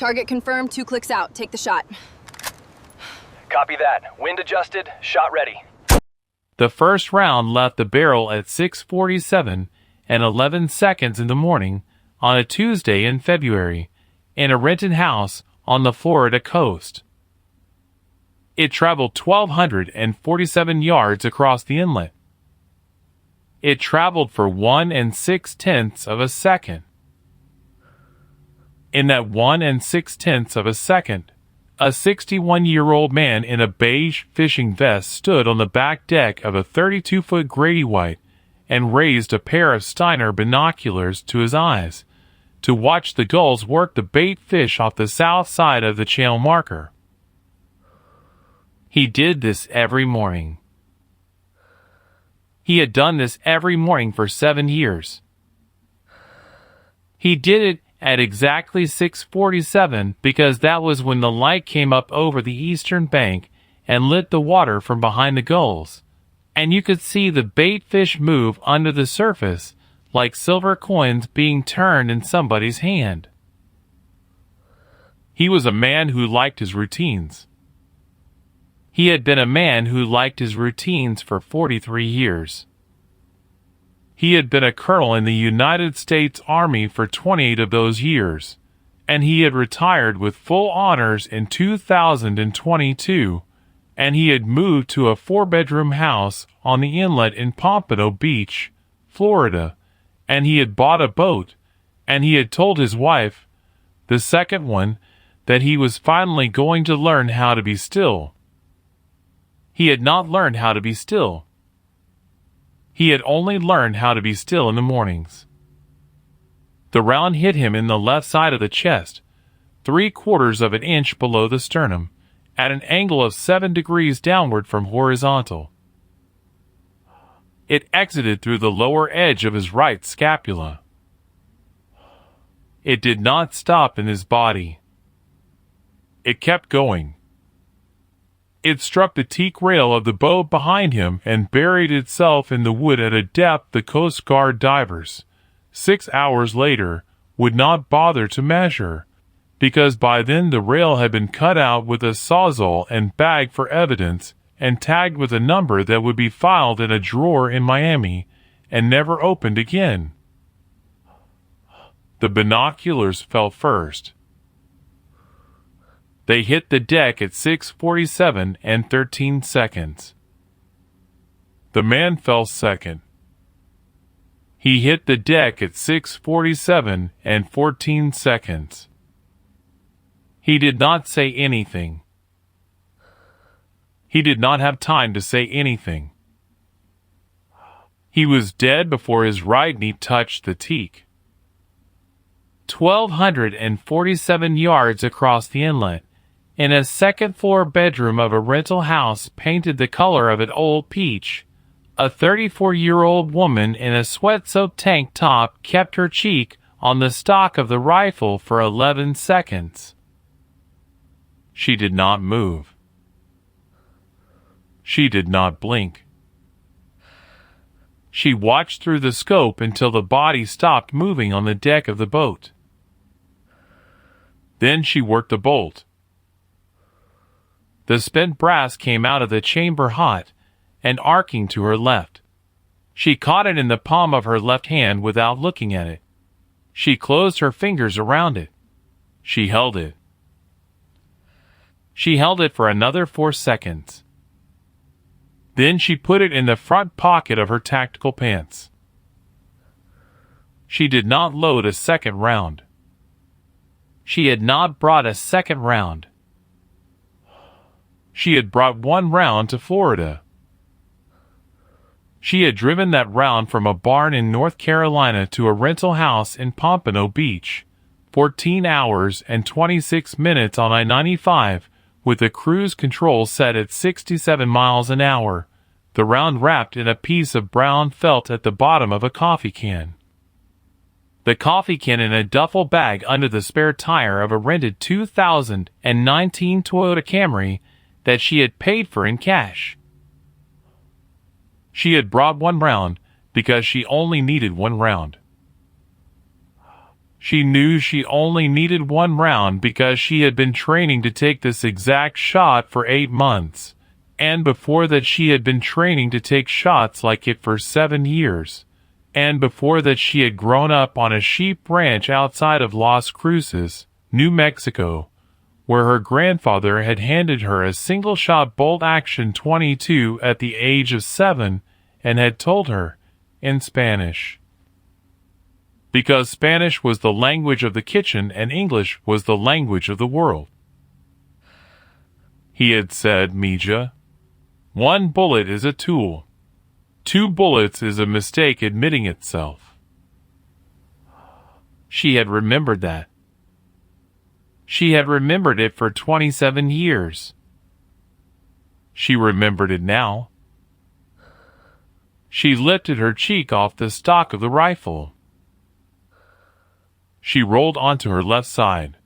Target confirmed, 2 clicks out. Take the shot. Copy that. Wind adjusted, shot ready. The first round left the barrel at 6:47 and 11 seconds in the morning on a Tuesday in February in a rented house on the Florida coast. It traveled 1,247 yards across the inlet. It traveled for 1 6/10 of a second. In that 1 6/10 of a second, a 61-year-old man in a beige fishing vest stood on the back deck of a 32-foot Grady White and raised a pair of Steiner binoculars to his eyes to watch the gulls work the bait fish off the south side of the channel marker. He did this every morning. He had done this every morning for 7 years. He did it at exactly 6:47 because that was when the light came up over the eastern bank and lit the water from behind the gulls, and you could see the bait fish move under the surface like silver coins being turned in somebody's hand. He was a man who liked his routines. He had been a man who liked his routines for 43 years. He had been a colonel in the United States Army for 28 of those years, and he had retired with full honors in 2022, and he had moved to a 4-bedroom house on the inlet in Pompano Beach, Florida, and he had bought a boat, and he had told his wife, the second one, that he was finally going to learn how to be still. He had not learned how to be still. He had only learned how to be still in the mornings. The round hit him in the left side of the chest, 3/4 of an inch below the sternum, at an angle of 7 degrees downward from horizontal. It exited through the lower edge of his right scapula. It did not stop in his body. It kept going. It struck the teak rail of the boat behind him and buried itself in the wood at a depth the Coast Guard divers, 6 hours later, would not bother to measure, because by then the rail had been cut out with a sawzall and bagged for evidence and tagged with a number that would be filed in a drawer in Miami and never opened again. The binoculars fell first. They hit the deck at 6:47 and 13 seconds. The man fell second. He hit the deck at 6:47 and 14 seconds. He did not say anything. He did not have time to say anything. He was dead before his right knee touched the teak. 1,247 yards across the inlet, in a second-floor bedroom of a rental house painted the color of an old peach, a 34-year-old woman in a sweat-soaked tank top kept her cheek on the stock of the rifle for 11 seconds. She did not move. She did not blink. She watched through the scope until the body stopped moving on the deck of the boat. Then she worked a bolt. The spent brass came out of the chamber hot and arcing to her left. She caught it in the palm of her left hand without looking at it. She closed her fingers around it. She held it. She held it for another 4 seconds. Then she put it in the front pocket of her tactical pants. She did not load a second round. She had not brought a second round. She had brought 1 round to Florida. She had driven that round from a barn in North Carolina to a rental house in Pompano Beach, 14 hours and 26 minutes on I-95, with the cruise control set at 67 miles an hour, the round wrapped in a piece of brown felt at the bottom of a coffee can. The coffee can in a duffel bag under the spare tire of a rented 2019 Toyota Camry that she had paid for in cash. She had brought 1 round because she only needed 1 round. She knew she only needed one round because she had been training to take this exact shot for 8 months, and before that she had been training to take shots like it for 7 years, and before that she had grown up on a sheep ranch outside of Las Cruces, New Mexico, where her grandfather had handed her a single-shot bolt-action .22 at the age of 7 and had told her, in Spanish. Because Spanish was the language of the kitchen and English was the language of the world. He had said, Mija, 1 bullet is a tool. 2 bullets is a mistake admitting itself. She had remembered that. She had remembered it for 27 years. She remembered it now. She lifted her cheek off the stock of the rifle. She rolled onto her left side.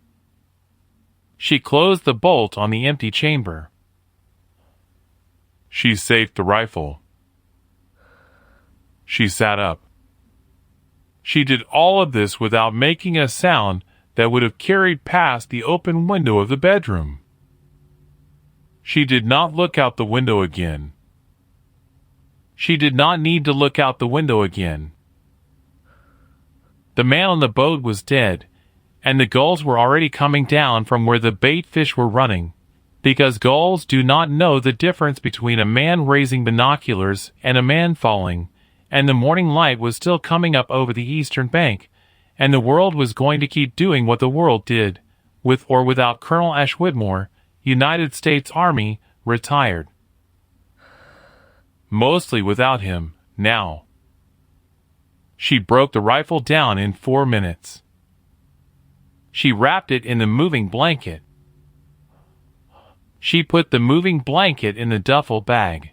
She closed the bolt on the empty chamber. She safed the rifle. She sat up. She did all of this without making a sound that would have carried past the open window of the bedroom. She did not look out the window again. She did not need to look out the window again. The man on the boat was dead, and the gulls were already coming down from where the bait fish were running, because gulls do not know the difference between a man raising binoculars and a man falling, and the morning light was still coming up over the eastern bank, and the world was going to keep doing what the world did, with or without Colonel Ash Whitmore, United States Army, retired. Mostly without him, now. She broke the rifle down in 4 minutes. She wrapped it in the moving blanket. She put the moving blanket in the duffel bag.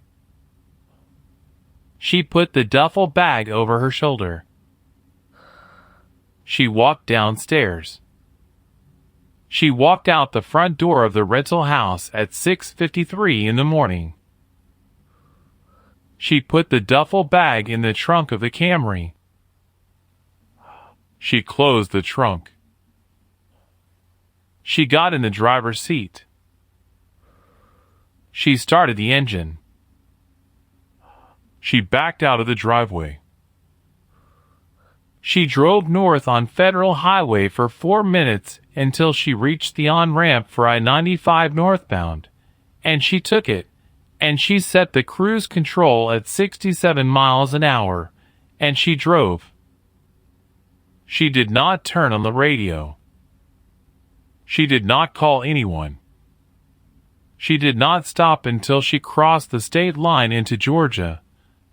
She put the duffel bag over her shoulder. She walked downstairs. She walked out the front door of the rental house at 6:53 in the morning. She put the duffel bag in the trunk of the Camry. She closed the trunk. She got in the driver's seat. She started the engine. She backed out of the driveway. She drove north on Federal Highway for 4 minutes until she reached the on-ramp for I-95 northbound, and she took it, and she set the cruise control at 67 miles an hour, and she drove. She did not turn on the radio. She did not call anyone. She did not stop until she crossed the state line into Georgia,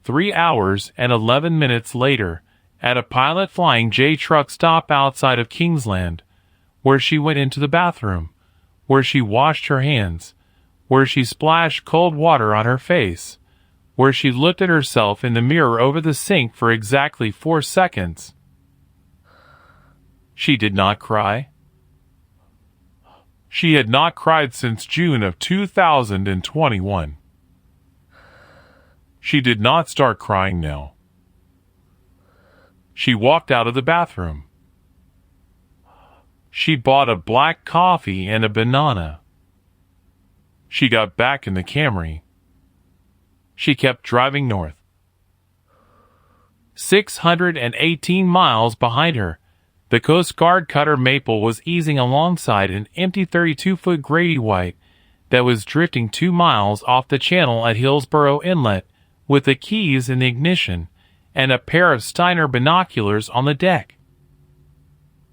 3 hours and 11 minutes later, at a Pilot Flying J truck stop outside of Kingsland, where she went into the bathroom, where she washed her hands, where she splashed cold water on her face, where she looked at herself in the mirror over the sink for exactly 4 seconds. She did not cry. She had not cried since June of 2021. She did not start crying now. She walked out of the bathroom. She bought a black coffee and a banana. She got back in the Camry. She kept driving north. 618 miles behind her, the Coast Guard cutter Maple was easing alongside an empty 32-foot Grady White that was drifting 2 miles off the channel at Hillsborough Inlet with the keys in the ignition and a pair of Steiner binoculars on the deck.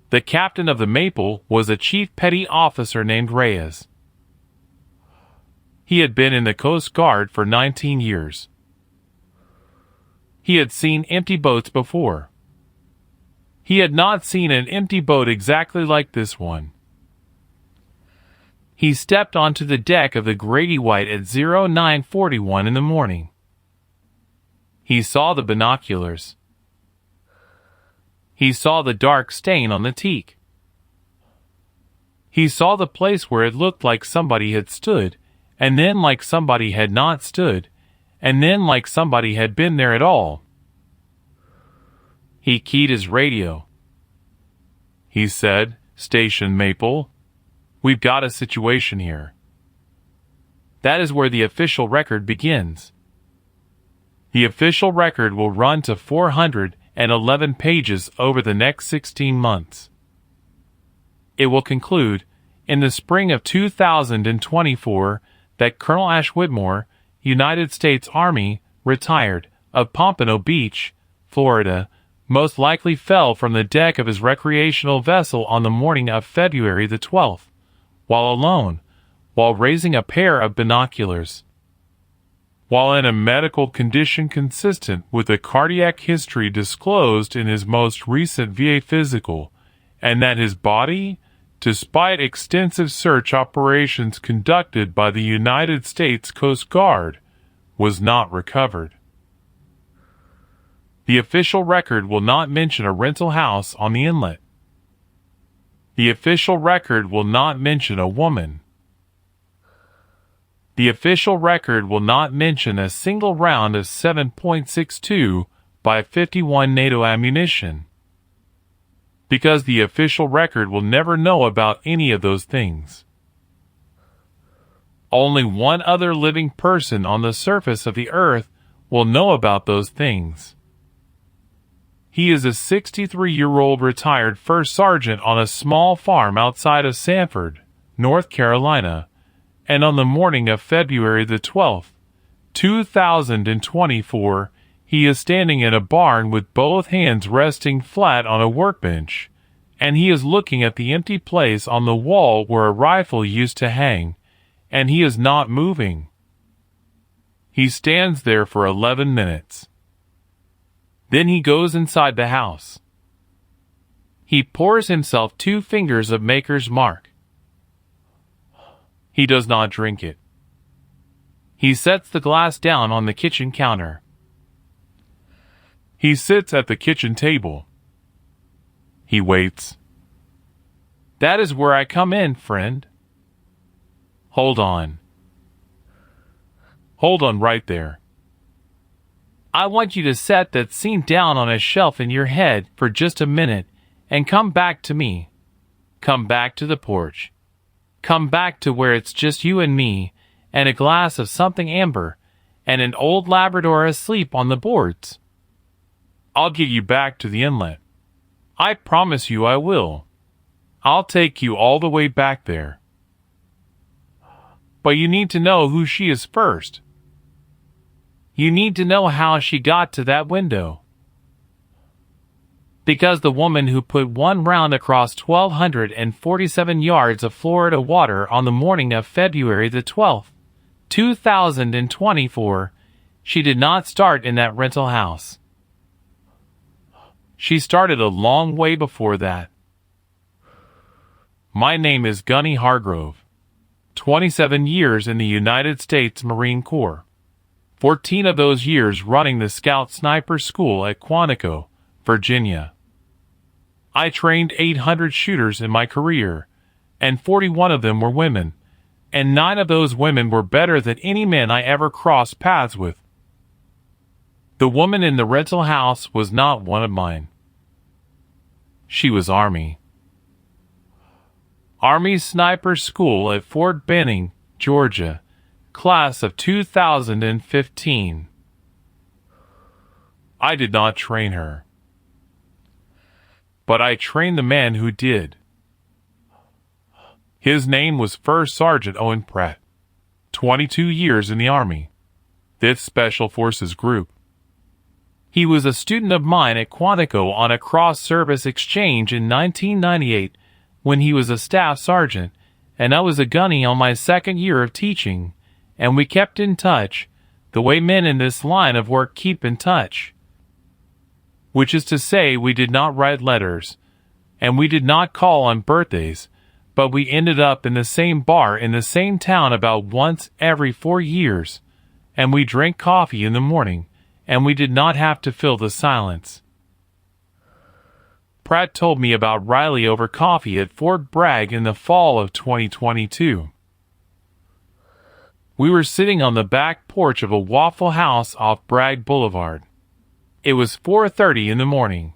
The captain of the Maple was a chief petty officer named Reyes. He had been in the Coast Guard for 19 years. He had seen empty boats before. He had not seen an empty boat exactly like this one. He stepped onto the deck of the Grady White at 0941 in the morning. He saw the binoculars. He saw the dark stain on the teak. He saw the place where it looked like somebody had stood, and then like somebody had not stood, and then like somebody had been there at all. He keyed his radio. he said. "Station Maple. We've got a situation here." That is where the official record begins. The official record will run to 411 pages over the next 16 months. It will conclude, in the spring of 2024, that Colonel Ash Whitmore, United States Army, retired, of Pompano Beach, Florida, most likely fell from the deck of his recreational vessel on the morning of February the 12th, while alone, while raising a pair of binoculars. While in a medical condition consistent with the cardiac history disclosed in his most recent VA physical, and that his body, despite extensive search operations conducted by the United States Coast Guard, was not recovered. The official record will not mention a rental house on the inlet. The official record will not mention a woman. The official record will not mention a single round of 7.62 by 51 NATO ammunition. Because the official record will never know about any of those things. Only one other living person on the surface of the earth will know about those things. He is a 63-year-old retired first sergeant on a small farm outside of Sanford, North Carolina, and on the morning of February the 12th, 2024, he is standing in a barn with both hands resting flat on a workbench, and he is looking at the empty place on the wall where a rifle used to hang, and he is not moving. He stands there for 11 minutes. Then he goes inside the house. He pours himself 2 fingers of Maker's Mark. He does not drink it. He sets the glass down on the kitchen counter. He sits at the kitchen table. He waits. That is where I come in, friend. Hold on. Hold on right there. I want you to set that scene down on a shelf in your head for just a minute and come back to me. Come back to the porch. Come back to where it's just you and me and a glass of something amber and an old Labrador asleep on the boards. I'll get you back to the inlet. I promise you I will. I'll take you all the way back there. But you need to know who she is first. You need to know how she got to that window. Because the woman who put one round across 1,247 yards of Florida water on the morning of February the 12th, 2024, she did not start in that rental house. She started a long way before that. My name is Gunny Hargrove. 27 years in the United States Marine Corps. 14 of those years running the Scout Sniper School at Quantico, Virginia. I trained 800 shooters in my career, and 41 of them were women, and 9 of those women were better than any men I ever crossed paths with. The woman in the rental house was not one of mine. She was Army. Army Sniper School at Fort Benning, Georgia. Class of 2015. I did not train her. But I trained the man who did. His name was First Sergeant Owen Pratt. 22 years in the Army. 5th Special Forces Group. He was a student of mine at Quantico on a cross-service exchange in 1998 when he was a staff sergeant, and I was a gunny on my 2nd year of teaching. And we kept in touch, the way men in this line of work keep in touch. Which is to say, we did not write letters, and we did not call on birthdays, but we ended up in the same bar in the same town about once every 4 years, and we drank coffee in the morning, and we did not have to fill the silence. Pratt told me about Riley over coffee at Fort Bragg in the fall of 2022. We were sitting on the back porch of a Waffle House off Bragg Boulevard. It was 4:30 in the morning.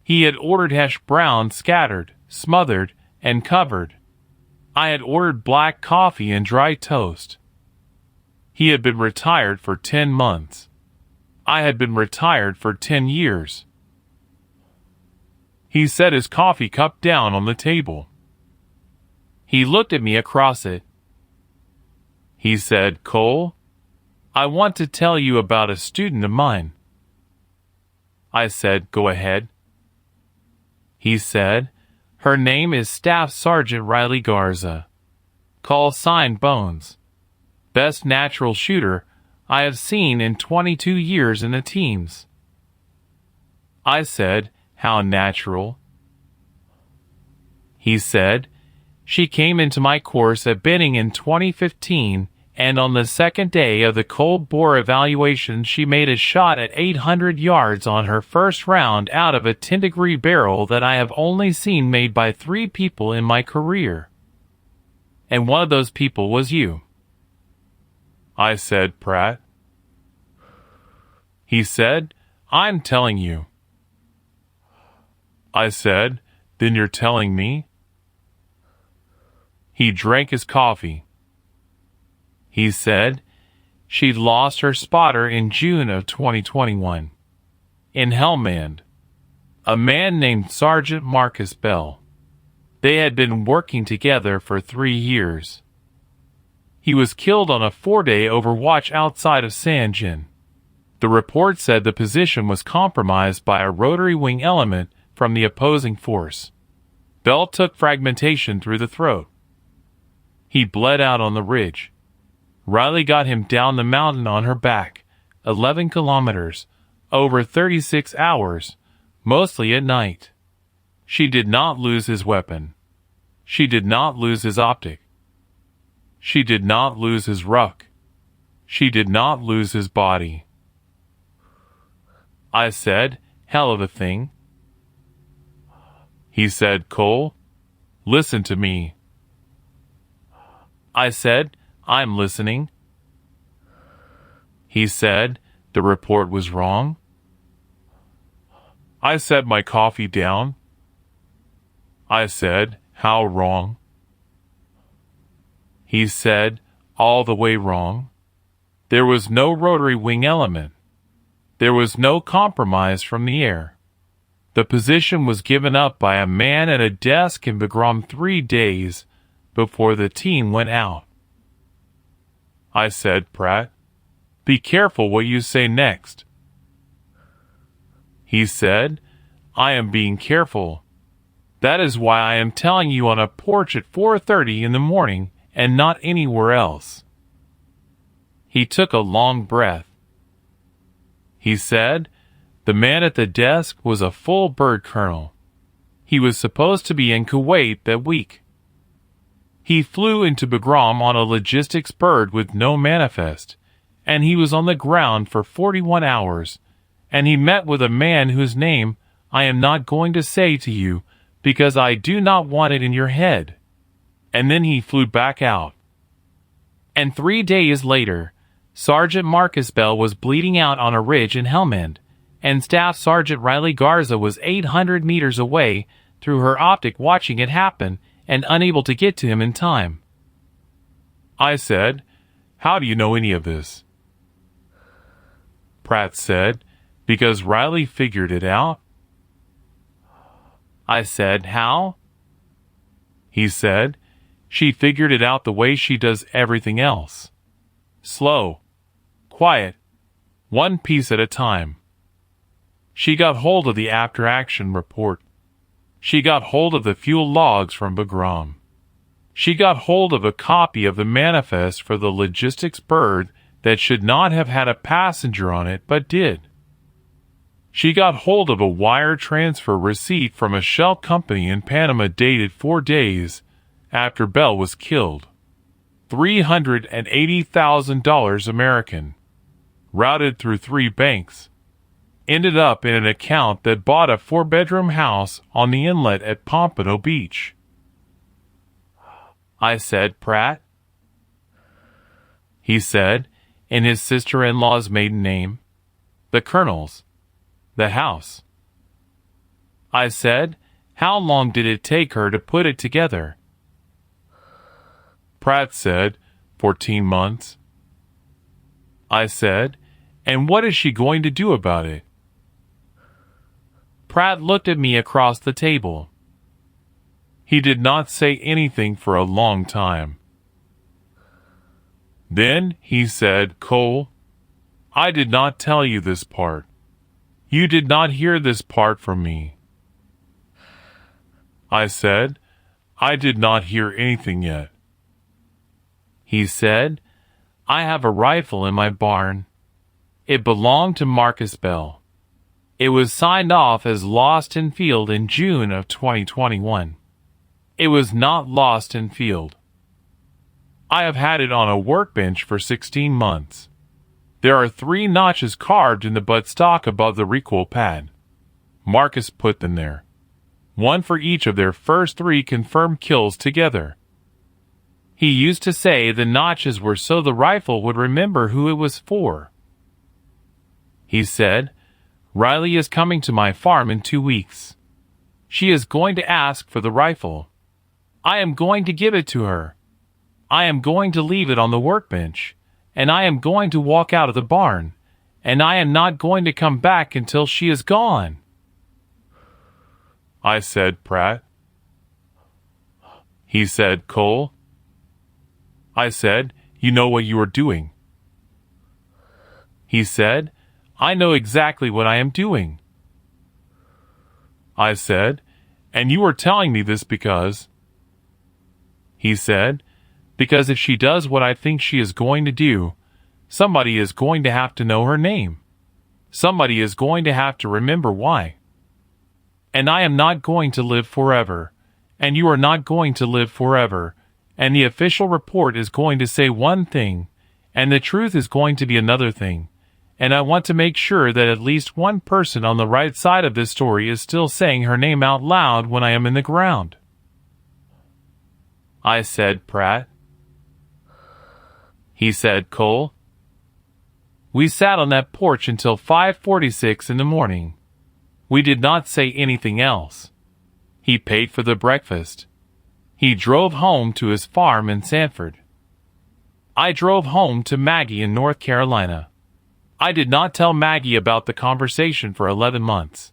He had ordered hash browns scattered, smothered, and covered. I had ordered black coffee and dry toast. He had been retired for 10 months. I had been retired for 10 years. He set his coffee cup down on the table. He looked at me across it. He said, "Cole, I want to tell you about a student of mine." I said, "Go ahead." He said, "Her name is Staff Sergeant Riley Garza. Call sign Bones. Best natural shooter I have seen in 22 years in the teams." I said, "How natural?" He said, "She came into my course at Benning in 2015, and on the second day of the cold bore evaluation she made a shot at 800 yards on her first round out of a 10-degree barrel that I have only seen made by 3 people in my career. And one of those people was you." I said, "Pratt?" He said, "I'm telling you." I said, "Then you're telling me?" He drank his coffee. He said, "She'd lost her spotter in June of 2021. In Helmand. A man named Sergeant Marcus Bell. They had been working together for 3 years. He was killed on a 4-day overwatch outside of Sanjin. The report said the position was compromised by a rotary wing element from the opposing force. Bell took fragmentation through the throat. He bled out on the ridge. Riley got him down the mountain on her back, 11 kilometers, over 36 hours, mostly at night. She did not lose his weapon. She did not lose his optic. She did not lose his ruck. She did not lose his body. I said, "Hell of a thing." He said, "Cole, listen to me." I said, "I'm listening." He said, "The report was wrong." I set my coffee down. I said, "How wrong?" He said, "All the way wrong. There was no rotary wing element. There was no compromise from the air. The position was given up by a man at a desk in Bagram 3 days before the team went out." I said, "Pratt, be careful what you say next." He said, "I am being careful. That is why I am telling you on a porch at 4:30 in the morning and not anywhere else." He took a long breath. He said, "The man at the desk was a full bird colonel. He was supposed to be in Kuwait that week. He flew into Bagram on a logistics bird with no manifest, and he was on the ground for 41 hours, and he met with a man whose name I am not going to say to you because I do not want it in your head. And then he flew back out. And 3 days later, Sergeant Marcus Bell was bleeding out on a ridge in Helmand, and Staff Sergeant Riley Garza was 800 meters away through her optic watching it happen and unable to get to him in time." I said, "How do you know any of this?" Pratt said, "Because Riley figured it out." I said, "How?" He said, "She figured it out the way she does everything else. Slow, quiet, one piece at a time. She got hold of the after-action report. She got hold of the fuel logs from Bagram. She got hold of a copy of the manifest for the logistics bird that should not have had a passenger on it but did. She got hold of a wire transfer receipt from a shell company in Panama dated 4 days after Bell was killed. $380,000 American. Routed through 3 banks. Ended up in an account that bought a 4-bedroom house on the inlet at Pompano Beach." I said, "Pratt?" He said, "In his sister-in-law's maiden name. The Colonel's. The house." I said, How long did it take her to put it together? Pratt said, 14 months. I said, and what is she going to do about it? Pratt looked at me across the table. He did not say anything for a long time. Then he said, Cole, I did not tell you this part. You did not hear this part from me. I said, I did not hear anything yet. He said, I have a rifle in my barn. It belonged to Marcus Bell. It was signed off as lost in field in June of 2021. It was not lost in field. I have had it on a workbench for 16 months. There are 3 notches carved in the buttstock above the recoil pad. Marcus put them there. 1 for each of their first 3 confirmed kills together. He used to say the notches were so the rifle would remember who it was for. He said, Riley is coming to my farm in 2 weeks. She is going to ask for the rifle. I am going to give it to her. I am going to leave it on the workbench, and I am going to walk out of the barn, and I am not going to come back until she is gone. I said, Pratt. He said, Cole. I said, you know what you are doing. He said, I know exactly what I am doing. I said, and you are telling me this because... He said, because if she does what I think she is going to do, somebody is going to have to know her name. Somebody is going to have to remember why. And I am not going to live forever, and you are not going to live forever, and the official report is going to say one thing, and the truth is going to be another thing, and I want to make sure that at least one person on the right side of this story is still saying her name out loud when I am in the ground. I said, Pratt. He said, Cole. We sat on that porch until 5:46 in the morning. We did not say anything else. He paid for the breakfast. He drove home to his farm in Sanford. I drove home to Maggie in North Carolina. I did not tell Maggie about the conversation for 11 months.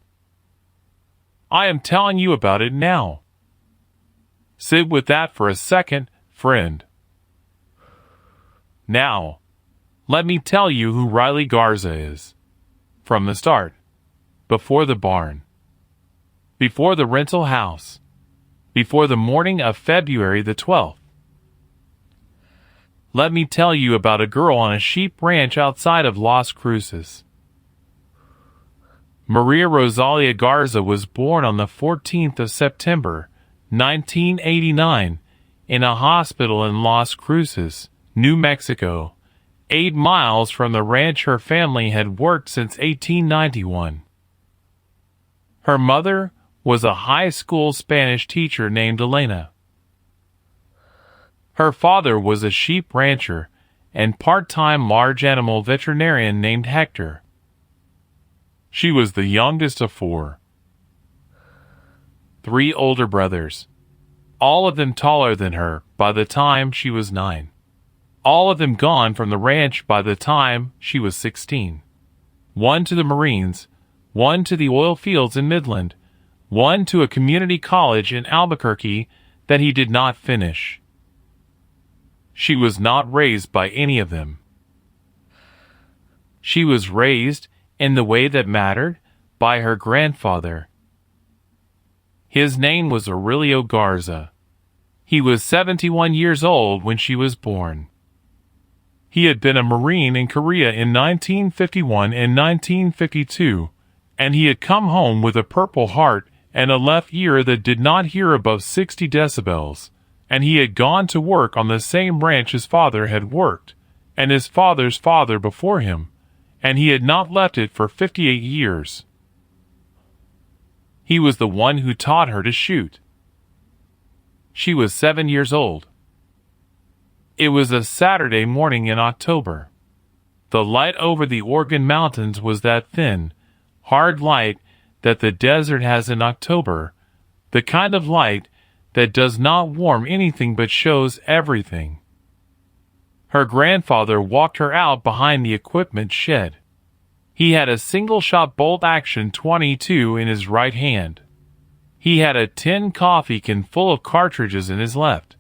I am telling you about it now. Sit with that for a second, friend. Now, let me tell you who Riley Garza is. From the start. Before the barn. Before the rental house. Before the morning of February the 12th. Let me tell you about a girl on a sheep ranch outside of Las Cruces. Maria Rosalia Garza was born on the 14th of September, 1989, in a hospital in Las Cruces, New Mexico, 8 miles from the ranch her family had worked since 1891. Her mother was a high school Spanish teacher named Elena. Her father was a sheep rancher and part-time large animal veterinarian named Hector. She was the youngest of 4. 3 older brothers, all of them taller than her by the time she was 9. All of them gone from the ranch by the time she was 16. 1 to the Marines, 1 to the oil fields in Midland, 1 to a community college in Albuquerque that he did not finish. She was not raised by any of them. She was raised, in the way that mattered, by her grandfather. His name was Aurelio Garza. He was 71 years old when she was born. He had been a Marine in Korea in 1951 and 1952, and he had come home with a Purple Heart and a left ear that did not hear above 60 decibels, and he had gone to work on the same ranch his father had worked, and his father's father before him, and he had not left it for 58 years. He was the one who taught her to shoot. She was 7 years old. It was a Saturday morning in October. The light over the Oregon mountains was that thin, hard light that the desert has in October, The kind of light that does not warm anything but shows everything. Her grandfather walked her out behind the equipment shed. He had a single-shot bolt-action .22 in his right hand. He had a tin coffee can full of cartridges in his left.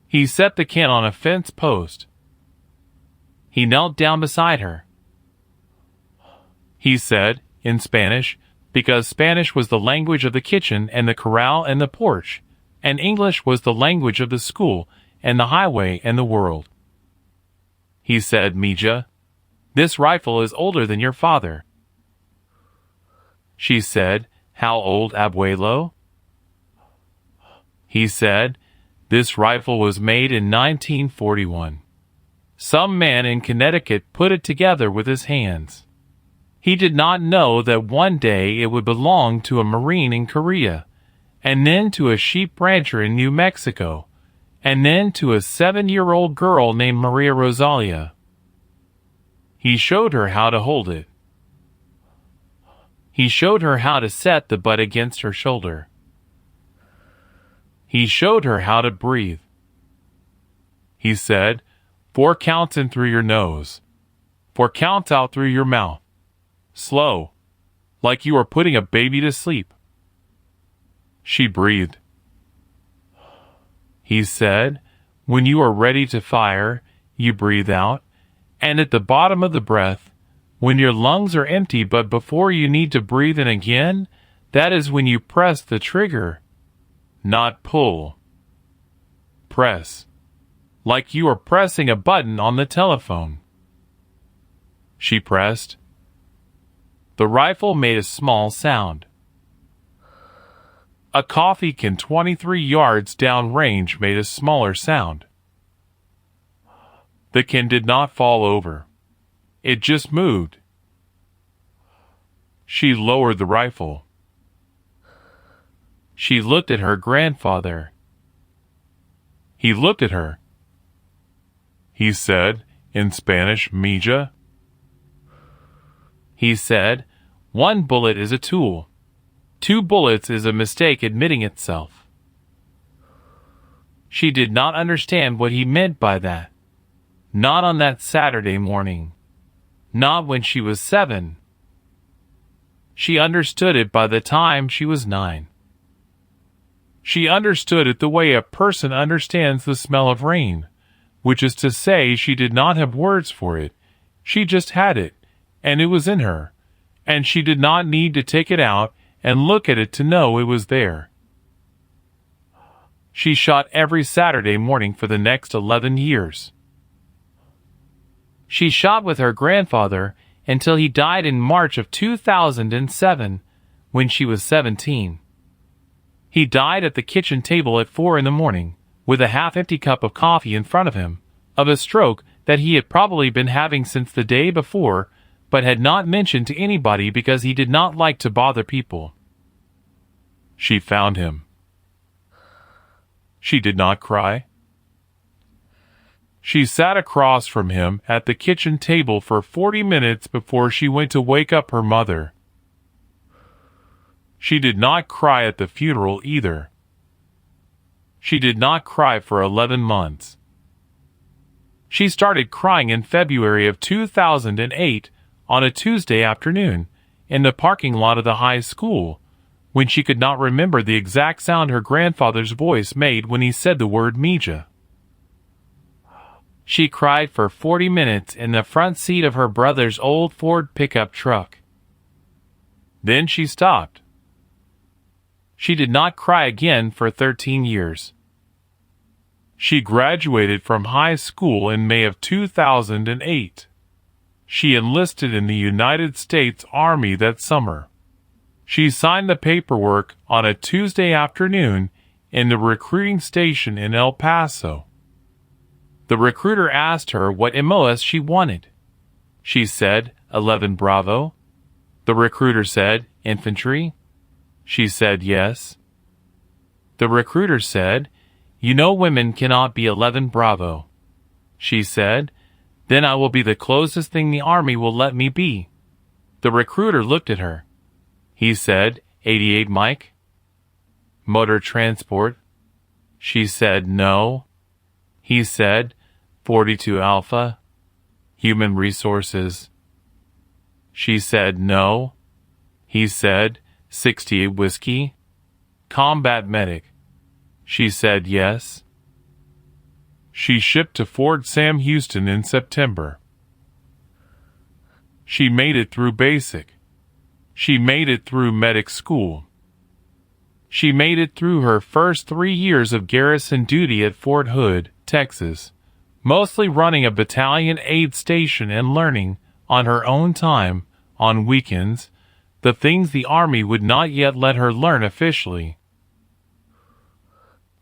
He set the can on a fence post. He knelt down beside her. He said, in Spanish, because Spanish was the language of the kitchen and the corral and the porch, and English was the language of the school and the highway and the world. He said, Mija, this rifle is older than your father. She said, how old, abuelo? He said, this rifle was made in 1941. Some man in Connecticut put it together with his hands. He did not know that one day it would belong to a Marine in Korea, and then to a sheep rancher in New Mexico, and then to a 7-year-old girl named Maria Rosalia. He showed her how to hold it. He showed her how to set the butt against her shoulder. He showed her how to breathe. He said, 4 counts in through your nose. 4 counts out through your mouth. Slow, like you are putting a baby to sleep. She breathed. He said, when you are ready to fire, you breathe out, and at the bottom of the breath, when your lungs are empty but before you need to breathe in again, that is when you press the trigger. Not pull. Press. Like you are pressing a button on the telephone. She pressed. The rifle made a small sound. A coffee can 23 yards downrange made a smaller sound. The can did not fall over. It just moved. She lowered the rifle. She looked at her grandfather. He looked at her. He said, in Spanish, Mija. He said, 1 bullet is a tool. 2 bullets is a mistake admitting itself. She did not understand what he meant by that. Not on that Saturday morning. Not when she was 7. She understood it by the time she was 9. She understood it the way a person understands the smell of rain, which is to say she did not have words for it. She just had it, and it was in her, and she did not need to take it out and look at it to know it was there. She shot every Saturday morning for the next 11 years. She shot with her grandfather until he died in March of 2007, when she was 17. He died at the kitchen table at 4 in the morning, with a half-empty cup of coffee in front of him, of a stroke that he had probably been having since the day before, but had not mentioned to anybody because he did not like to bother people. She found him. She did not cry. She sat across from him at the kitchen table for 40 minutes before she went to wake up her mother. She did not cry at the funeral either. She did not cry for 11 months. She started crying in February of 2008 on a Tuesday afternoon in the parking lot of the high school, when she could not remember the exact sound her grandfather's voice made when he said the word Mija. She cried for 40 minutes in the front seat of her brother's old Ford pickup truck. Then she stopped. She did not cry again for 13 years. She graduated from high school in May of 2008. She enlisted in the United States Army that summer. She signed the paperwork on a Tuesday afternoon in the recruiting station in El Paso. The recruiter asked her what MOS she wanted. She said, 11 Bravo. The recruiter said, infantry. She said, yes. The recruiter said, you know women cannot be 11 Bravo. She said, then I will be the closest thing the Army will let me be. The recruiter looked at her. He said, 88 Mike. Motor transport? She said no. He said, 42 Alpha. Human resources? She said no. He said, 68 Whiskey. Combat medic? She said yes. She shipped to Fort Sam Houston in September. She made it through basic. She made it through medic school. She made it through her first 3 years of garrison duty at Fort Hood, Texas, mostly running a battalion aid station and learning, on her own time, on weekends, the things the Army would not yet let her learn officially.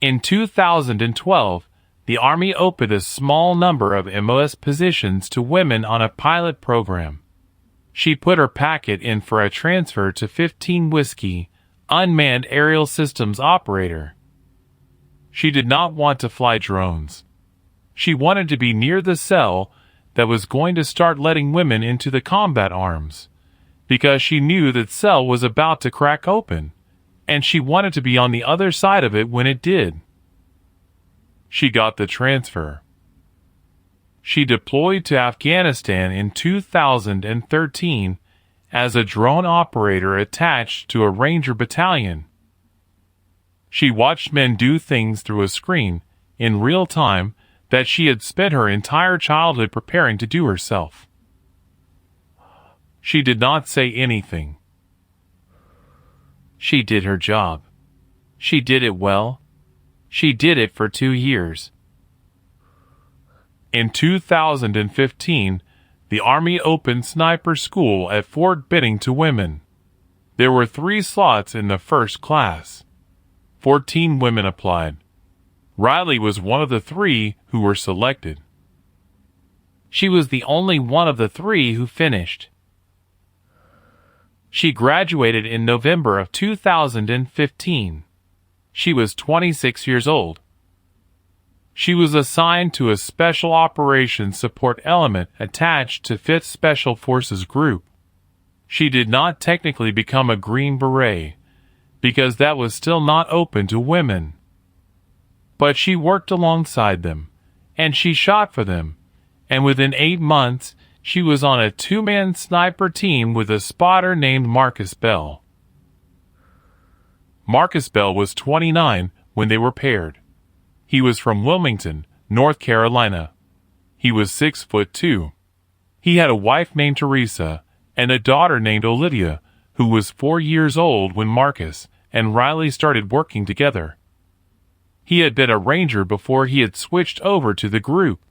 In 2012, the Army opened a small number of MOS positions to women on a pilot program. She put her packet in for a transfer to 15 Whiskey, unmanned aerial systems operator. She did not want to fly drones. She wanted to be near the cell that was going to start letting women into the combat arms, because she knew that cell was about to crack open, and she wanted to be on the other side of it when it did. She got the transfer. She deployed to Afghanistan in 2013 as a drone operator attached to a Ranger battalion. She watched men do things through a screen in real time that she had spent her entire childhood preparing to do herself. She did not say anything. She did her job. She did it well. She did it for 2 years. In 2015, the Army opened sniper school at Fort Benning to women. There were 3 slots in the first class. 14 women applied. Riley was one of the 3 who were selected. She was the only one of the 3 who finished. She graduated in November of 2015. She was 26 years old. She was assigned to a Special Operations Support element attached to 5th Special Forces Group. She did not technically become a Green Beret, because that was still not open to women. But she worked alongside them, and she shot for them, and within 8 months, she was on a 2-man sniper team with a spotter named Marcus Bell. Marcus Bell was 29 when they were paired. He was from Wilmington, North Carolina. He was 6'2". He had a wife named Teresa and a daughter named Olivia, who was 4 years old when Marcus and Riley started working together. He had been a Ranger before he had switched over to the group.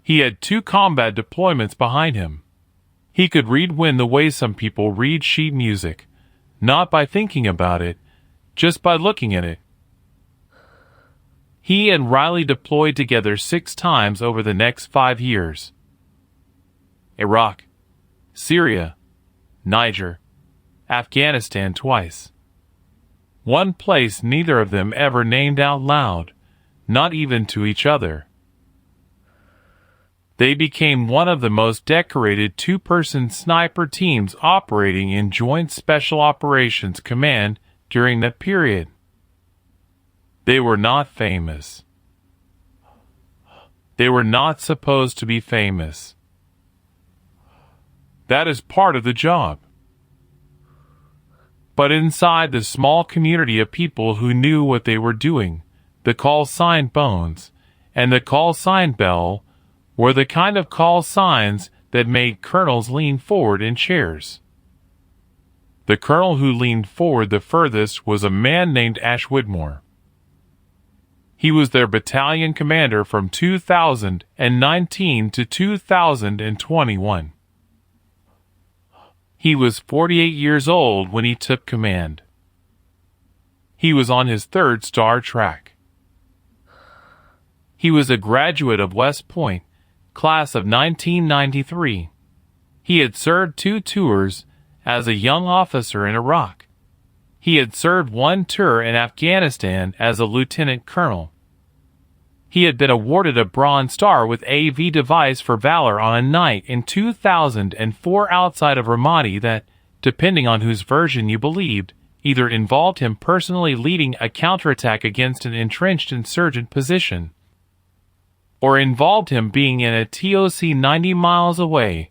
He had 2 combat deployments behind him. He could read wind the way some people read sheet music, not by thinking about it, just by looking at it. He and Riley deployed together 6 times over the next 5 years. Iraq, Syria, Niger, Afghanistan twice. One place neither of them ever named out loud, not even to each other. They became one of the most decorated 2-person sniper teams operating in Joint Special Operations Command during that period. They were not famous. They were not supposed to be famous. That is part of the job. But inside the small community of people who knew what they were doing, the call sign Bones and the call sign Bell were the kind of call signs that made colonels lean forward in chairs. The colonel who leaned forward the furthest was a man named Ash Whitmore. He was their battalion commander from 2019 to 2021. He was 48 years old when he took command. He was on his 3rd star track. He was a graduate of West Point, class of 1993. He had served 2 tours as a young officer in Iraq. He had served 1 tour in Afghanistan as a lieutenant colonel. He had been awarded a Bronze Star with AV device for valor on a night in 2004 outside of Ramadi that, depending on whose version you believed, either involved him personally leading a counterattack against an entrenched insurgent position, or involved him being in a TOC 90 miles away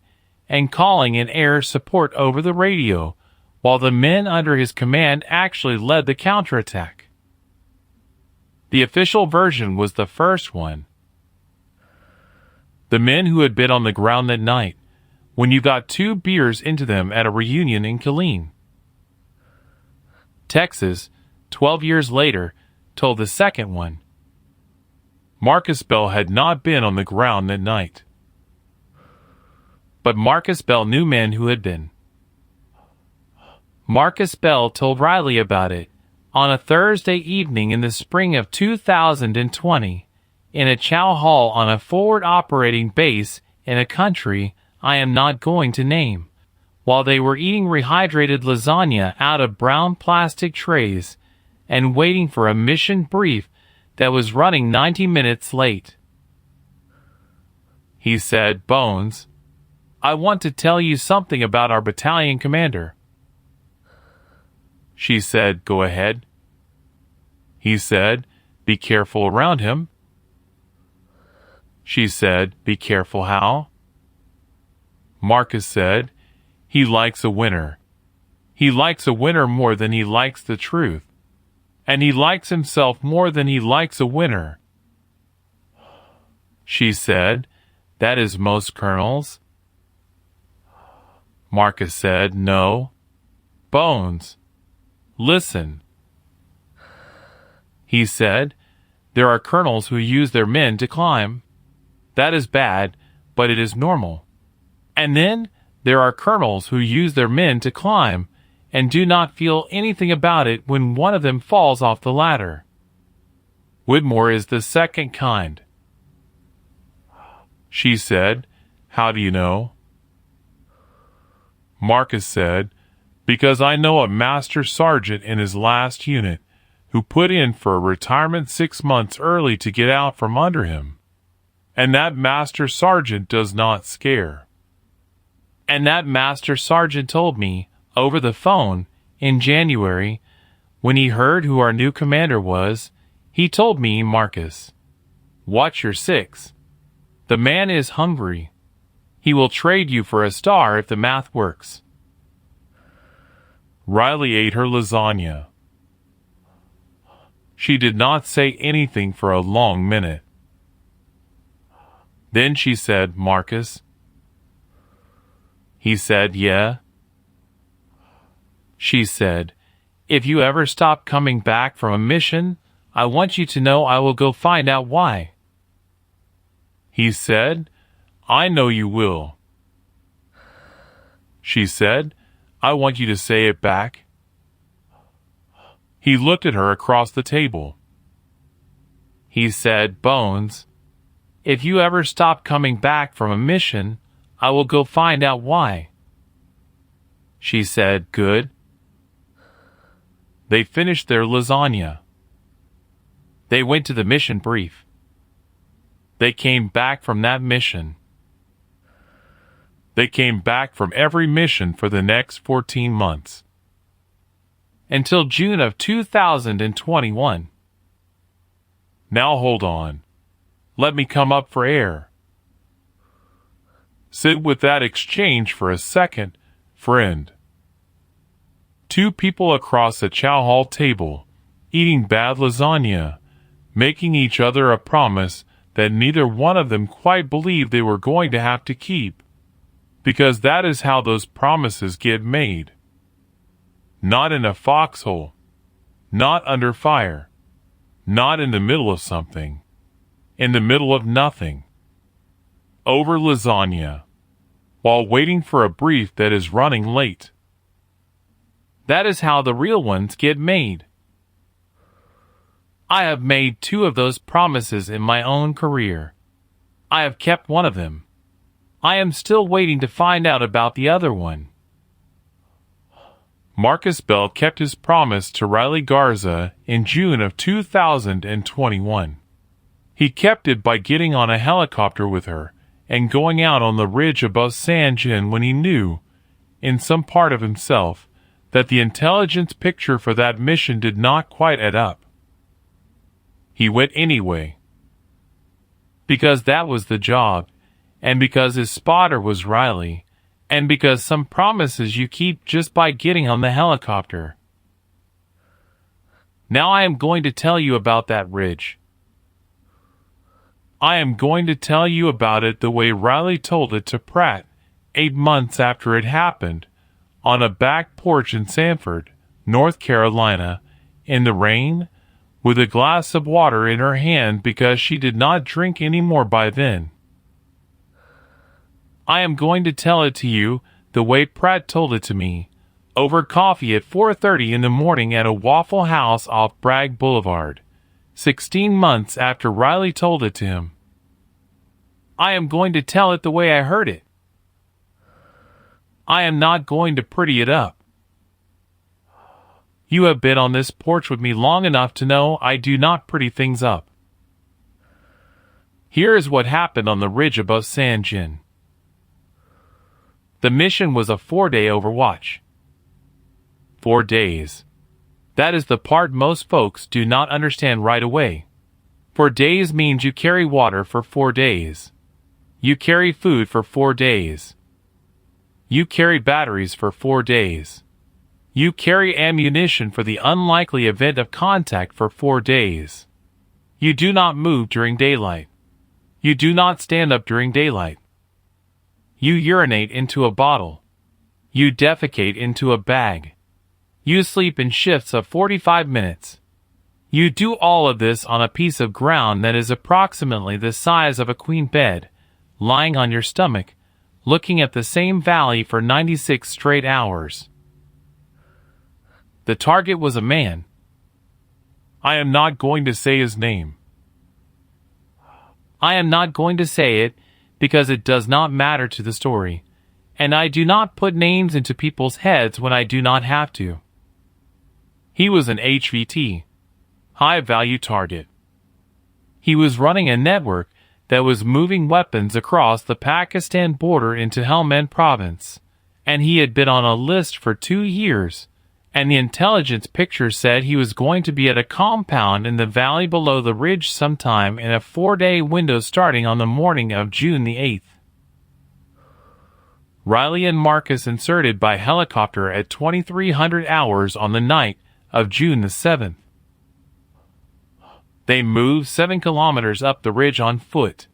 and calling in air support over the radio, while the men under his command actually led the counterattack. The official version was the first one. The men who had been on the ground that night, when you got 2 beers into them at a reunion in Killeen, Texas, 12 years later, told the second one. Marcus Bell had not been on the ground that night. But Marcus Bell knew men who had been. Marcus Bell told Riley about it on a Thursday evening in the spring of 2020 in a chow hall on a forward operating base in a country I am not going to name, while they were eating rehydrated lasagna out of brown plastic trays and waiting for a mission brief that was running 90 minutes late. He said, "Bones, I want to tell you something about our battalion commander." She said, "Go ahead." He said, "Be careful around him." She said, "Be careful how?" Marcus said, "He likes a winner. He likes a winner more than he likes the truth. And he likes himself more than he likes a winner." She said, "That is most colonels." Marcus said, "No. Bones, listen." He said, "There are colonels who use their men to climb. That is bad, but it is normal. And then there are colonels who use their men to climb and do not feel anything about it when one of them falls off the ladder. Whitmore is the second kind." She said, "How do you know?" Marcus said, "Because I know a master sergeant in his last unit who put in for a retirement 6 months early to get out from under him. And that master sergeant does not scare. And that master sergeant told me, over the phone, in January, when he heard who our new commander was, he told me, 'Marcus, watch your 6. The man is hungry. He will trade you for a star if the math works.'" Riley ate her lasagna. She did not say anything for a long minute. Then she said, "Marcus?" He said, "Yeah." She said, "If you ever stop coming back from a mission, I want you to know I will go find out why." He said, "I know you will." She said, "I want you to say it back." He looked at her across the table. He said, "Bones, if you ever stop coming back from a mission, I will go find out why." She said, "Good." They finished their lasagna. They went to the mission brief. They came back from that mission. They came back from every mission for the next 14 months. Until June of 2021. Now hold on. Let me come up for air. Sit with that exchange for a second, friend. 2 people across a chow hall table, eating bad lasagna, making each other a promise that neither one of them quite believed they were going to have to keep, because that is how those promises get made. Not in a foxhole, not under fire, not in the middle of something, in the middle of nothing, over lasagna, while waiting for a brief that is running late. That is how the real ones get made. I have made 2 of those promises in my own career. I have kept one of them. I am still waiting to find out about the other one. Marcus Bell kept his promise to Riley Garza in June of 2021. He kept it by getting on a helicopter with her and going out on the ridge above San Jin when he knew, in some part of himself, that the intelligence picture for that mission did not quite add up. He went anyway. Because that was the job, and because his spotter was Riley, and because some promises you keep just by getting on the helicopter. Now I am going to tell you about that ridge. I am going to tell you about it the way Riley told it to Pratt 8 months after it happened, on a back porch in Sanford, North Carolina, in the rain, with a glass of water in her hand because she did not drink any more by then. I am going to tell it to you the way Pratt told it to me, over coffee at 4:30 in the morning at a Waffle House off Bragg Boulevard, 16 months after Riley told it to him. I am going to tell it the way I heard it. I am not going to pretty it up. You have been on this porch with me long enough to know I do not pretty things up. Here is what happened on the ridge above San Jin. The mission was a 4-day overwatch. 4 days. That is the part most folks do not understand right away. 4 days means you carry water for 4 days. You carry food for 4 days. You carry batteries for 4 days. You carry ammunition for the unlikely event of contact for 4 days. You do not move during daylight. You do not stand up during daylight. You urinate into a bottle. You defecate into a bag. You sleep in shifts of 45 minutes. You do all of this on a piece of ground that is approximately the size of a queen bed, lying on your stomach, looking at the same valley for 96 straight hours. The target was a man. I am not going to say his name. I am not going to say it because it does not matter to the story, and I do not put names into people's heads when I do not have to. He was an HVT, high-value target. He was running a network that was moving weapons across the Pakistan border into Helmand province, and he had been on a list for 2 years, and the intelligence picture said he was going to be at a compound in the valley below the ridge sometime in a 4-day window starting on the morning of June the 8th. Riley and Marcus inserted by helicopter at 2300 hours on the night of June the 7th. They moved 7 kilometers up the ridge on foot.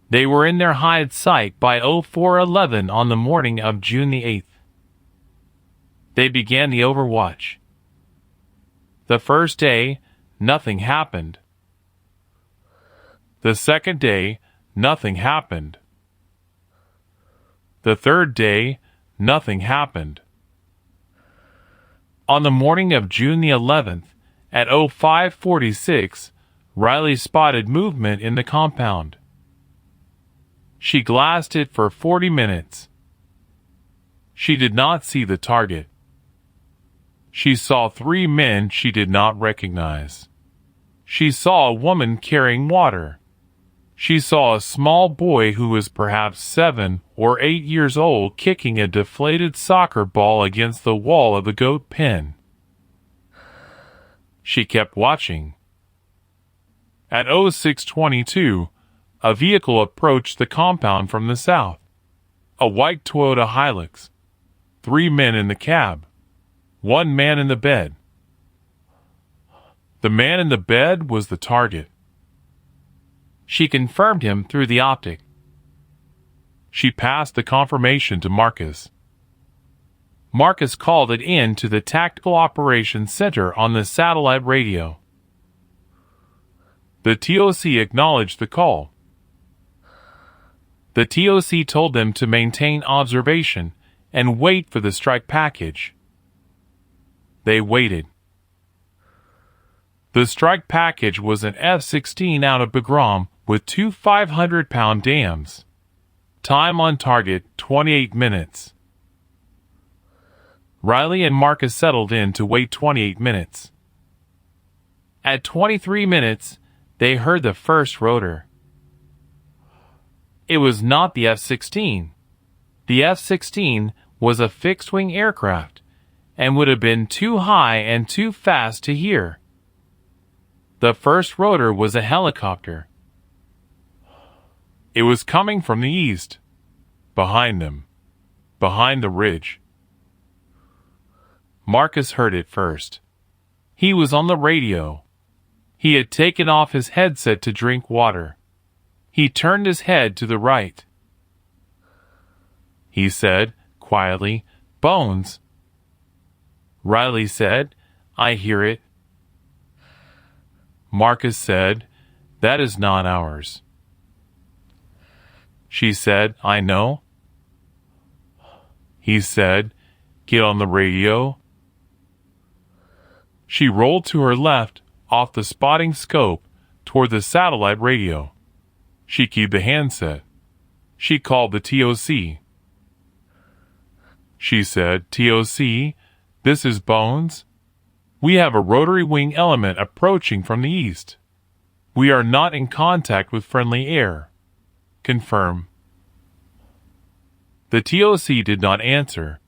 They were in their hide site by 0411 on the morning of June the 8th. They began the overwatch. The first day, nothing happened. The second day, nothing happened. The third day, nothing happened. On the morning of June the 11th, at 0546, Riley spotted movement in the compound. She glassed it for 40 minutes. She did not see the target. She saw 3 men she did not recognize. She saw a woman carrying water. She saw a small boy who was perhaps 7 or 8 years old kicking a deflated soccer ball against the wall of the goat pen. She kept watching. At 0622, a vehicle approached the compound from the south. A white Toyota Hilux. 3 men in the cab. 1 man in the bed. The man in the bed was the target. She confirmed him through the optic. She passed the confirmation to Marcus. Marcus called it in to the Tactical Operations Center on the satellite radio. The TOC acknowledged the call. The TOC told them to maintain observation and wait for the strike package. They waited. The strike package was an F-16 out of Bagram with 2 500-pound dams. Time on target, 28 minutes. Riley and Marcus settled in to wait 28 minutes. At 23 minutes, they heard the first rotor. It was not the F-16. The F-16 was a fixed-wing aircraft and would have been too high and too fast to hear. The first rotor was a helicopter. It was coming from the east, behind them, behind the ridge. Marcus heard it first. He was on the radio. He had taken off his headset to drink water. He turned his head to the right. He said, quietly, "Bones." Riley said, "I hear it." Marcus said, "That is not ours." She said, "I know." He said, "Get on the radio." She rolled to her left off the spotting scope toward the satellite radio. She keyed the handset. She called the TOC. She said, "TOC, this is Bones. We have a rotary wing element approaching from the east. We are not in contact with friendly air. Confirm." The TOC did not answer.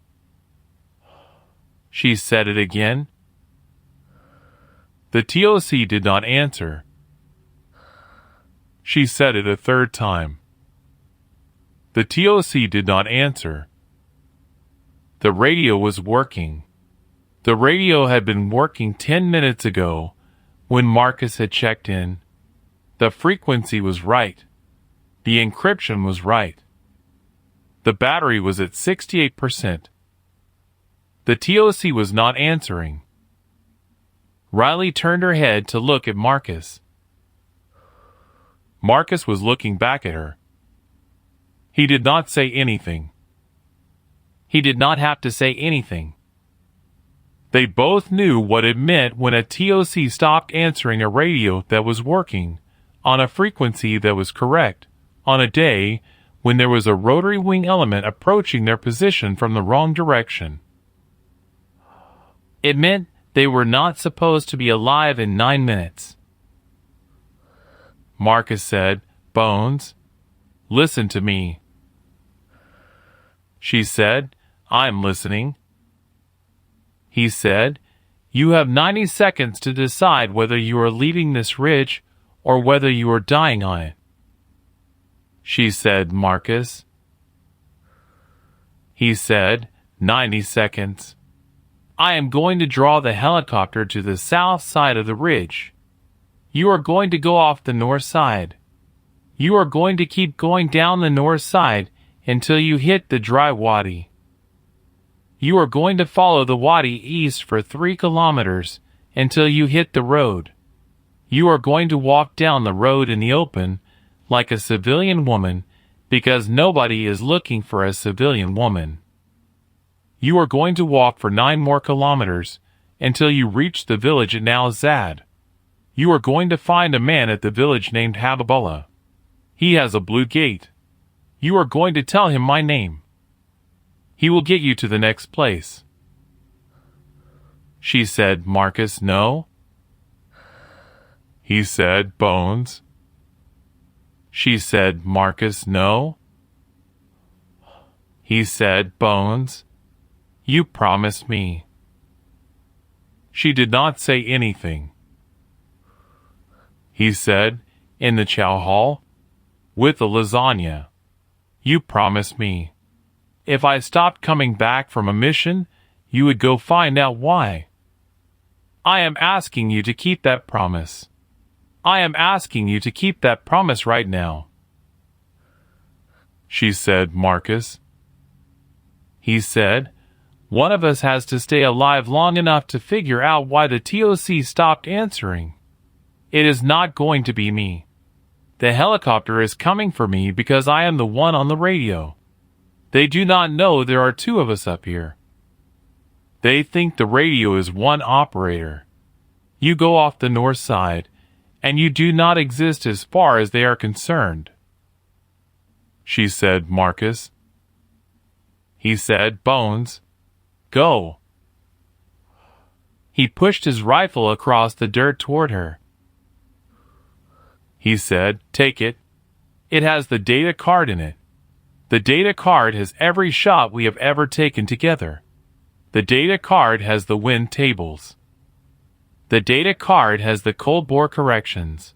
She said it again. The TOC did not answer. She said it a third time. The TOC did not answer. The radio was working. The radio had been working 10 minutes ago when Marcus had checked in. The frequency was right. The encryption was right. The battery was at 68%. The TOC was not answering. Riley turned her head to look at Marcus. Marcus was looking back at her. He did not say anything. He did not have to say anything. They both knew what it meant when a TOC stopped answering a radio that was working on a frequency that was correct on a day when there was a rotary wing element approaching their position from the wrong direction. It meant they were not supposed to be alive in 9 minutes. Marcus said, "Bones, listen to me." She said, "I'm listening." He said, "You have 90 seconds to decide whether you are leaving this ridge or whether you are dying on it." She said, "Marcus." He said, 90 seconds. I am going to draw the helicopter to the south side of the ridge. You are going to go off the north side. You are going to keep going down the north side until you hit the dry wadi. You are going to follow the wadi east for 3 kilometers until you hit the road. You are going to walk down the road in the open like a civilian woman because nobody is looking for a civilian woman. You are going to walk for 9 more kilometers until you reach the village at Al Zad. You are going to find a man at the village named Habibullah. He has a blue gate. You are going to tell him my name. He will get you to the next place. She said, "Marcus, no." He said, "Bones." She said, "Marcus, no." He said, "Bones, you promised me." She did not say anything. He said, "In the chow hall, with the lasagna. You promised me. If I stopped coming back from a mission, you would go find out why. I am asking you to keep that promise. I am asking you to keep that promise right now." She said, "Marcus." He said, "One of us has to stay alive long enough to figure out why the TOC stopped answering. It is not going to be me. The helicopter is coming for me because I am the one on the radio. They do not know there are 2 of us up here. They think the radio is one operator. You go off the north side, and you do not exist as far as they are concerned." She said, "Marcus." He said, "Bones, go." He pushed his rifle across the dirt toward her. He said, "Take it. It has the data card in it. The data card has every shot we have ever taken together. The data card has the wind tables. The data card has the cold bore corrections.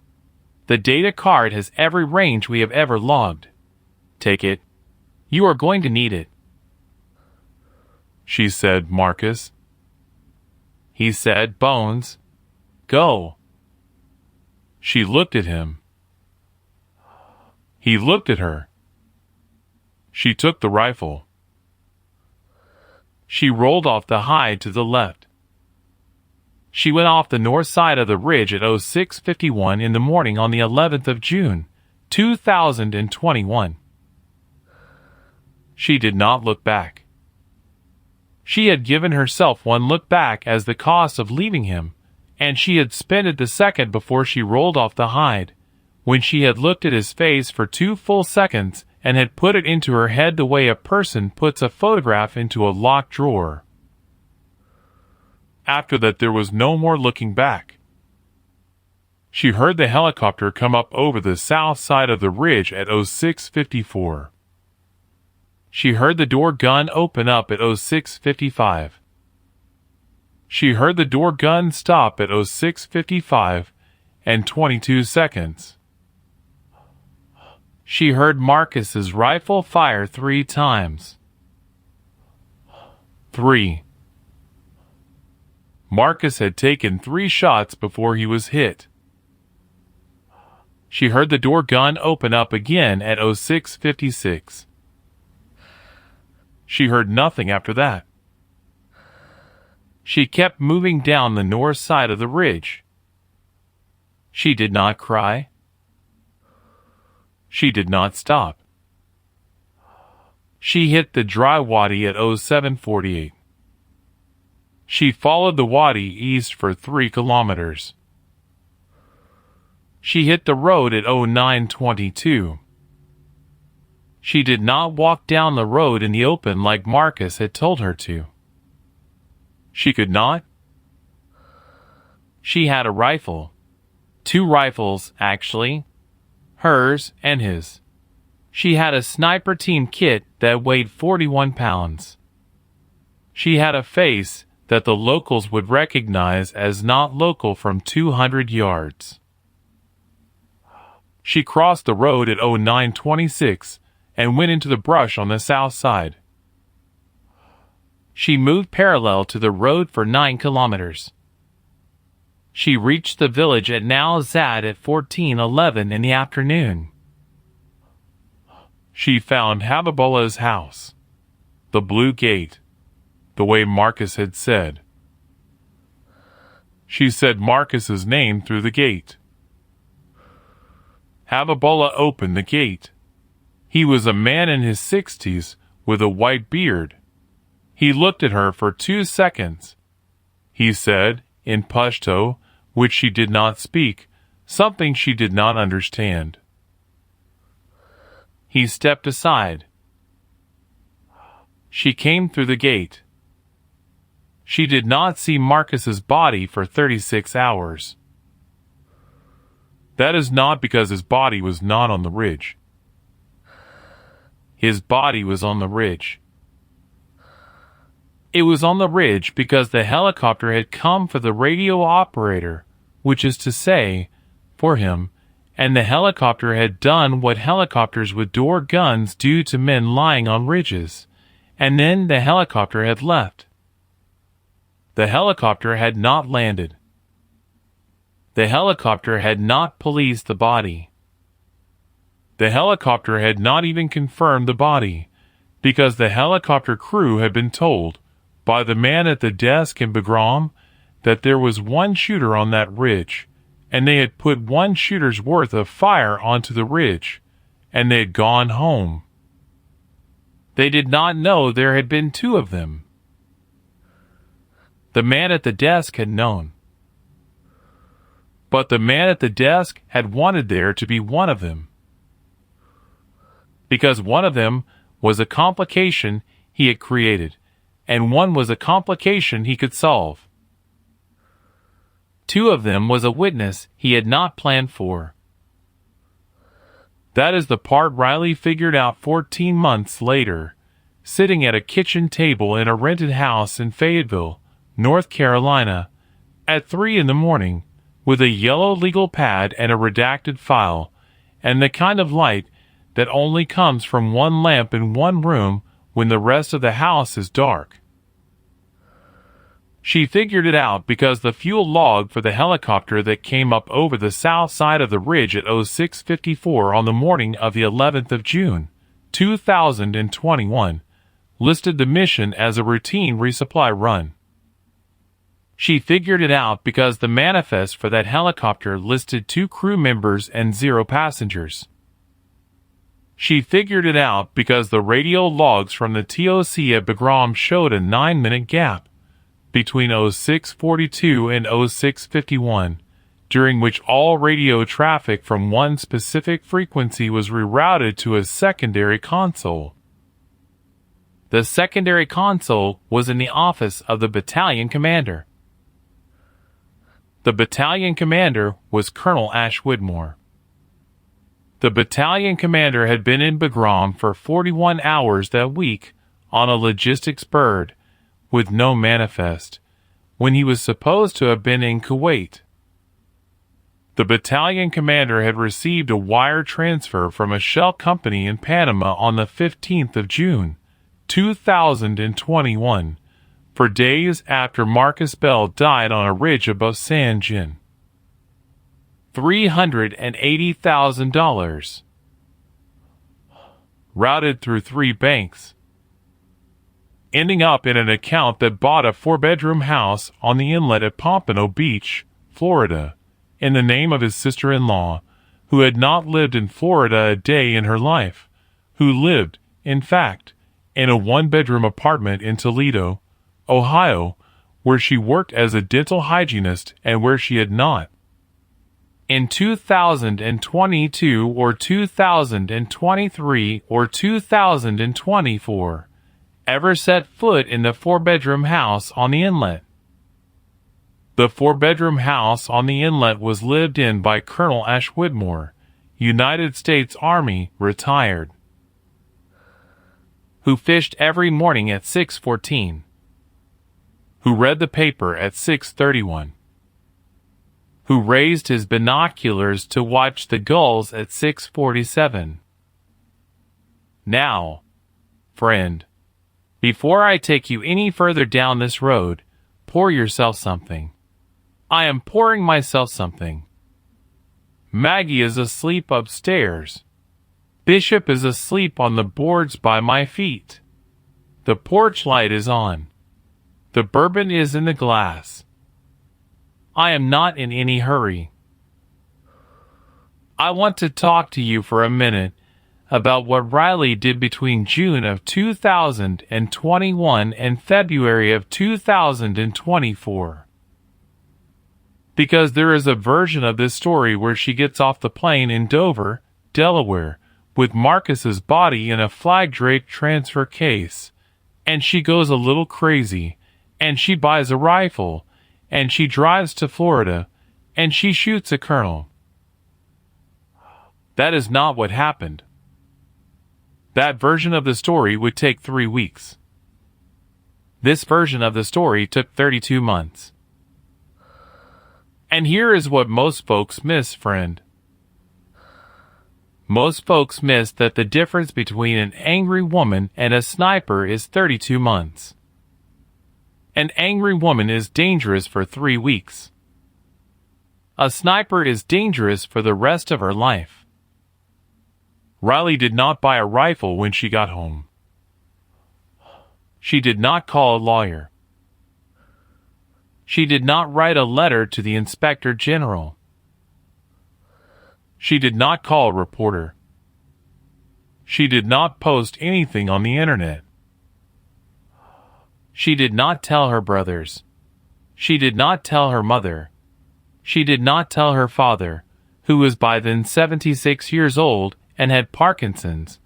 The data card has every range we have ever logged. Take it. You are going to need it. She said, Marcus. He said, Bones. Go. She looked at him. He looked at her. She took the rifle. She rolled off the hide to the left. She went off the north side of the ridge at 06:51 in the morning on the 11th of June, 2021. She did not look back. She had given herself one look back as the cost of leaving him, and she had spent it the second before she rolled off the hide, when she had looked at his face for 2 full seconds and had put it into her head the way a person puts a photograph into a locked drawer. After that, there was no more looking back. She heard the helicopter come up over the south side of the ridge at 06:54. She heard the door gun open up at 06:55. She heard the door gun stop at 06:55 and 22 seconds. She heard Marcus's rifle fire 3 times. 3. Marcus had taken 3 shots before he was hit. She heard the door gun open up again at 06:56. She heard nothing after that. She kept moving down the north side of the ridge. She did not cry. She did not stop. She hit the dry wadi at 07:48. She followed the wadi east for 3 kilometers. She hit the road at 09:22. She did not walk down the road in the open like Marcus had told her to. She could not. She had a rifle. 2 rifles, actually. Hers and his. She had a sniper team kit that weighed 41 pounds. She had a face that the locals would recognize as not local from 200 yards. She crossed the road at 09:26 and went into the brush on the south side. She moved parallel to the road for 9 kilometers. She reached the village at Nal Zad at 14:11 in the afternoon. She found Habibullah's house, the blue gate, the way Marcus had said. She said Marcus's name through the gate. Habibullah opened the gate. He was a man in his 60s with a white beard. He looked at her for 2 seconds. He said, in Pashto, which she did not speak, something she did not understand. He stepped aside. She came through the gate. She did not see Marcus's body for 36 hours. That is not because his body was not on the ridge. His body was on the ridge. It was on the ridge because the helicopter had come for the radio operator, which is to say, for him, and the helicopter had done what helicopters with door guns do to men lying on ridges, and then the helicopter had left. The helicopter had not landed. The helicopter had not policed the body. The helicopter had not even confirmed the body, because the helicopter crew had been told by the man at the desk in Bagram that there was 1 shooter on that ridge, and they had put 1 shooter's worth of fire onto the ridge, and they had gone home. They did not know there had been 2 of them. The man at the desk had known. But the man at the desk had wanted there to be 1 of them, because 1 of them was a complication he had created, and 1 was a complication he could solve. 2 of them was a witness he had not planned for. That is the part Riley figured out 14 months later, sitting at a kitchen table in a rented house in Fayetteville, North Carolina, at 3 in the morning, with a yellow legal pad and a redacted file, and the kind of light that only comes from one lamp in one room when the rest of the house is dark. She figured it out because the fuel log for the helicopter that came up over the south side of the ridge at 06:54 on the morning of the 11th of June, 2021, listed the mission as a routine resupply run. She figured it out because the manifest for that helicopter listed 2 crew members and 0 passengers. She figured it out because the radio logs from the TOC at Bagram showed a 9-minute gap between 06:42 and 06:51, during which all radio traffic from one specific frequency was rerouted to a secondary console. The secondary console was in the office of the battalion commander. The battalion commander was Colonel Ash Whitmore. The battalion commander had been in Bagram for 41 hours that week on a logistics bird, with no manifest, when he was supposed to have been in Kuwait. The battalion commander had received a wire transfer from a shell company in Panama on the 15th of June, 2021, for days after Marcus Bell died on a ridge above San Jin. $380,000. Routed through 3 banks, ending up in an account that bought a 4-bedroom house on the inlet at Pompano Beach, Florida, in the name of his sister-in-law, who had not lived in Florida a day in her life, who lived, in fact, in a 1-bedroom apartment in Toledo, Ohio, where she worked as a dental hygienist and where she had not, in 2022 or 2023 or 2024, ever set foot in the 4-bedroom house on the inlet. The 4-bedroom house on the inlet was lived in by Colonel Ash Whitmore, United States Army, retired, who fished every morning at 6:14, who read the paper at 6:31, who raised his binoculars to watch the gulls at 6:47. Now, friend, before I take you any further down this road, pour yourself something. I am pouring myself something. Maggie is asleep upstairs. Bishop is asleep on the boards by my feet. The porch light is on. The bourbon is in the glass. I am not in any hurry. I want to talk to you for a minute about what Riley did between June of 2021 and February of 2024. Because there is a version of this story where she gets off the plane in Dover, Delaware, with Marcus's body in a flag-draped transfer case, and she goes a little crazy, and she buys a rifle, and she drives to Florida, and she shoots a colonel. That is not what happened. That version of the story would take 3 weeks. This version of the story took 32 months. And here is what most folks miss, friend. Most folks miss that the difference between an angry woman and a sniper is 32 months. An angry woman is dangerous for 3 weeks. A sniper is dangerous for the rest of her life. Riley did not buy a rifle when she got home. She did not call a lawyer. She did not write a letter to the Inspector General. She did not call a reporter. She did not post anything on the internet. She did not tell her brothers. She did not tell her mother. She did not tell her father, who was by then 76 years old and had Parkinson's,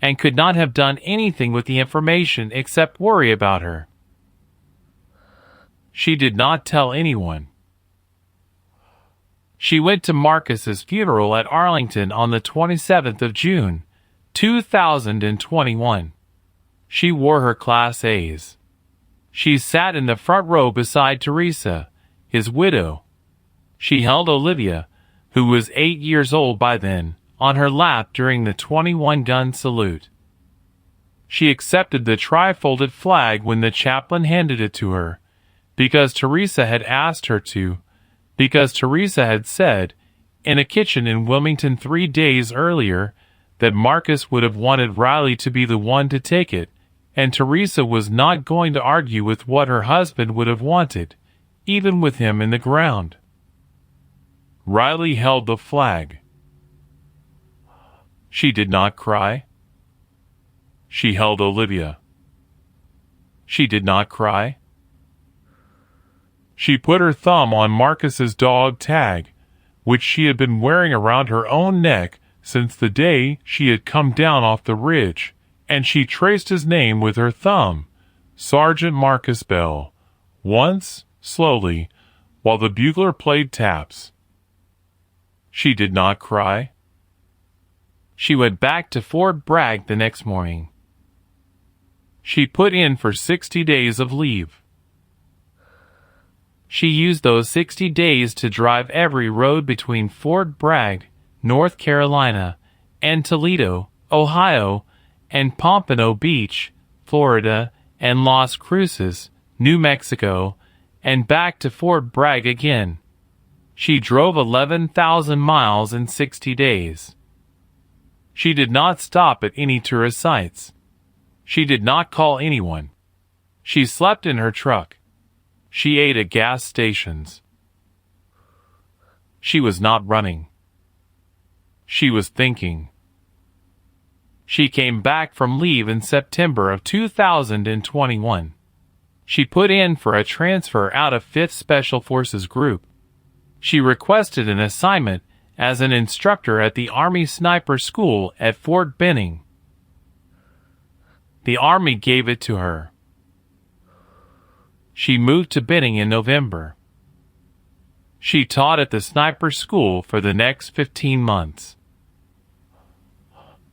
and could not have done anything with the information except worry about her. She did not tell anyone. She went to Marcus's funeral at Arlington on the 27th of June, 2021. She wore her Class A's. She sat in the front row beside Teresa, his widow. She held Olivia, who was 8 years old by then, on her lap during the 21-gun salute. She accepted the tri-folded flag when the chaplain handed it to her, because Teresa had asked her to, because Teresa had said, in a kitchen in Wilmington 3 days earlier, that Marcus would have wanted Riley to be the one to take it, and Teresa was not going to argue with what her husband would have wanted, even with him in the ground. Riley held the flag. She did not cry. She held Olivia. She did not cry. She put her thumb on Marcus's dog tag, which she had been wearing around her own neck since the day she had come down off the ridge, and she traced his name with her thumb, Sergeant Marcus Bell, once, slowly, while the bugler played taps. She did not cry. She went back to Fort Bragg the next morning. She put in for 60 days of leave. She used those 60 days to drive every road between Fort Bragg, North Carolina, and Toledo, Ohio, and Pompano Beach, Florida, and Las Cruces, New Mexico, and back to Fort Bragg again. She drove 11,000 miles in 60 days. She did not stop at any tourist sites. She did not call anyone. She slept in her truck. She ate at gas stations. She was not running. She was thinking. She came back from leave in September of 2021. She put in for a transfer out of 5th Special Forces Group. She requested an assignment as an instructor at the Army Sniper School at Fort Benning. The Army gave it to her. She moved to Benning in November. She taught at the sniper school for the next 15 months.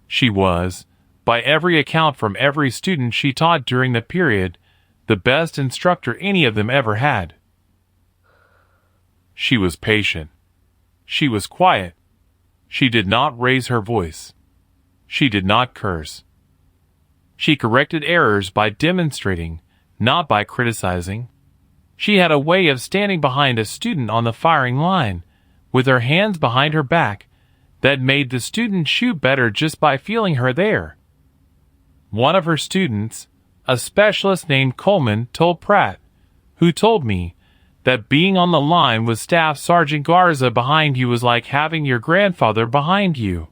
She was, by every account from every student she taught during the period, the best instructor any of them ever had. She was patient. She was quiet. She did not raise her voice. She did not curse. She corrected errors by demonstrating, not by criticizing. She had a way of standing behind a student on the firing line, with her hands behind her back, that made the student shoot better just by feeling her there. One of her students, a specialist named Coleman, told Pratt, who told me, that being on the line with Staff Sergeant Garza behind you was like having your grandfather behind you.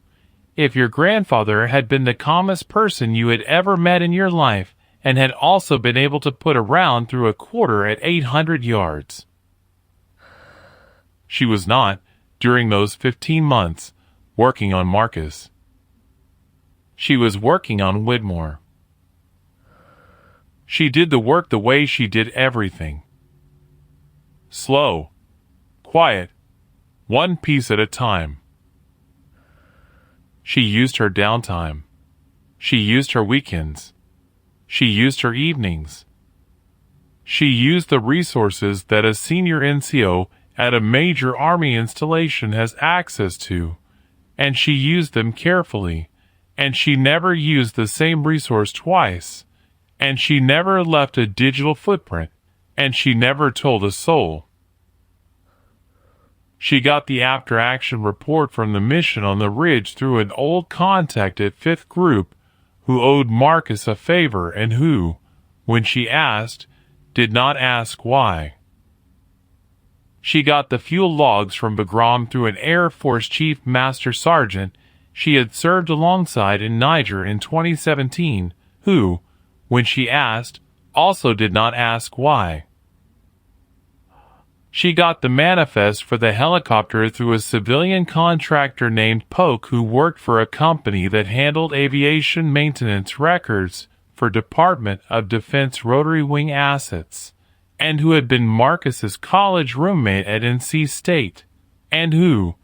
If your grandfather had been the calmest person you had ever met in your life and had also been able to put a round through a quarter at 800 yards. She was not, during those 15 months, working on Marcus. She was working on Whitmore. She did the work the way she did everything. Slow, quiet, one piece at a time. She used her downtime. She used her weekends. She used her evenings. She used the resources that a senior NCO at a major Army installation has access to, and she used them carefully, and she never used the same resource twice, and she never left a digital footprint, and she never told a soul. She got the after-action report from the mission on the ridge through an old contact at 5th Group who owed Marcus a favor and who, when she asked, did not ask why. She got the fuel logs from Bagram through an Air Force Chief Master Sergeant she had served alongside in Niger in 2017, who, when she asked, also did not ask why. She got the manifest for the helicopter through a civilian contractor named Polk who worked for a company that handled aviation maintenance records for Department of Defense rotary wing assets, and who had been Marcus's college roommate at NC State, and who,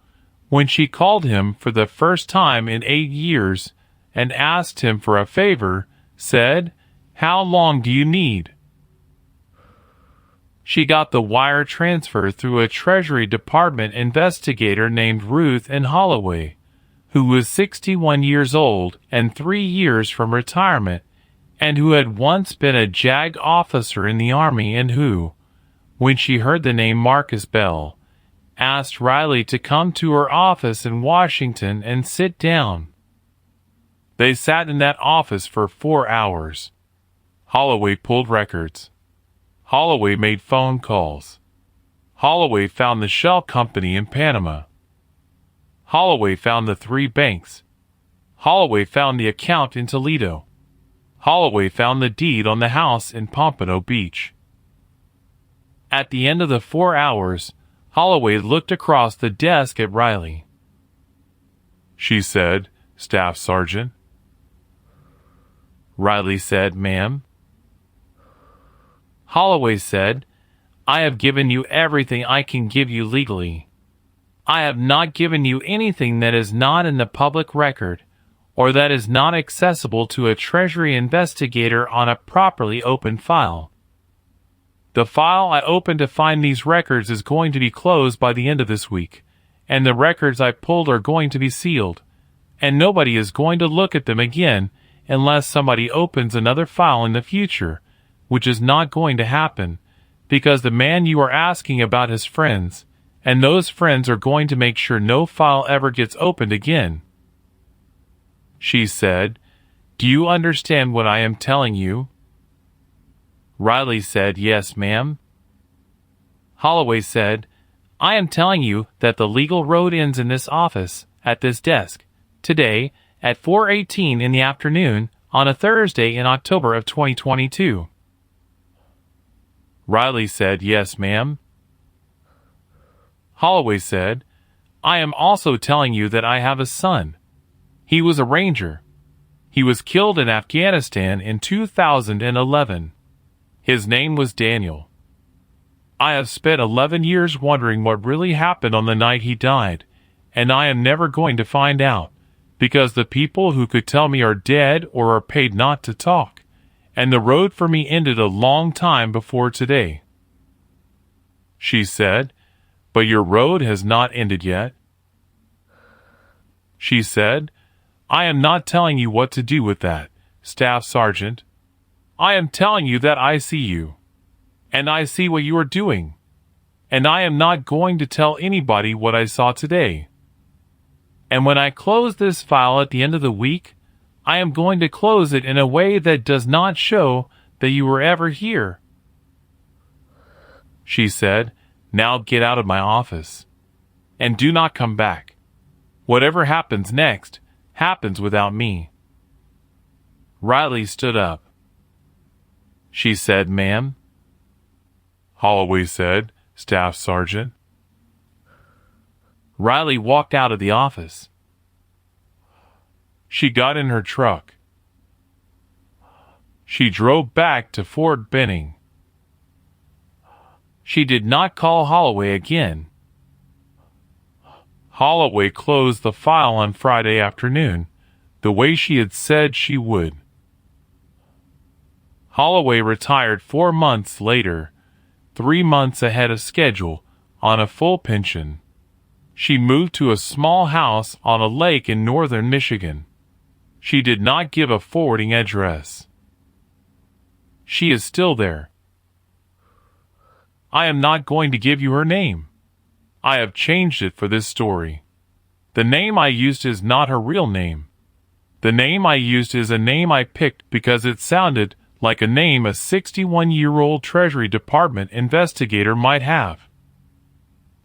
when she called him for the first time in 8 years and asked him for a favor, said, "How long do you need?" She got the wire transfer through a Treasury Department investigator named Ruth and Holloway, who was 61 years old and 3 years from retirement, and who had once been a JAG officer in the Army, and who, when she heard the name Marcus Bell, asked Riley to come to her office in Washington and sit down. They sat in that office for 4 hours. Holloway pulled records. Holloway made phone calls. Holloway found the shell company in Panama. Holloway found the 3 banks. Holloway found the account in Toledo. Holloway found the deed on the house in Pompano Beach. At the end of the 4 hours, Holloway looked across the desk at Riley. She said, "Staff Sergeant." Riley said, "Ma'am." Holloway said, "I have given you everything I can give you legally. I have not given you anything that is not in the public record, or that is not accessible to a Treasury investigator on a properly opened file. The file I opened to find these records is going to be closed by the end of this week, and the records I pulled are going to be sealed, and nobody is going to look at them again unless somebody opens another file in the future, which is not going to happen, because the man you are asking about has friends, and those friends are going to make sure no file ever gets opened again." She said, "Do you understand what I am telling you?" Riley said, "Yes, ma'am." Holloway said, "I am telling you that the legal road ends in this office, at this desk, today, at 4:18 in the afternoon, on a Thursday in October of 2022. Riley said, "Yes, ma'am." Holloway said, "I am also telling you that I have a son. He was a ranger. He was killed in Afghanistan in 2011. His name was Daniel. I have spent 11 years wondering what really happened on the night he died, and I am never going to find out, because the people who could tell me are dead or are paid not to talk, and the road for me ended a long time before today." She said, "But your road has not ended yet." She said, "I am not telling you what to do with that, Staff Sergeant. I am telling you that I see you, and I see what you are doing, and I am not going to tell anybody what I saw today. And when I close this file at the end of the week, I am going to close it in a way that does not show that you were ever here." She said, "Now get out of my office, and do not come back. Whatever happens next happens without me." Riley stood up. She said, "Ma'am." Holloway said, "Staff Sergeant." Riley walked out of the office. She got in her truck. She drove back to Fort Benning. She did not call Holloway again. Holloway closed the file on Friday afternoon, the way she had said she would. Holloway retired 4 months later, 3 months ahead of schedule, on a full pension. She moved to a small house on a lake in northern Michigan. She did not give a forwarding address. She is still there. I am not going to give you her name. I have changed it for this story. The name I used is not her real name. The name I used is a name I picked because it sounded like a name a 61-year-old Treasury Department investigator might have.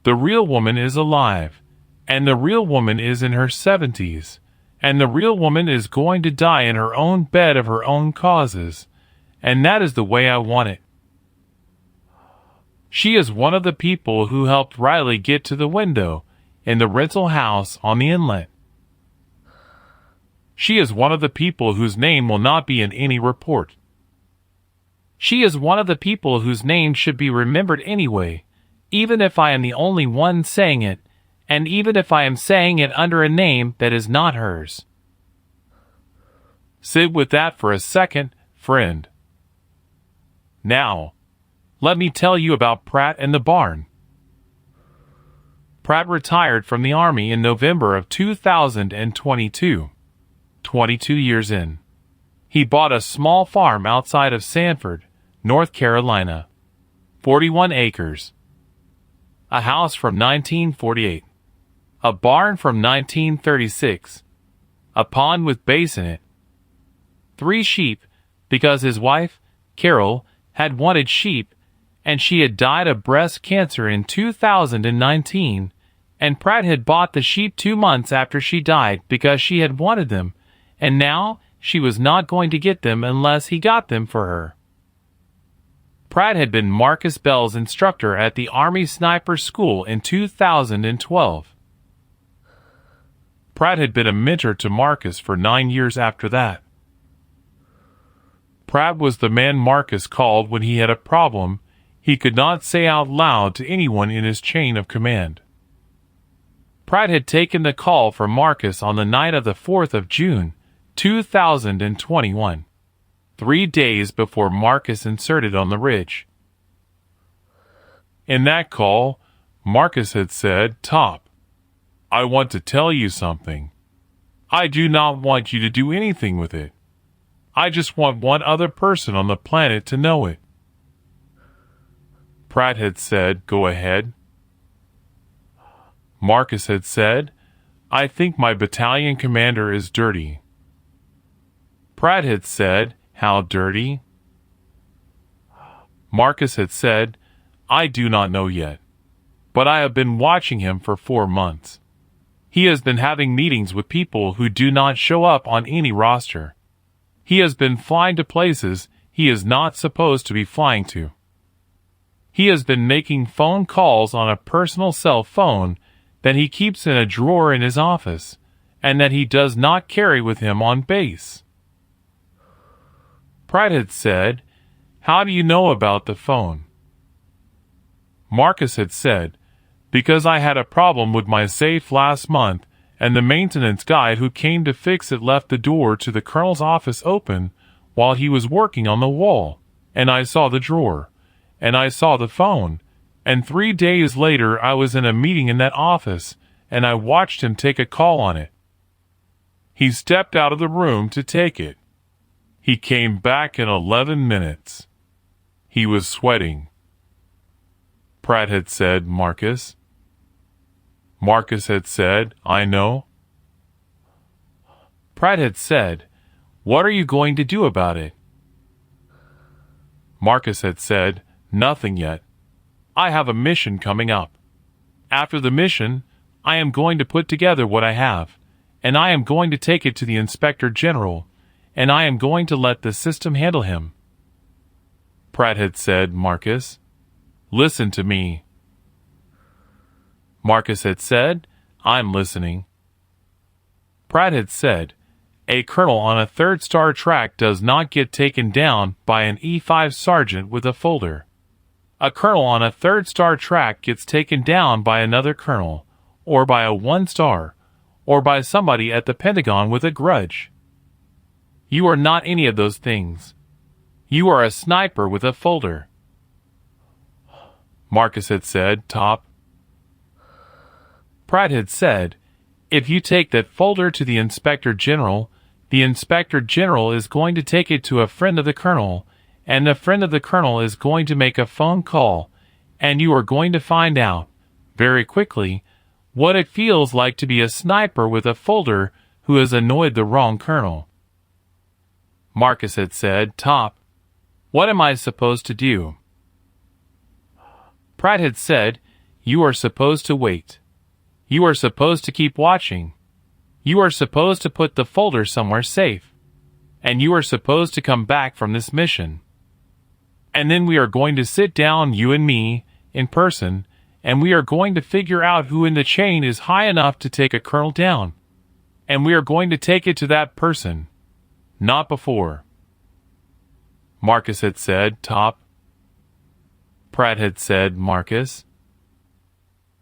The real woman is alive, and the real woman is in her 70s, and the real woman is going to die in her own bed of her own causes, and that is the way I want it. She is one of the people who helped Riley get to the window in the rental house on the inlet. She is one of the people whose name will not be in any report. She is one of the people whose name should be remembered anyway, even if I am the only one saying it, and even if I am saying it under a name that is not hers. Sit with that for a second, friend. Now, let me tell you about Pratt and the barn. Pratt retired from the Army in November of 2022, 22 years in. He bought a small farm outside of Sanford, North Carolina, 41 acres. A house from 1948. A barn from 1936. A pond with bass in it. 3 sheep, because his wife, Carol, had wanted sheep, and she had died of breast cancer in 2019, and Pratt had bought the sheep 2 months after she died because she had wanted them, and now she was not going to get them unless he got them for her. Pratt had been Marcus Bell's instructor at the Army Sniper School in 2012. Pratt had been a mentor to Marcus for 9 years after that. Pratt was the man Marcus called when he had a problem he could not say out loud to anyone in his chain of command. Pratt had taken the call from Marcus on the night of the 4th of June, 2021, 3 days before Marcus inserted on the ridge. In that call, Marcus had said, "Top, I want to tell you something. I do not want you to do anything with it. I just want one other person on the planet to know it." Pratt had said, "Go ahead." Marcus had said, "I think my battalion commander is dirty." Pratt had said, "How dirty?" Marcus had said, "I do not know yet, but I have been watching him for 4 months. He has been having meetings with people who do not show up on any roster. He has been flying to places he is not supposed to be flying to. He has been making phone calls on a personal cell phone that he keeps in a drawer in his office, and that he does not carry with him on base." Pratt had said, "How do you know about the phone?" Marcus had said, "Because I had a problem with my safe last month, and the maintenance guy who came to fix it left the door to the colonel's office open while he was working on the wall, and I saw the drawer, and I saw the phone, and 3 days later I was in a meeting in that office, and I watched him take a call on it. He stepped out of the room to take it. He came back in 11 minutes. He was sweating." Pratt had said, "Marcus." Marcus had said, "I know." Pratt had said, "What are you going to do about it?" Marcus had said, "Nothing yet. I have a mission coming up. After the mission, I am going to put together what I have, and I am going to take it to the Inspector General, and I am going to let the system handle him." Pratt had said, "Marcus, listen to me." Marcus had said, "I'm listening." Pratt had said, "A colonel on a 3rd star track does not get taken down by an E5 sergeant with a folder. A colonel on a 3rd star track gets taken down by another colonel, or by a 1 star, or by somebody at the Pentagon with a grudge. You are not any of those things. You are a sniper with a folder." Marcus had said, "Top." Pratt had said, "If you take that folder to the Inspector General, the Inspector General is going to take it to a friend of the colonel, and the friend of the colonel is going to make a phone call, and you are going to find out, very quickly, what it feels like to be a sniper with a folder who has annoyed the wrong colonel." Marcus had said, "Top, what am I supposed to do?" Pratt had said, "You are supposed to wait. You are supposed to keep watching. You are supposed to put the folder somewhere safe. And you are supposed to come back from this mission. And then we are going to sit down, you and me, in person, and we are going to figure out who in the chain is high enough to take a colonel down. And we are going to take it to that person. Not before." Marcus had said, "Top." Pratt had said, "Marcus."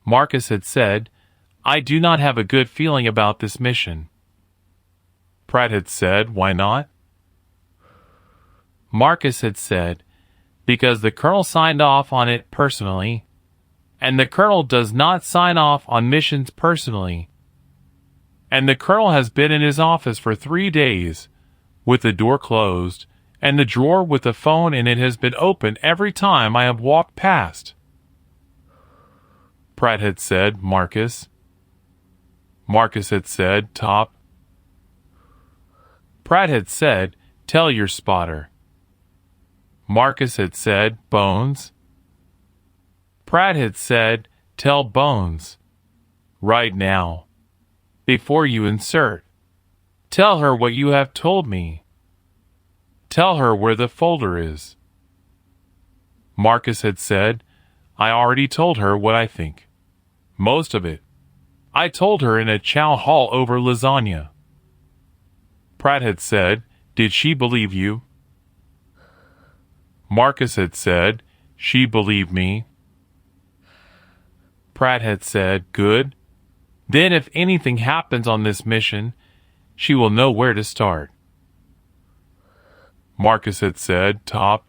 Marcus had said, I do not have a good feeling about this mission. Pratt had said, why not? Marcus had said, because the colonel signed off on it personally, and the colonel does not sign off on missions personally. And the colonel has been in his office for 3 days, with the door closed, and the drawer with the phone in it has been open every time I have walked past. Pratt had said, Marcus. Marcus had said, Top. Pratt had said, tell your spotter. Marcus had said, Bones. Pratt had said, tell Bones. Right now. Before you insert. Tell her what you have told me. Tell her where the folder is. Marcus had said, I already told her what I think. Most of it. I told her in a chow hall over lasagna. Pratt had said, did she believe you? Marcus had said, she believed me. Pratt had said, good. Then if anything happens on this mission, she will know where to start. Marcus had said, Top.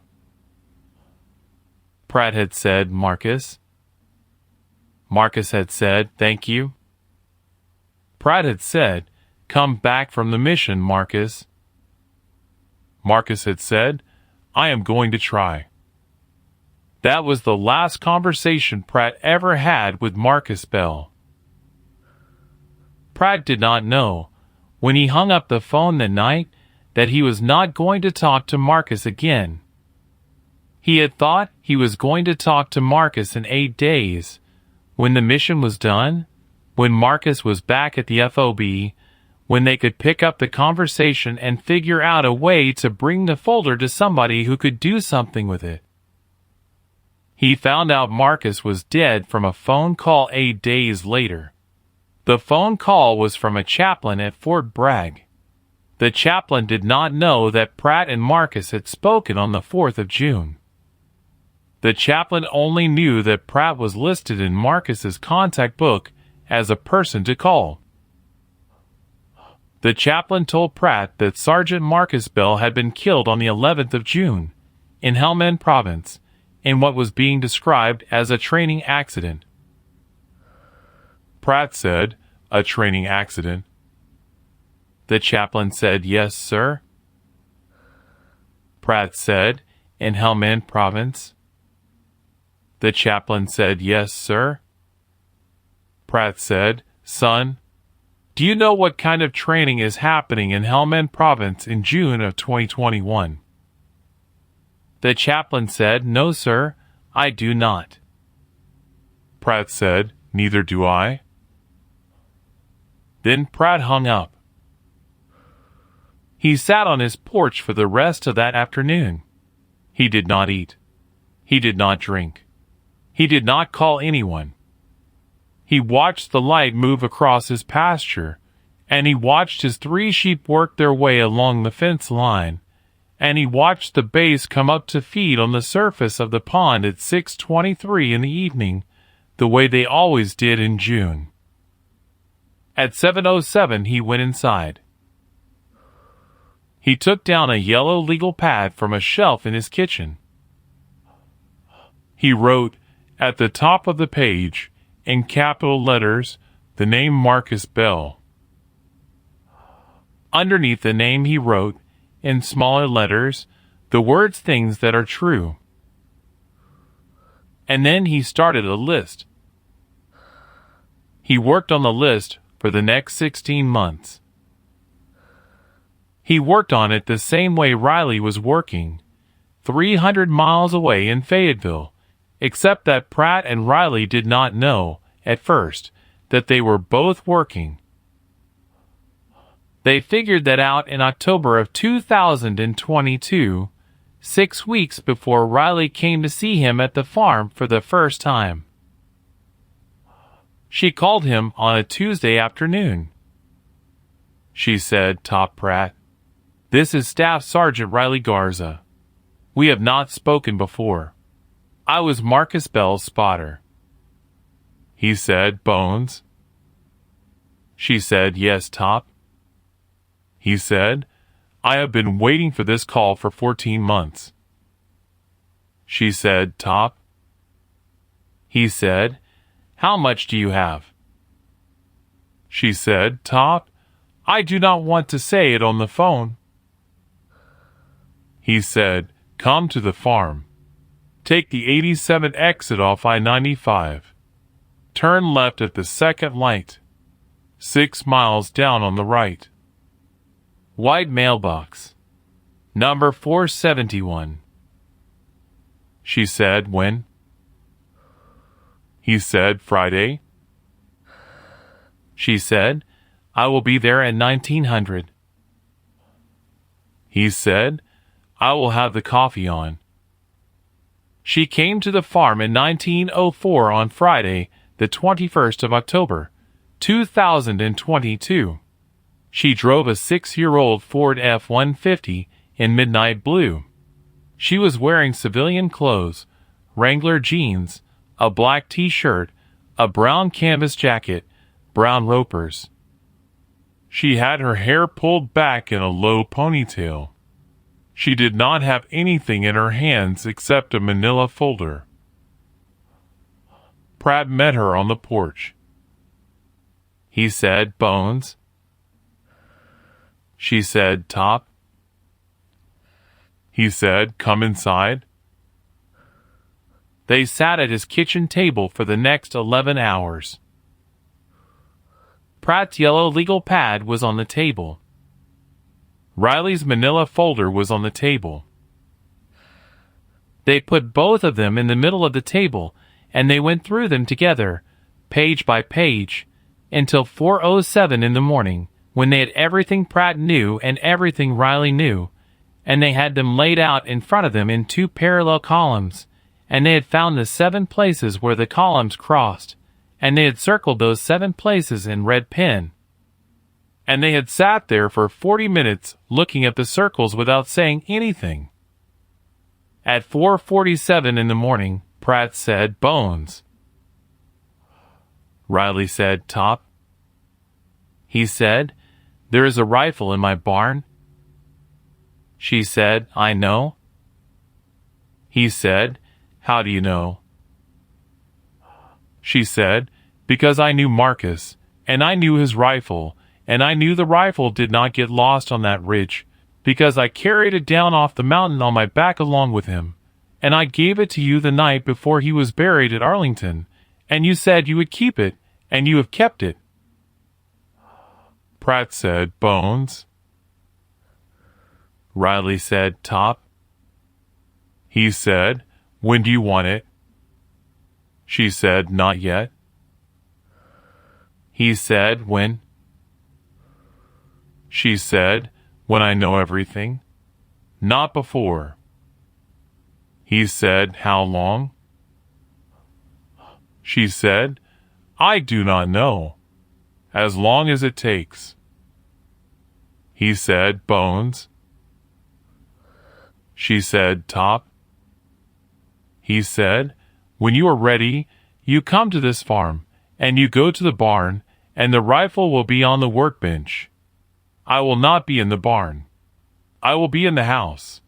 Pratt had said, Marcus. Marcus had said, thank you. Pratt had said, come back from the mission, Marcus. Marcus had said, I am going to try. That was the last conversation Pratt ever had with Marcus Bell. Pratt did not know, when he hung up the phone that night, that he was not going to talk to Marcus again. He had thought he was going to talk to Marcus in 8 days, when the mission was done, when Marcus was back at the FOB, when they could pick up the conversation and figure out a way to bring the folder to somebody who could do something with it. He found out Marcus was dead from a phone call 8 days later. The phone call was from a chaplain at Fort Bragg. The chaplain did not know that Pratt and Marcus had spoken on the 4th of June. The chaplain only knew that Pratt was listed in Marcus's contact book as a person to call. The chaplain told Pratt that Sergeant Marcus Bell had been killed on the 11th of June in Helmand Province in what was being described as a training accident. Pratt said, a training accident. The chaplain said, yes, sir. Pratt said, in Helmand Province. The chaplain said, yes, sir. Pratt said, son, do you know what kind of training is happening in Helmand Province in June of 2021? The chaplain said, no, sir, I do not. Pratt said, neither do I. Then Pratt hung up. He sat on his porch for the rest of that afternoon. He did not eat. He did not drink. He did not call anyone. He watched the light move across his pasture, and he watched his 3 sheep work their way along the fence line, and he watched the bays come up to feed on the surface of the pond at 6:23 in the evening, the way they always did in June. At 7:07 he went inside. He took down a yellow legal pad from a shelf in his kitchen. He wrote, at the top of the page, in capital letters, the name Marcus Bell. Underneath the name he wrote, in smaller letters, the words things that are true. And then he started a list. He worked on the list for the next 16 months. He worked on it the same way Riley was working, 300 miles away in Fayetteville, except that Pratt and Riley did not know, at first, that they were both working. They figured that out in October of 2022, 6 weeks before Riley came to see him at the farm for the first time. She called him on a Tuesday afternoon. She said, Top Pratt, this is Staff Sergeant Riley Garza. We have not spoken before. I was Marcus Bell's spotter. He said, Bones. She said, "Yes, Top." He said, "I have been waiting for this call for 14 months. She said, "Top." He said, "How much do you have?" She said, "Top, I do not want to say it on the phone." He said, "Come to the farm. Take the 87 exit off I-95. Turn left at the second light. 6 miles down on the right. White mailbox. Number 471. She said, "When?" He said, "Friday." She said, "I will be there at 1900. He said, "I will have the coffee on." She came to the farm in 1904 on Friday, the 21st of October, 2022. She drove a 6-year-old Ford F-150 in midnight blue. She was wearing civilian clothes, Wrangler jeans, a black t-shirt, a brown canvas jacket, brown ropers. She had her hair pulled back in a low ponytail. She did not have anything in her hands except a manila folder. Pratt met her on the porch. He said, "Bones." She said, "Top." He said, "Come inside." They sat at his kitchen table for the next 11 hours. Pratt's yellow legal pad was on the table. Riley's manila folder was on the table. They put both of them in the middle of the table, and they went through them together, page by page, until 4:07 in the morning, when they had everything Pratt knew and everything Riley knew, and they had them laid out in front of them in 2 parallel columns, and they had found the 7 places where the columns crossed, and they had circled those 7 places in red pen. And they had sat there for 40 minutes looking at the circles without saying anything. At 4:47 in the morning, Pratt said, "Bones." Riley said, "Top." He said, "There is a rifle in my barn." She said, "I know." He said, "How do you know?" She said, "Because I knew Marcus, and I knew his rifle, and I knew the rifle did not get lost on that ridge, because I carried it down off the mountain on my back along with him, and I gave it to you the night before he was buried at Arlington, and you said you would keep it, and you have kept it." Pratt said, "Bones." Riley said, "Top." He said, "When do you want it?" She said, "Not yet." He said, "When?" She said, "When I know everything. Not before." He said, "How long?" She said, "I do not know. As long as it takes." He said, "Bones." She said, "Top." He said, "When you are ready, you come to this farm, and you go to the barn, and the rifle will be on the workbench. I will not be in the barn. I will be in the house.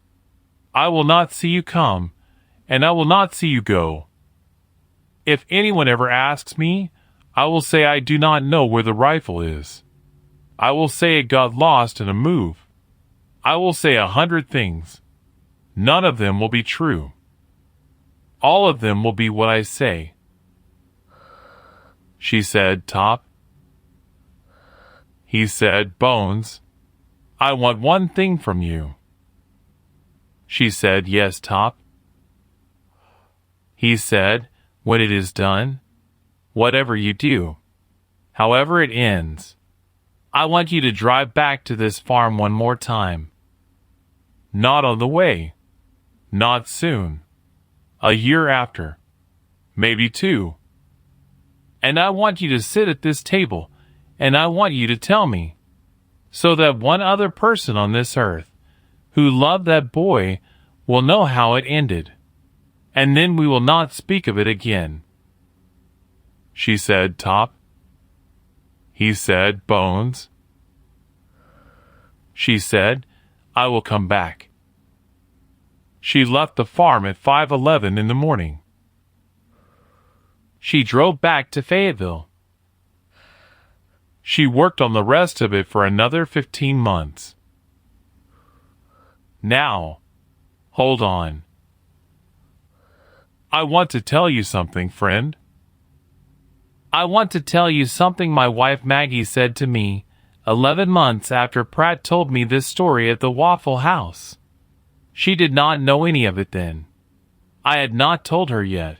I will not see you come, and I will not see you go. If anyone ever asks me, I will say I do not know where the rifle is. I will say it got lost in a move. I will say 100 things. None of them will be true. All of them will be what I say." She said, "Top." He said, "Bones, I want one thing from you." She said, "Yes, Top." He said, "When it is done, whatever you do, however it ends, I want you to drive back to this farm one more time. Not on the way. Not soon. A year after. Maybe 2. And I want you to sit at this table, and I want you to tell me, so that one other person on this earth who loved that boy will know how it ended, and then we will not speak of it again." She said, "Top." he said, Bones. She said, I will come back. She left the farm at 5:11 in the morning. She drove back to Fayetteville. She worked on the rest of it for another 15 months. Now, hold on. I want to tell you something, friend. I want to tell you something my wife Maggie said to me 11 months after Pratt told me this story at the Waffle House. She did not know any of it then. I had not told her yet.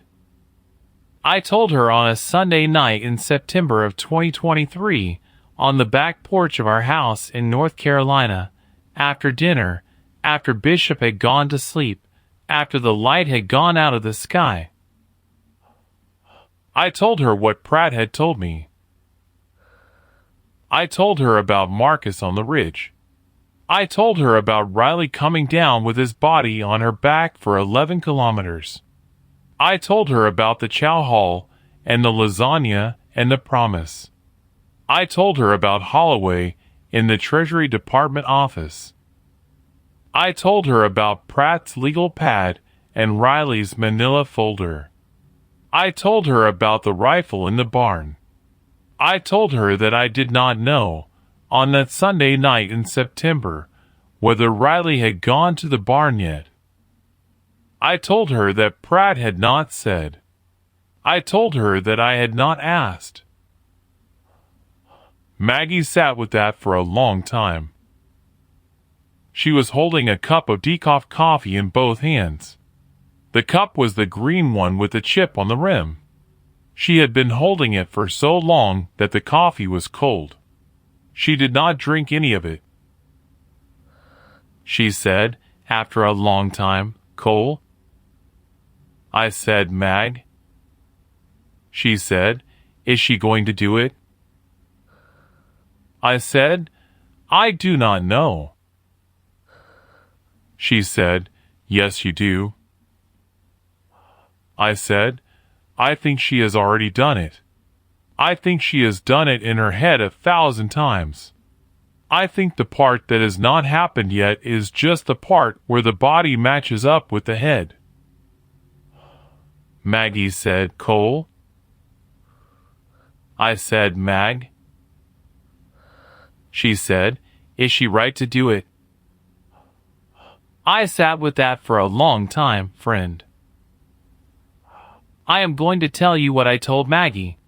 I told her on a Sunday night in September of 2023 on the back porch of our house in North Carolina, after dinner, after Bishop had gone to sleep, after the light had gone out of the sky. I told her what Pratt had told me. I told her about Marcus on the ridge. I told her about Riley coming down with his body on her back for 11 kilometers. I told her about the chow hall and the lasagna and the promise. I told her about Holloway in the Treasury Department office. I told her about Pratt's legal pad and Riley's manila folder. I told her about the rifle in the barn. I told her that I did not know, on that Sunday night in September, whether Riley had gone to the barn yet. I told her that Pratt had not said. I told her that I had not asked. Maggie sat with that for a long time. She was holding a cup of decaf coffee in both hands. The cup was the green one with the chip on the rim. She had been holding it for so long that the coffee was cold. She did not drink any of it. She said, after a long time, Cole? I said, Mag. She said, is she going to do it? I said, I do not know. She said, yes, you do. I said, I think she has already done it. I think she has done it in her head 1,000 times. I think the part that has not happened yet is just the part where the body matches up with the head. Maggie said, Cole? I said, Mag. She said, is she right to do it? I sat with that for a long time, friend. I am going to tell you what I told Maggie.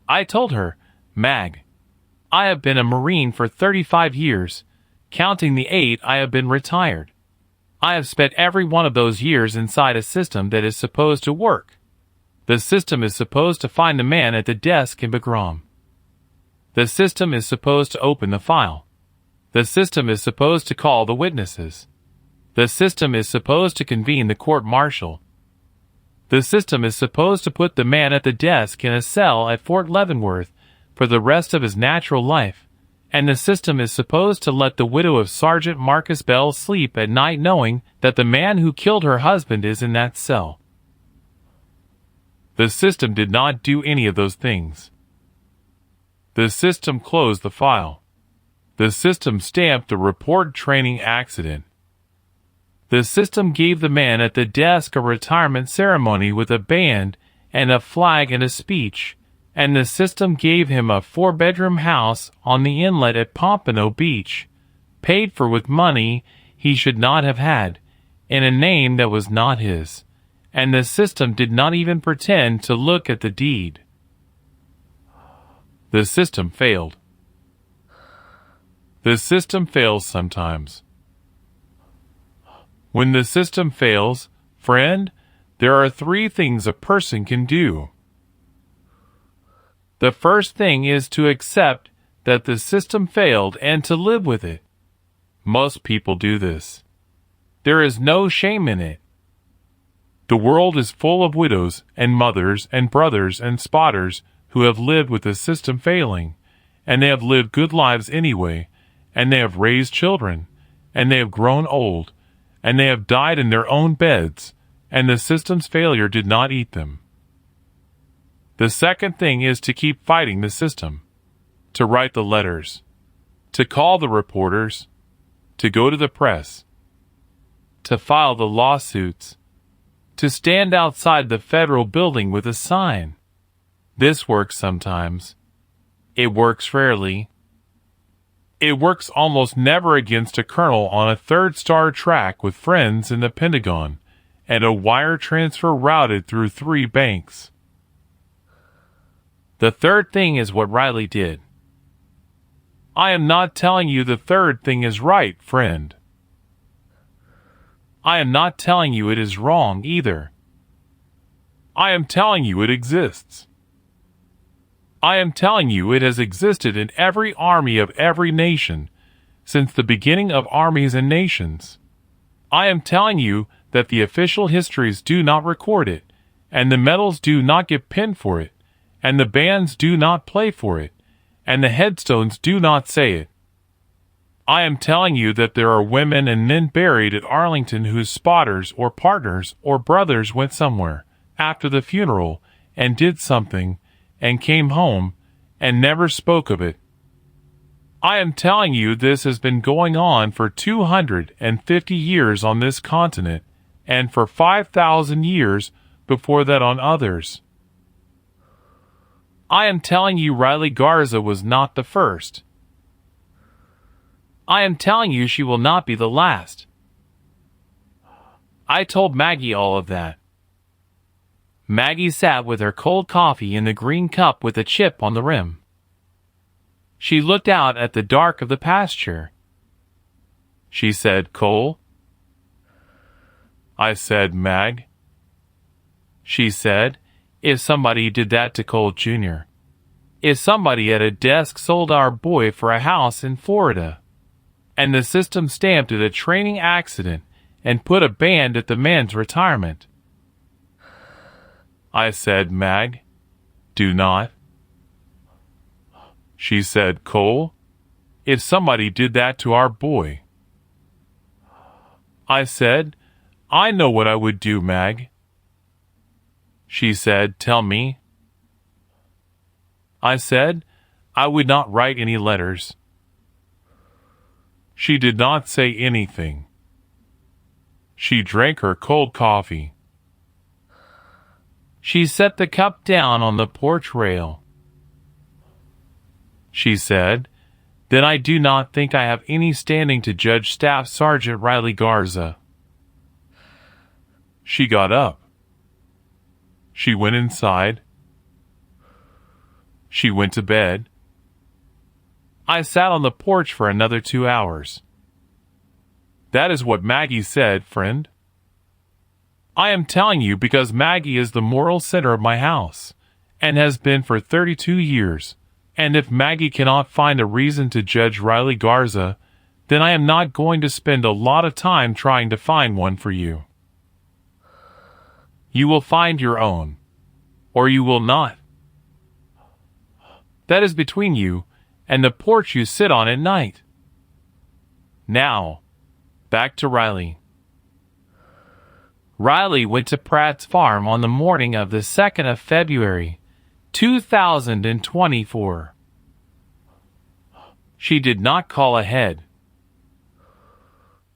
I told her, Mag, I have been a Marine for 35 years, counting the 8 I have been retired. I have spent every one of those years inside a system that is supposed to work. The system is supposed to find the man at the desk in Bagram. The system is supposed to open the file. The system is supposed to call the witnesses. The system is supposed to convene the court-martial. The system is supposed to put the man at the desk in a cell at Fort Leavenworth for the rest of his natural life, and the system is supposed to let the widow of Sergeant Marcus Bell sleep at night knowing that the man who killed her husband is in that cell. The system did not do any of those things. The system closed the file. The system stamped the report training accident. The system gave the man at the desk a retirement ceremony with a band and a flag and a speech, and the system gave him a 4-bedroom house on the inlet at Pompano Beach, paid for with money he should not have had, in a name that was not his, and the system did not even pretend to look at the deed. The system failed. The system fails sometimes. When the system fails, friend, there are 3 things a person can do. The first thing is to accept that the system failed and to live with it. Most people do this. There is no shame in it. The world is full of widows and mothers and brothers and spotters who have lived with the system failing, and they have lived good lives anyway, and they have raised children, and they have grown old, and they have died in their own beds, and the system's failure did not eat them. The second thing is to keep fighting the system, to write the letters, to call the reporters, to go to the press, to file the lawsuits, to stand outside the federal building with a sign. This works sometimes. It works rarely. It works almost never against a colonel on a third-star track with friends in the Pentagon and a wire transfer routed through 3 banks. The third thing is what Riley did. I am not telling you the third thing is right, friend. I am not telling you it is wrong either. I am telling you it exists. I am telling you it has existed in every army of every nation since the beginning of armies and nations. I am telling you that the official histories do not record it, and the medals do not get pinned for it, and the bands do not play for it, and the headstones do not say it. I am telling you that there are women and men buried at Arlington whose spotters or partners or brothers went somewhere after the funeral and did something and came home and never spoke of it. I am telling you this has been going on for 250 years on this continent and for 5,000 years before that on others. I am telling you Riley Garza was not the first. I am telling you she will not be the last. I told Maggie all of that. Maggie sat with her cold coffee in the green cup with a chip on the rim. She looked out at the dark of the pasture. She said, "Cole?" I said, "Mag." She said, "If somebody did that to Cole Jr., if somebody at a desk sold our boy for a house in Florida, and the system stamped it a training accident and put a band at the man's retirement." I said, "Mag, do not." She said, "Cole, if somebody did that to our boy." I said, "I know what I would do, Mag." She said, "Tell me." I said, "I would not write any letters." She did not say anything. She drank her cold coffee. She set the cup down on the porch rail. She said, "Then I do not think I have any standing to judge Staff Sergeant Riley Garza." She got up. She went inside. She went to bed. I sat on the porch for another 2 hours. That is what Maggie said, friend. I am telling you because Maggie is the moral center of my house, and has been for 32 years, and if Maggie cannot find a reason to judge Riley Garza, then I am not going to spend a lot of time trying to find one for you. You will find your own, or you will not. That is between you and the porch you sit on at night. Now, back to Riley. Riley went to Pratt's farm on the morning of the 2nd of February, 2024. She did not call ahead.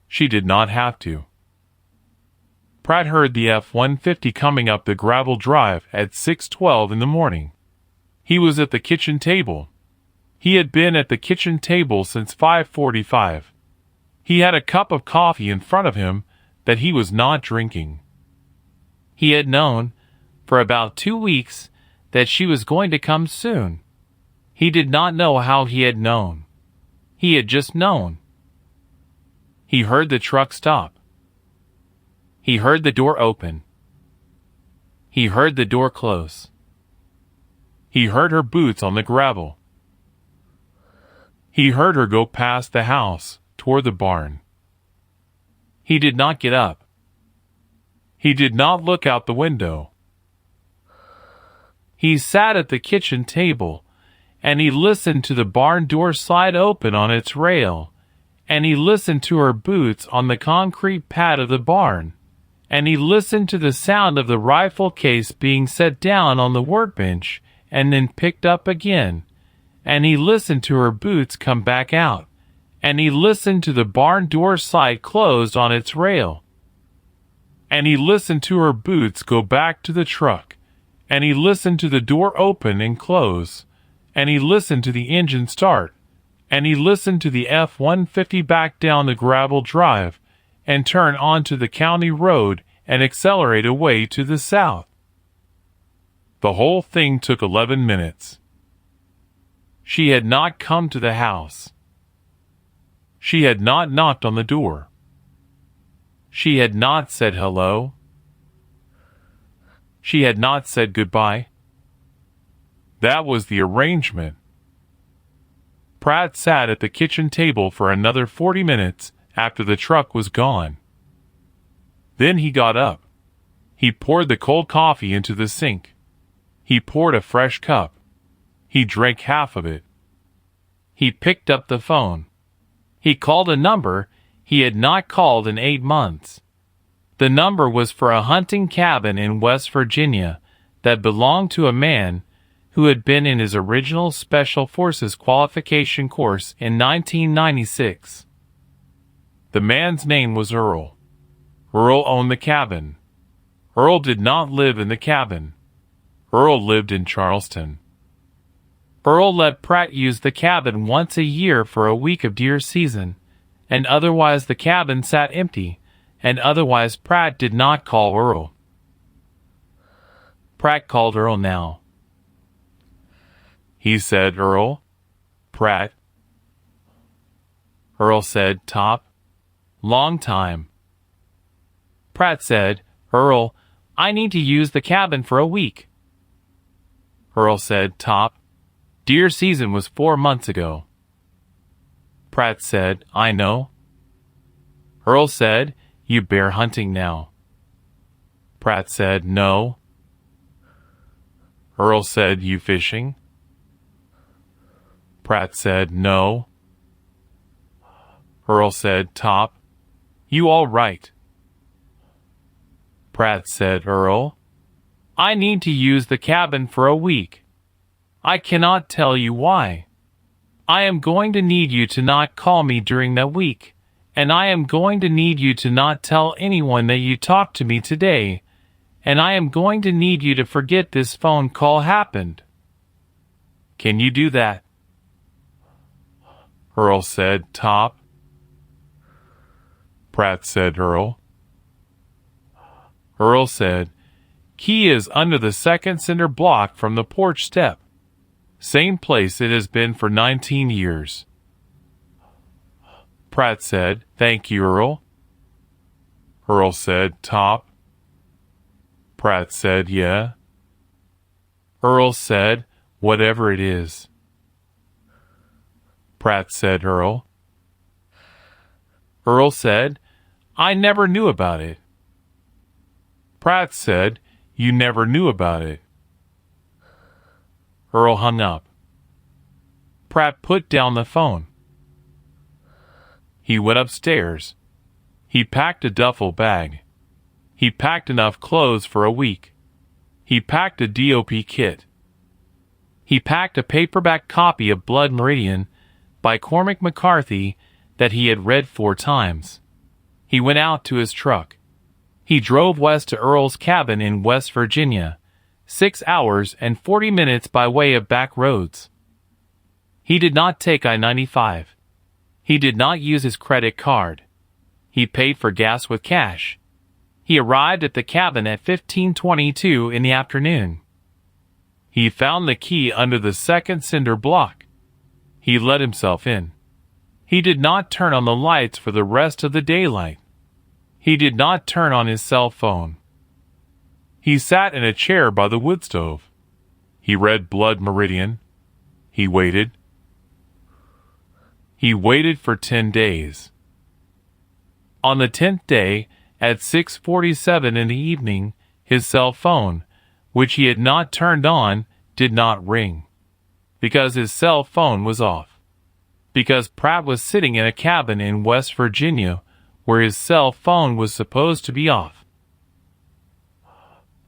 She did not have to. Pratt heard the F-150 coming up the gravel drive at 6:12 in the morning. He was at the kitchen table. He had been at the kitchen table since 5:45. He had a cup of coffee in front of him that he was not drinking. He had known, for about 2 weeks, that she was going to come soon. He did not know how he had known. He had just known. He heard the truck stop. He heard the door open. He heard the door close. He heard her boots on the gravel. He heard her go past the house, toward the barn. He did not get up. He did not look out the window. He sat at the kitchen table, and he listened to the barn door slide open on its rail, and he listened to her boots on the concrete pad of the barn, and he listened to the sound of the rifle case being set down on the workbench and then picked up again, and he listened to her boots come back out, and he listened to the barn door slide closed on its rail, and he listened to her boots go back to the truck, and he listened to the door open and close, and he listened to the engine start, and he listened to the F-150 back down the gravel drive and turn onto the county road and accelerate away to the south. The whole thing took 11 minutes. She had not come to the house. She had not knocked on the door. She had not said hello. She had not said goodbye. That was the arrangement. Pratt sat at the kitchen table for another 40 minutes after the truck was gone. Then he got up. He poured the cold coffee into the sink. He poured a fresh cup. He drank half of it. He picked up the phone. He called a number he had not called in 8 months. The number was for a hunting cabin in West Virginia that belonged to a man who had been in his original Special Forces qualification course in 1996. The man's name was Earl. Earl owned the cabin. Earl did not live in the cabin. Earl lived in Charleston. Earl let Pratt use the cabin once a year for a week of deer season, and otherwise the cabin sat empty, and otherwise Pratt did not call Earl. Pratt called Earl now. He said, "Earl?" "Pratt." Earl said, "Top." "Long time." Pratt said, "Earl, I need to use the cabin for a week." Earl said, "Top, deer season was 4 months ago." Pratt said, "I know." Earl said, "You bear hunting now." Pratt said, "No." Earl said, "You fishing?" Pratt said, "No." Earl said, "Top, you all right?" Pratt said, "Earl, I need to use the cabin for a week. I cannot tell you why. I am going to need you to not call me during that week, and I am going to need you to not tell anyone that you talked to me today, and I am going to need you to forget this phone call happened. Can you do that?" Earl said, "Top." Pratt said, "Earl." Earl said, "Key is under the second cinder block from the porch step. Same place it has been for 19 years. Pratt said, "Thank you, Earl." Earl said, "Top." Pratt said, "Yeah." Earl said, "Whatever it is." Pratt said, "Earl." Earl said, "I never knew about it." Pratt said, "You never knew about it." Earl hung up. Pratt put down the phone. He went upstairs. He packed a duffel bag. He packed enough clothes for a week. He packed a DOP kit. He packed a paperback copy of Blood Meridian by Cormac McCarthy that he had read 4 times. He went out to his truck. He drove west to Earl's cabin in West Virginia, 6 hours and 40 minutes by way of back roads. He did not take I-95. He did not use his credit card. He paid for gas with cash. He arrived at the cabin at 15:22 in the afternoon. He found the key under the second cinder block. He let himself in. He did not turn on the lights for the rest of the daylight. He did not turn on his cell phone. He sat in a chair by the wood stove. He read Blood Meridian. He waited. He waited for 10 days. On the 10th day, at 6:47 in the evening, his cell phone, which he had not turned on, did not ring. Because his cell phone was off. Because Pratt was sitting in a cabin in West Virginia where his cell phone was supposed to be off.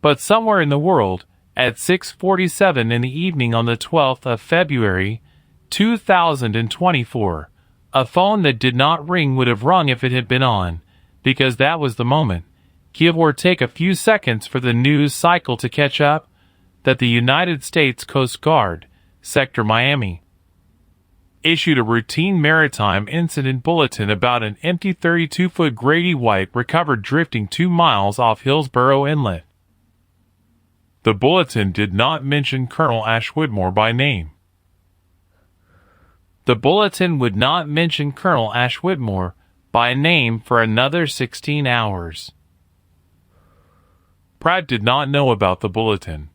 But somewhere in the world, at 6:47 in the evening on the 12th of February, 2024, a phone that did not ring would have rung if it had been on, because that was the moment, give or take a few seconds for the news cycle to catch up, that the United States Coast Guard, Sector Miami, issued a routine maritime incident bulletin about an empty 32-foot Grady White recovered drifting 2 miles off Hillsborough Inlet. The bulletin did not mention Colonel Ash Whitmore by name. The bulletin would not mention Colonel Ash Whitmore by name for another 16 hours. Pratt did not know about the bulletin.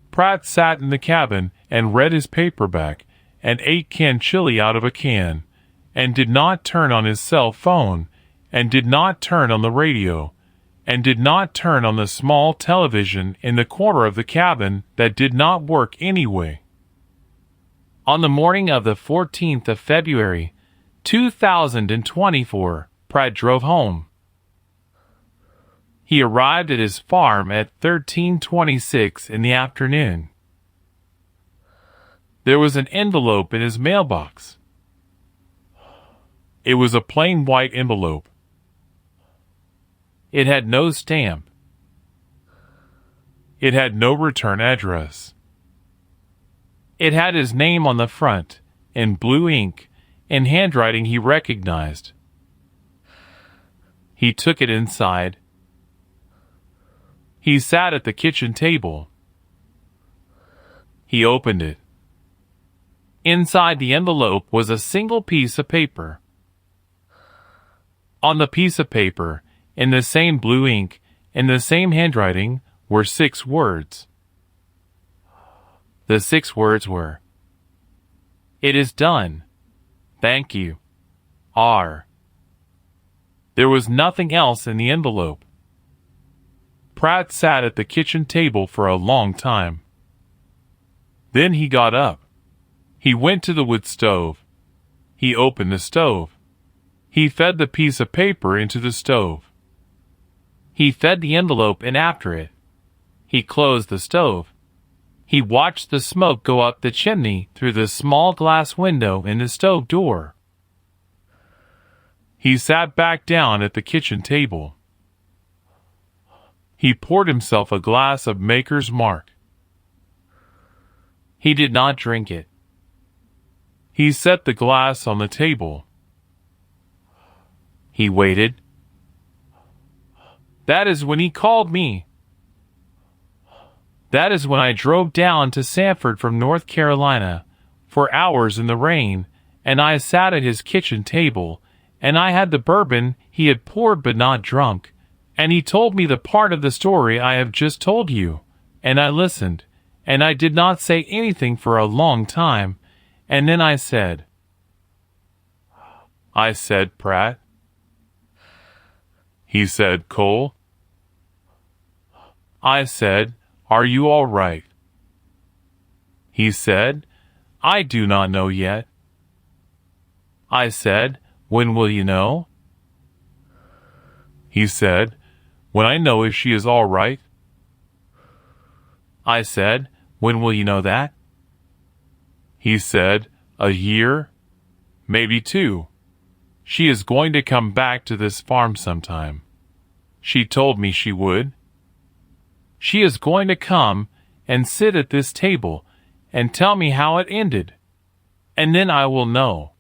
Pratt sat in the cabin and read his paperback and ate canned chili out of a can, and did not turn on his cell phone, and did not turn on the radio, and did not turn on the small television in the corner of the cabin that did not work anyway. On the morning of the 14th of February, 2024, Pratt drove home. He arrived at his farm at 13:26 in the afternoon. There was an envelope in his mailbox. It was a plain white envelope. It had no stamp. It had no return address. It had his name on the front, in blue ink, in handwriting he recognized. He took it inside. He sat at the kitchen table. He opened it. Inside the envelope was a single piece of paper. On the piece of paper, in the same blue ink, in the same handwriting, were 6 words. The 6 words were, "It is done. Thank you. R." There was nothing else in the envelope. Pratt sat at the kitchen table for a long time. Then he got up. He went to the wood stove. He opened the stove. He fed the piece of paper into the stove. He fed the envelope in after it. He closed the stove. He watched the smoke go up the chimney through the small glass window in the stove door. He sat back down at the kitchen table. He poured himself a glass of Maker's Mark. He did not drink it. He set the glass on the table. He waited. That is when he called me. That is when I drove down to Sanford from North Carolina for hours in the rain, and I sat at his kitchen table, and I had the bourbon he had poured but not drunk, and he told me the part of the story I have just told you, and I listened, and I did not say anything for a long time, and then I said, Pratt. He said, Cole. I said, are you all right? He said, I do not know yet. I said, when will you know? He said, when I know if she is all right. I said, when will you know that? He said, a year, maybe 2. She is going to come back to this farm sometime. She told me she would. She is going to come and sit at this table and tell me how it ended, and then I will know.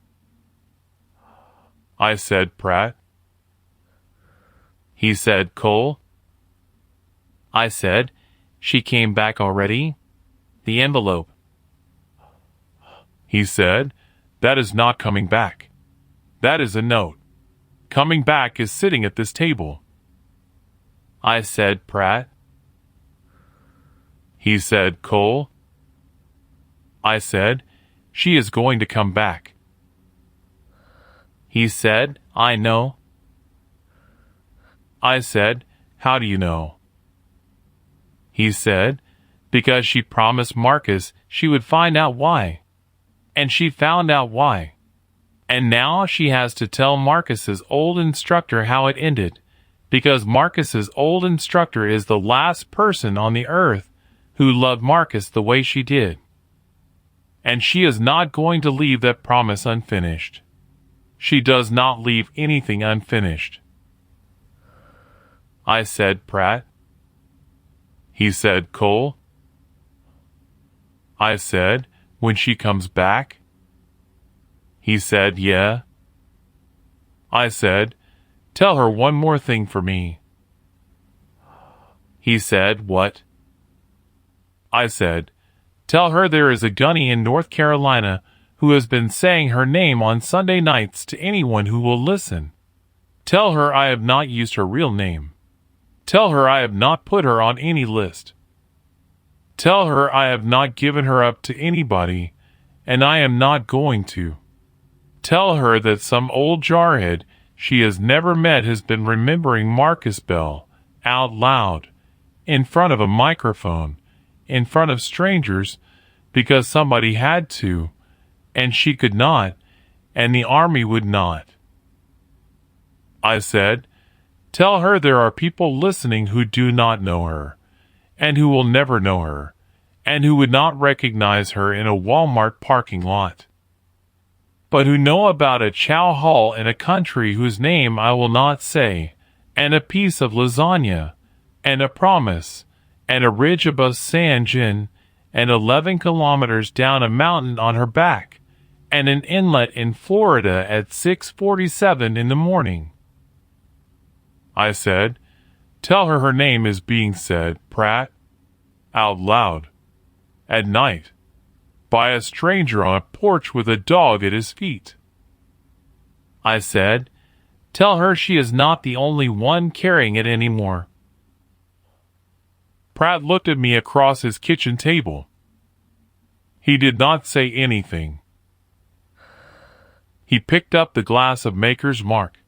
I said, Pratt. He said, Cole. I said, she came back already? The envelope. He said, that is not coming back. That is a note. Coming back is sitting at this table. I said, Pratt. He said, Cole. I said, she is going to come back. He said, I know. I said, how do you know? He said, because she promised Marcus she would find out why. And she found out why. And now she has to tell Marcus's old instructor how it ended, because Marcus's old instructor is the last person on the earth who loved Marcus the way she did. And she is not going to leave that promise unfinished. She does not leave anything unfinished. I said, Pratt. He said, Cole. I said, when she comes back. He said, yeah. I said, tell her one more thing for me. He said, what? I said, tell her there is a gunny in North Carolina who has been saying her name on Sunday nights to anyone who will listen. Tell her I have not used her real name. Tell her I have not put her on any list. Tell her I have not given her up to anybody, and I am not going to. Tell her that some old jarhead she has never met has been remembering Marcus Bell out loud, in front of a microphone, in front of strangers, because somebody had to, and she could not, and the army would not. I said, tell her there are people listening who do not know her, and who will never know her, and who would not recognize her in a Walmart parking lot, but who know about a chow hall in a country whose name I will not say, and a piece of lasagna, and a promise, and a ridge above San Jin, and 11 kilometers down a mountain on her back, and an inlet in Florida at 6:47 in the morning. I said, tell her name is being said, Pratt, out loud, at night, by a stranger on a porch with a dog at his feet. I said, tell her she is not the only one carrying it anymore. Pratt looked at me across his kitchen table. He did not say anything. He picked up the glass of Maker's Mark.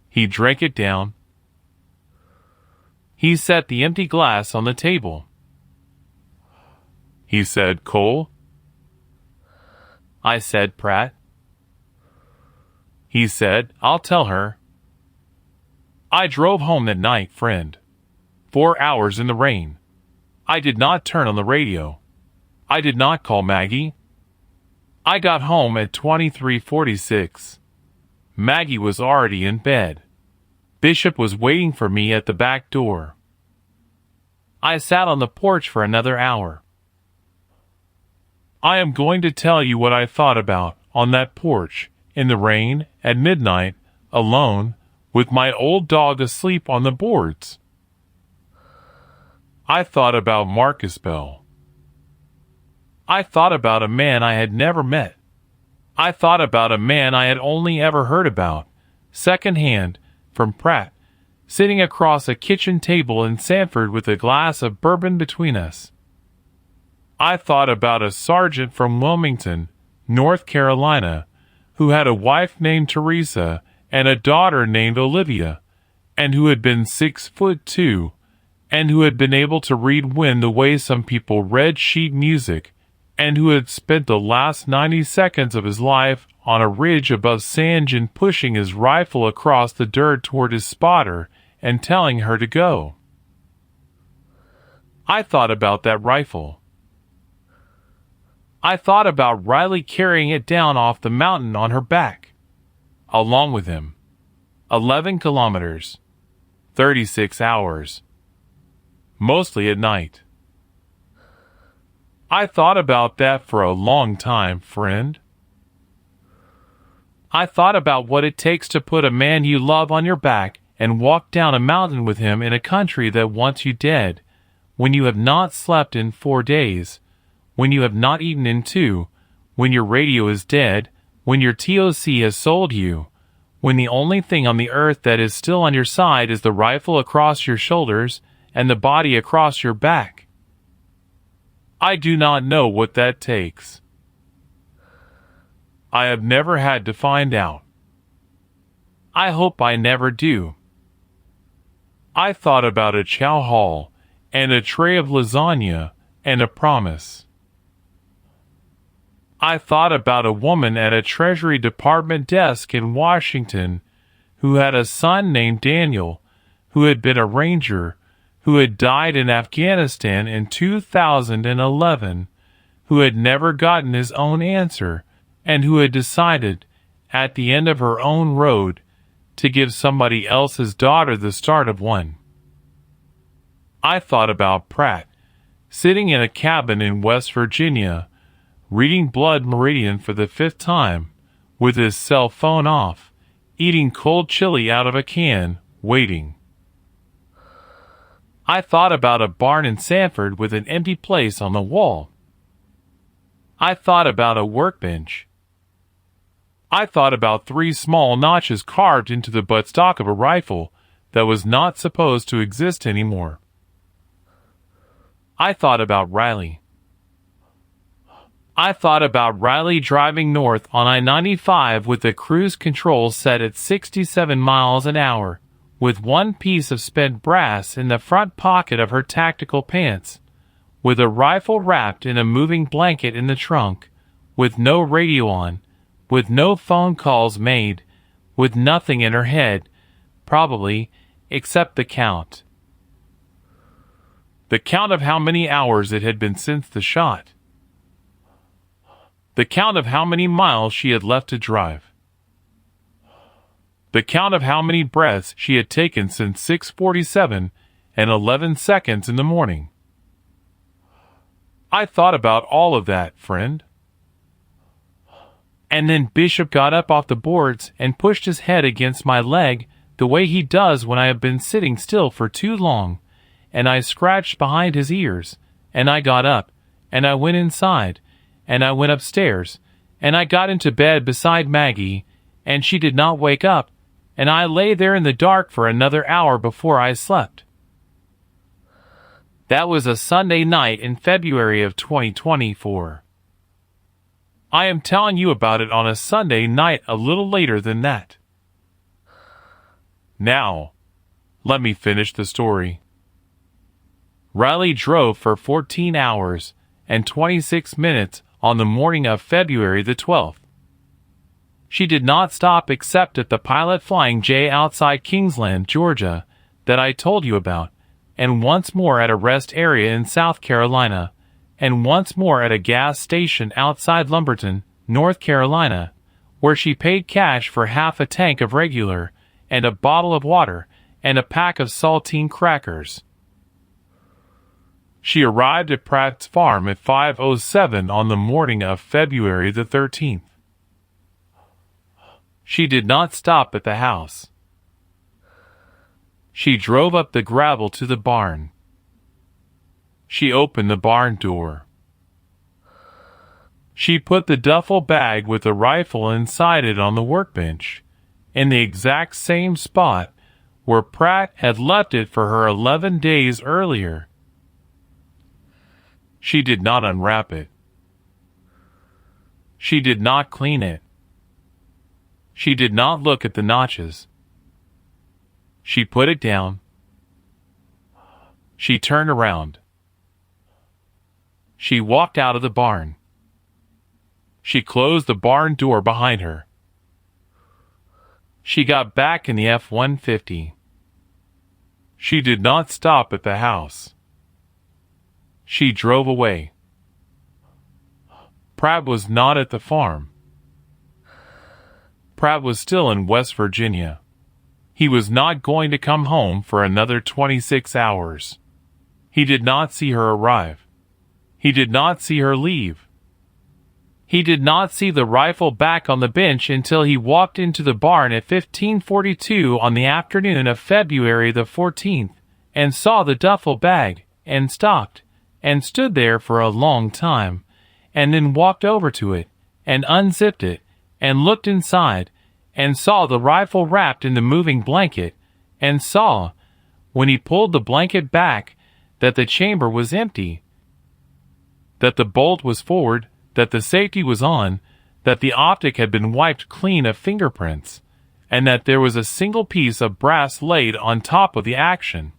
He drank it down. He set the empty glass on the table. He said, Cole? I said, Pratt. He said, I'll tell her. I drove home that night, friend. 4 hours in the rain. I did not turn on the radio. I did not call Maggie. I got home at 23:46. Maggie was already in bed. Bishop was waiting for me at the back door. I sat on the porch for another hour. I am going to tell you what I thought about on that porch, in the rain, at midnight, alone, with my old dog asleep on the boards. I thought about Marcus Bell. I thought about a man I had never met. I thought about a man I had only ever heard about, second-hand, from Pratt, sitting across a kitchen table in Sanford with a glass of bourbon between us. I thought about a sergeant from Wilmington, North Carolina, who had a wife named Teresa and a daughter named Olivia, and who had been 6'2", and who had been able to read wind the way some people read sheet music, and who had spent the last 90 seconds of his life on a ridge above San Jin pushing his rifle across the dirt toward his spotter and telling her to go. I thought about that rifle. I thought about Riley carrying it down off the mountain on her back, along with him. 11 kilometers, 36 hours, mostly at night. I thought about that for a long time, friend. I thought about what it takes to put a man you love on your back and walk down a mountain with him in a country that wants you dead, when you have not slept in 4 days, when you have not eaten in 2, when your radio is dead, when your TOC has sold you, when the only thing on the earth that is still on your side is the rifle across your shoulders and the body across your back. I do not know what that takes. I have never had to find out. I hope I never do. I thought about a chow hall and a tray of lasagna and a promise. I thought about a woman at a Treasury Department desk in Washington who had a son named Daniel, who had been a ranger, who had died in Afghanistan in 2011, who had never gotten his own answer, and who had decided, at the end of her own road, to give somebody else's daughter the start of one. I thought about Pratt, sitting in a cabin in West Virginia, reading Blood Meridian for the 5th time, with his cell phone off, eating cold chili out of a can, waiting. I thought about a barn in Sanford with an empty place on the wall. I thought about a workbench. I thought about 3 small notches carved into the buttstock of a rifle that was not supposed to exist anymore. I thought about Riley. I thought about Riley driving north on I-95 with the cruise control set at 67 miles an hour, with one piece of spent brass in the front pocket of her tactical pants, with a rifle wrapped in a moving blanket in the trunk, with no radio on, with no phone calls made, with nothing in her head, probably, except the count. The count of how many hours it had been since the shot. The count of how many miles she had left to drive. The count of how many breaths she had taken since 6:47 and 11 seconds in the morning. I thought about all of that, friend. And then Bishop got up off the boards and pushed his head against my leg the way he does when I have been sitting still for too long, and I scratched behind his ears, and I got up, and I went inside, and I went upstairs, and I got into bed beside Maggie, and she did not wake up, and I lay there in the dark for another hour before I slept. That was a Sunday night in February of 2024. I am telling you about it on a Sunday night a little later than that. Now, let me finish the story. Riley drove for 14 hours and 26 minutes on the morning of February the 12th. She did not stop except at the Pilot Flying J outside Kingsland, Georgia, that I told you about, and once more at a rest area in South Carolina, and once more at a gas station outside Lumberton, North Carolina, where she paid cash for half a tank of regular, and a bottle of water, and a pack of saltine crackers. She arrived at Pratt's farm at 5:07 on the morning of February the 13th. She did not stop at the house. She drove up the gravel to the barn. She opened the barn door. She put the duffel bag with the rifle inside it on the workbench, in the exact same spot where Pratt had left it for her 11 days earlier. She did not unwrap it. She did not clean it. She did not look at the notches. She put it down. She turned around. She walked out of the barn. She closed the barn door behind her. She got back in the F-150. She did not stop at the house. She drove away. Pratt was not at the farm. Pratt was still in West Virginia. He was not going to come home for another 26 hours. He did not see her arrive. He did not see her leave. He did not see the rifle back on the bench until he walked into the barn at 15:42 on the afternoon of February the 14th and saw the duffel bag and stopped and stood there for a long time and then walked over to it and unzipped it and looked inside and saw the rifle wrapped in the moving blanket and saw, when he pulled the blanket back, that the chamber was empty, that the bolt was forward, that the safety was on, that the optic had been wiped clean of fingerprints, and that there was a single piece of brass laid on top of the action.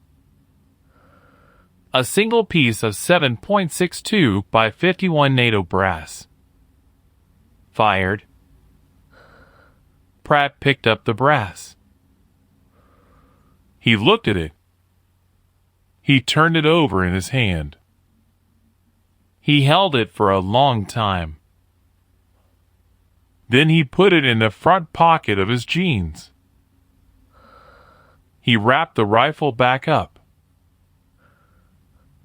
A single piece of 7.62 by 51 NATO brass. Fired. Pratt picked up the brass. He looked at it. He turned it over in his hand. He held it for a long time. Then he put it in the front pocket of his jeans. He wrapped the rifle back up.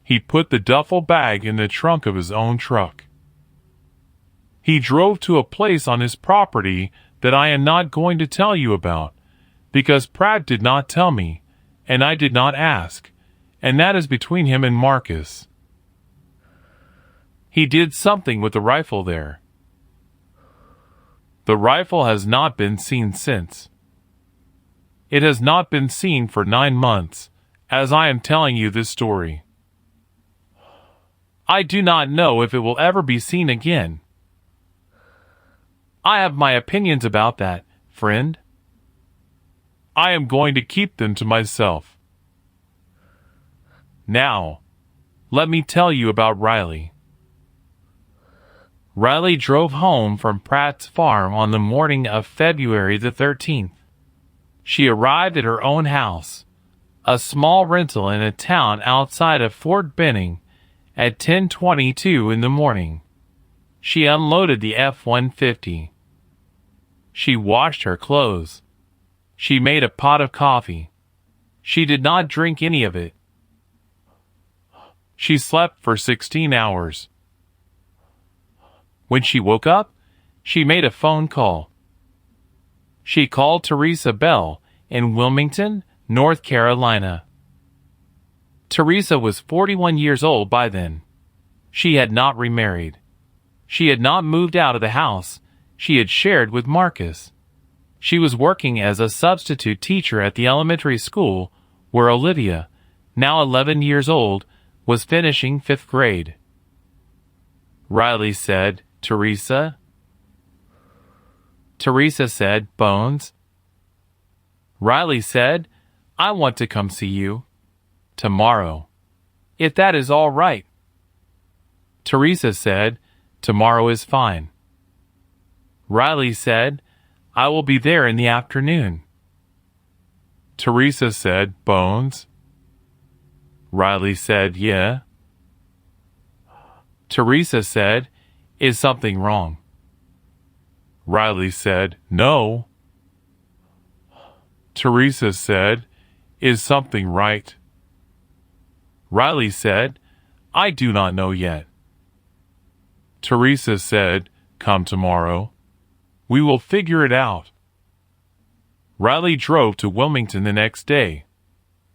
He put the duffel bag in the trunk of his own truck. He drove to a place on his property that I am not going to tell you about, because Pratt did not tell me, and I did not ask, and that is between him and Marcus. He did something with the rifle there. The rifle has not been seen since. It has not been seen for 9 months, as I am telling you this story. I do not know if it will ever be seen again. I have my opinions about that, friend. I am going to keep them to myself. Now, let me tell you about Riley. Riley drove home from Pratt's farm on the morning of February the 13th. She arrived at her own house, a small rental in a town outside of Fort Benning, at 10:22 in the morning. She unloaded the F-150. She washed her clothes. She made a pot of coffee. She did not drink any of it. She slept for 16 hours. When she woke up, she made a phone call. She called Teresa Bell in Wilmington, North Carolina. Teresa was 41 years old by then. She had not remarried. She had not moved out of the house she had shared with Marcus. She was working as a substitute teacher at the elementary school where Olivia, now 11 years old, was finishing 5th grade. Riley said, "Teresa?" Teresa said, "Bones?" Riley said, "I want to come see you. Tomorrow. If that is all right." Teresa said, "Tomorrow is fine." Riley said, "I will be there in the afternoon." Teresa said, "Bones?" Riley said, "Yeah." Teresa said, "Is something wrong?" Riley said, "No." Teresa said, "Is something right?" Riley said, "I do not know yet." Teresa said, "Come tomorrow. We will figure it out." Riley drove to Wilmington the next day.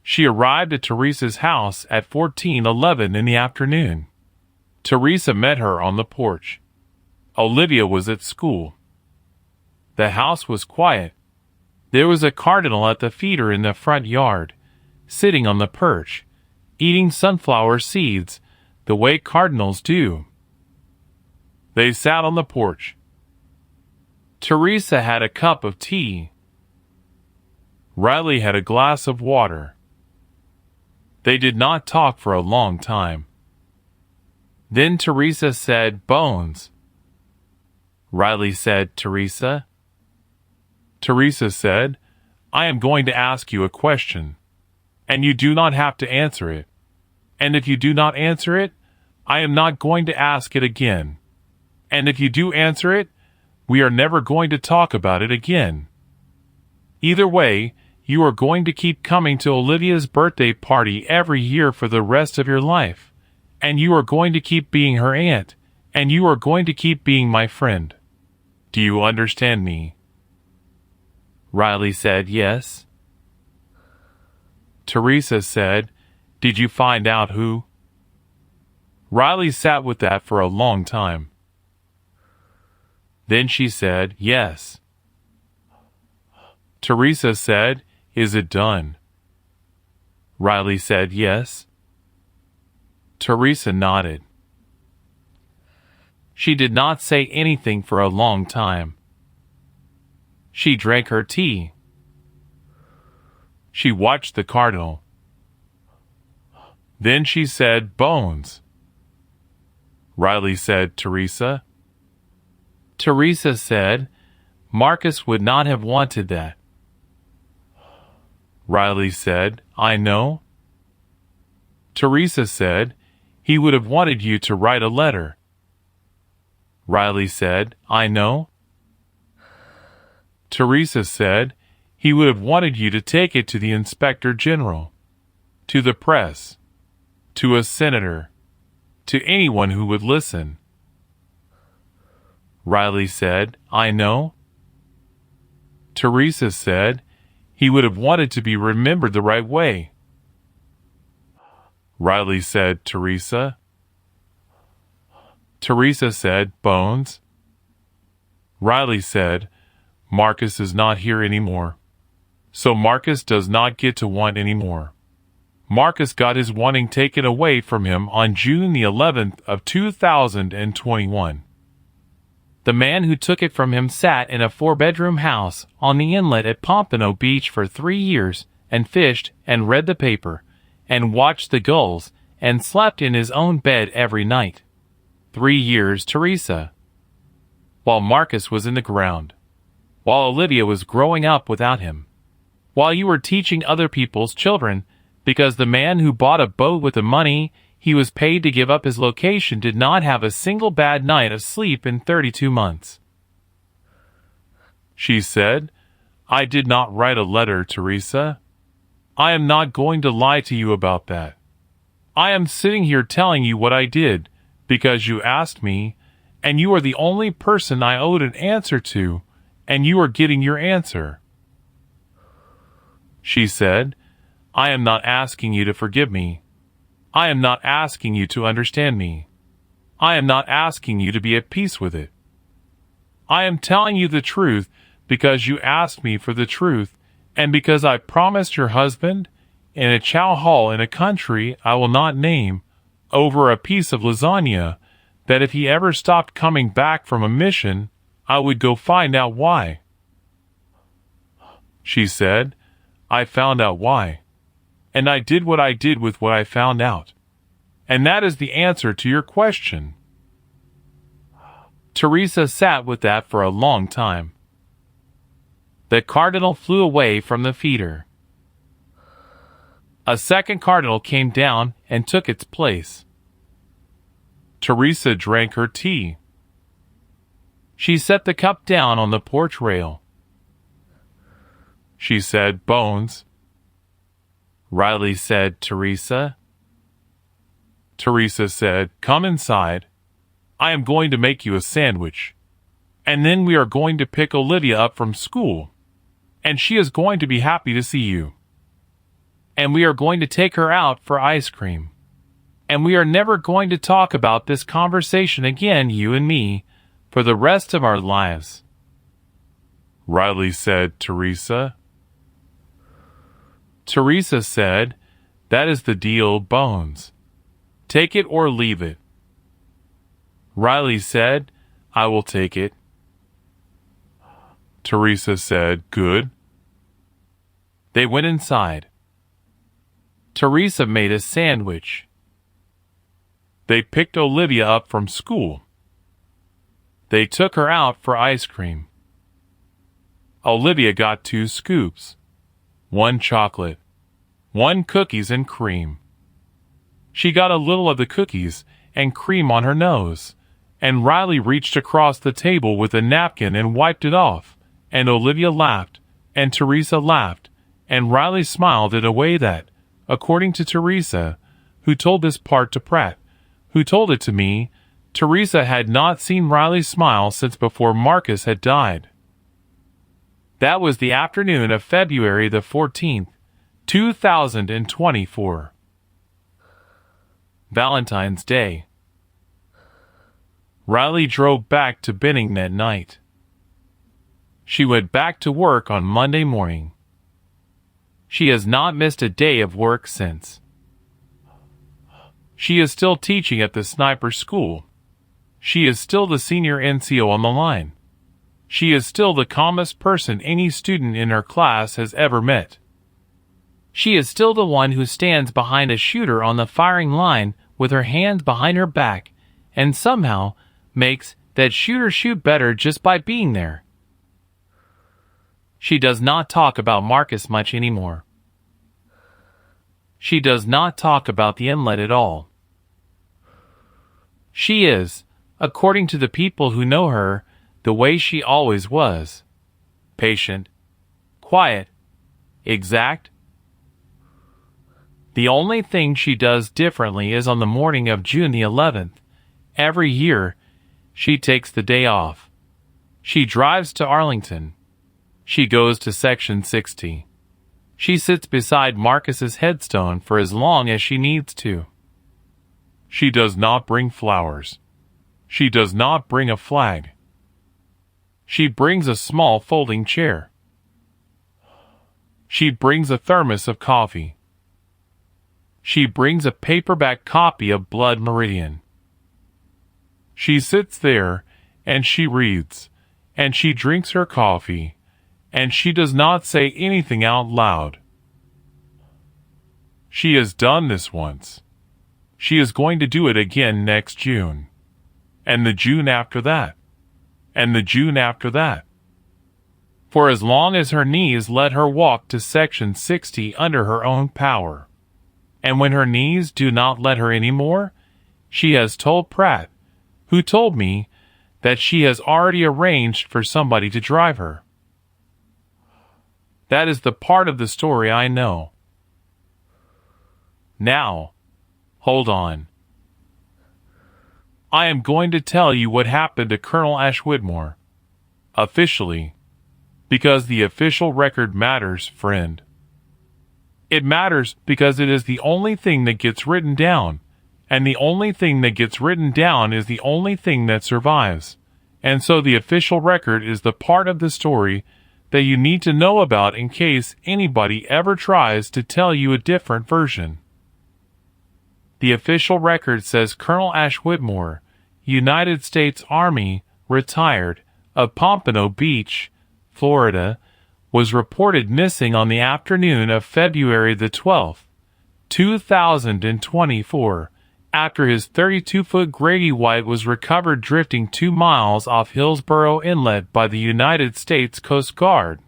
She arrived at Teresa's house at 14:11 in the afternoon. Teresa met her on the porch. Olivia was at school. The house was quiet. There was a cardinal at the feeder in the front yard, sitting on the perch, eating sunflower seeds the way cardinals do. They sat on the porch. Teresa had a cup of tea. Riley had a glass of water. They did not talk for a long time. Then Teresa said, "Bones." Riley said, "Teresa?" Teresa said, "I am going to ask you a question, and you do not have to answer it. And if you do not answer it, I am not going to ask it again. And if you do answer it, we are never going to talk about it again. Either way, you are going to keep coming to Olivia's birthday party every year for the rest of your life, and you are going to keep being her aunt, and you are going to keep being my friend. Do you understand me?" Riley said, "Yes." Teresa said, "Did you find out who?" Riley sat with that for a long time. Then she said, "Yes." Teresa said, "Is it done?" Riley said, "Yes." Teresa nodded. She did not say anything for a long time. She drank her tea. She watched the cardinal. Then she said, "Bones." Riley said, "Teresa?" Teresa said, "Marcus would not have wanted that." Riley said, I know. Teresa said, he would have wanted you to write a letter. Riley said, I know. Teresa said, he would have wanted you to take it to the Inspector General, to the press, to a senator, to anyone who would listen. Riley said, I know. Teresa said, he would have wanted to be remembered the right way. Riley said, Teresa. Teresa said, Bones. Riley said, Marcus is not here anymore. So Marcus does not get to want anymore. Marcus got his wanting taken away from him on June the 11th of 2021. The man who took it from him sat in a 4-bedroom house on the inlet at Pompano Beach for 3 years and fished and read the paper and watched the gulls and slept in his own bed every night. 3 years, Teresa. While Marcus was in the ground. While Olivia was growing up without him. While you were teaching other people's children, because the man who bought a boat with the money he was paid to give up his location did not have a single bad night of sleep in 32 months. She said, I did not write a letter, Teresa. I am not going to lie to you about that. I am sitting here telling you what I did, because you asked me, and you are the only person I owed an answer to, and you are getting your answer. She said, I am not asking you to forgive me. I am not asking you to understand me. I am not asking you to be at peace with it. I am telling you the truth because you asked me for the truth, and because I promised your husband, in a chow hall in a country I will not name, over a piece of lasagna, that if he ever stopped coming back from a mission, I would go find out why. She said, I found out why. And I did what I did with what I found out. And that is the answer to your question. Teresa sat with that for a long time. The cardinal flew away from the feeder. A second cardinal came down and took its place. Teresa drank her tea. She set the cup down on the porch rail. She said, Bones. Riley said, Teresa. Teresa said, come inside. I am going to make you a sandwich. And then we are going to pick Olivia up from school. And she is going to be happy to see you. And we are going to take her out for ice cream. And we are never going to talk about this conversation again, you and me, for the rest of our lives. Riley said, Teresa. Teresa said, that is the deal, Bones. Take it or leave it. Riley said, I will take it. Teresa said, good. They went inside. Teresa made a sandwich. They picked Olivia up from school. They took her out for ice cream. Olivia got 2 scoops. 1 chocolate, 1 cookies and cream. She got a little of the cookies and cream on her nose, and Riley reached across the table with a napkin and wiped it off, and Olivia laughed, and Teresa laughed, and Riley smiled in a way that, according to Teresa, who told this part to Pratt, who told it to me, Teresa had not seen Riley smile since before Marcus had died. That was the afternoon of February the 14th, 2024. Valentine's Day. Riley drove back to Benning that night. She went back to work on Monday morning. She has not missed a day of work since. She is still teaching at the sniper school. She is still the senior NCO on the line. She is still the calmest person any student in her class has ever met. She is still the one who stands behind a shooter on the firing line with her hands behind her back and somehow makes that shooter shoot better just by being there. She does not talk about Marcus much anymore. She does not talk about the inlet at all. She is, according to the people who know her, the way she always was. Patient, quiet, exact. The only thing she does differently is on the morning of June the 11th. Every year, she takes the day off. She drives to Arlington. She goes to Section 60. She sits beside Marcus's headstone for as long as she needs to. She does not bring flowers. She does not bring a flag. She brings a small folding chair. She brings a thermos of coffee. She brings a paperback copy of Blood Meridian. She sits there, and she reads, and she drinks her coffee, and she does not say anything out loud. She has done this once. She is going to do it again next June, and the June after that, and the June after that. For as long as her knees let her walk to Section 60 under her own power. And when her knees do not let her any more, she has told Pratt, who told me, that she has already arranged for somebody to drive her. That is the part of the story I know. Now, hold on. I am going to tell you what happened to Colonel Ash Whitmore. Officially. Because the official record matters, friend. It matters because it is the only thing that gets written down, and the only thing that gets written down is the only thing that survives. And so the official record is the part of the story that you need to know about in case anybody ever tries to tell you a different version. The official record says Colonel Ash Whitmore, United States Army, retired, of Pompano Beach, Florida, was reported missing on the afternoon of February the 12th, 2024, after his 32-foot Grady White was recovered drifting 2 miles off Hillsborough Inlet by the United States Coast Guard.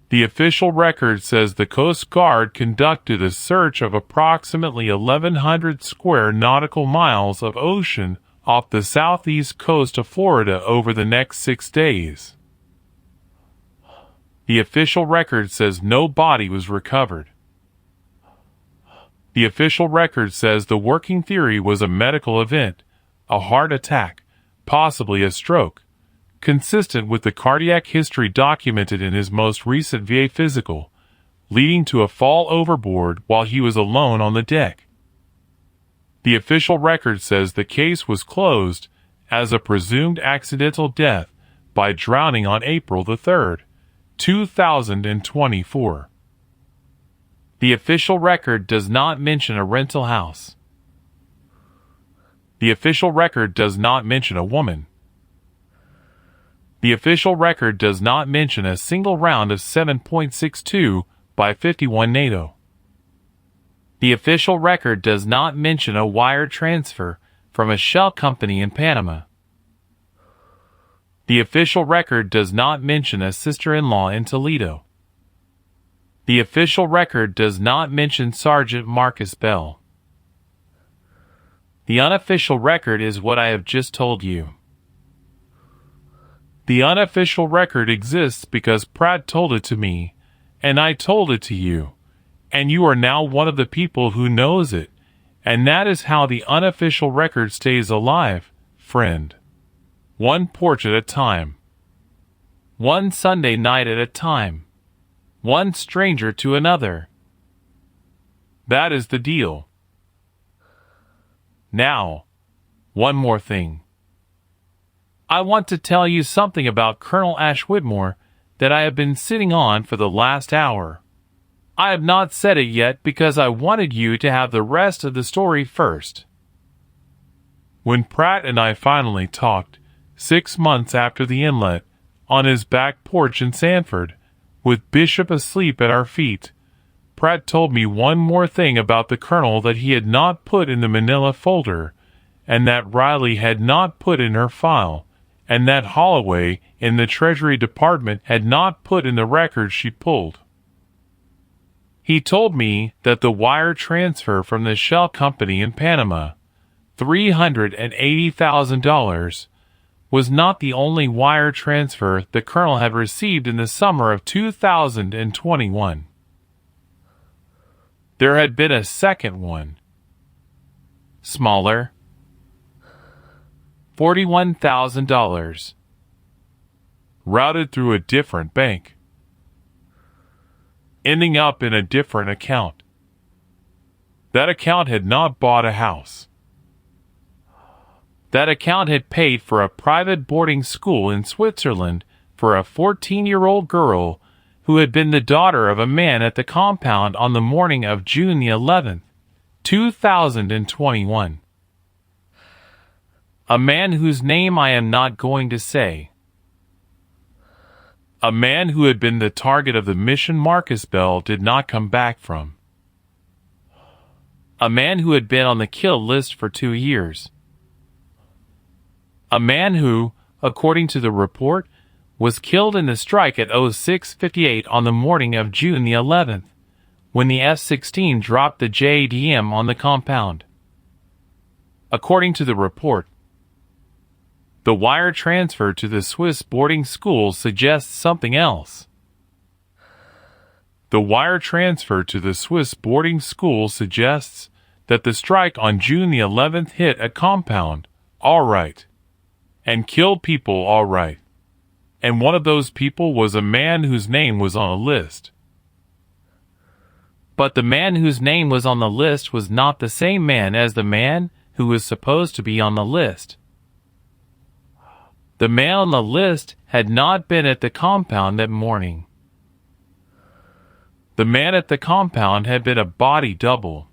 The official record says the Coast Guard conducted a search of approximately 1,100 square nautical miles of ocean off the southeast coast of Florida over the next 6 days. The official record says no body was recovered. The official record says the working theory was a medical event, a heart attack, possibly a stroke, consistent with the cardiac history documented in his most recent VA physical, leading to a fall overboard while he was alone on the deck. The official record says the case was closed as a presumed accidental death by drowning on April the 3rd, 2024. The official record does not mention a rental house. The official record does not mention a woman. The official record does not mention a single round of 7.62 by 51 NATO. The official record does not mention a wire transfer from a shell company in Panama. The official record does not mention a sister-in-law in Toledo. The official record does not mention Sergeant Marcus Bell. The unofficial record is what I have just told you. The unofficial record exists because Pratt told it to me, and I told it to you, and you are now one of the people who knows it, and that is how the unofficial record stays alive, friend. One porch at a time. One Sunday night at a time. One stranger to another. That is the deal. Now, one more thing. I want to tell you something about Colonel Ash Whitmore that I have been sitting on for the last hour. I have not said it yet because I wanted you to have the rest of the story first. When Pratt and I finally talked, 6 months after the inlet, on his back porch in Sanford, with Bishop asleep at our feet, Pratt told me one more thing about the colonel that he had not put in the manila folder, and that Riley had not put in her file, and that Holloway in the Treasury Department had not put in the records she pulled. He told me that the wire transfer from the shell company in Panama, $380,000, was not the only wire transfer the colonel had received in the summer of 2021. There had been a second one, smaller, $41,000, routed through a different bank, ending up in a different account. That account had not bought a house. That account had paid for a private boarding school in Switzerland for a 14-year-old girl who had been the daughter of a man at the compound on the morning of June the 11th, 2021. A man whose name I am not going to say. A man who had been the target of the mission Marcus Bell did not come back from. A man who had been on the kill list for 2 years. A man who, according to the report, was killed in the strike at 06:58 on the morning of June the 11th, when the F-16 dropped the JDM on the compound. According to the report, the wire transfer to the Swiss boarding school suggests something else. The wire transfer to the Swiss boarding school suggests that the strike on June the 11th hit a compound, all right, and killed people, all right. And one of those people was a man whose name was on a list. But the man whose name was on the list was not the same man as the man who was supposed to be on the list. The man on the list had not been at the compound that morning. The man at the compound had been a body double,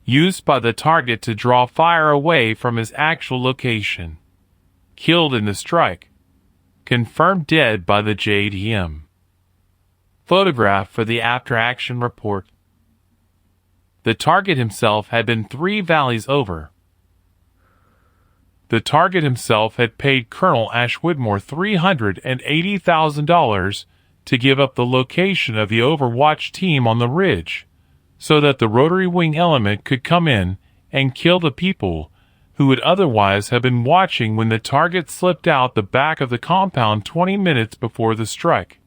used by the target to draw fire away from his actual location, killed in the strike, confirmed dead by the JDM. Photograph for the after-action report. The target himself had been 3 valleys over. The target himself had paid Colonel Ash Whitmore $380,000 to give up the location of the Overwatch team on the ridge, so that the rotary wing element could come in and kill the people who would otherwise have been watching when the target slipped out the back of the compound 20 minutes before the strike.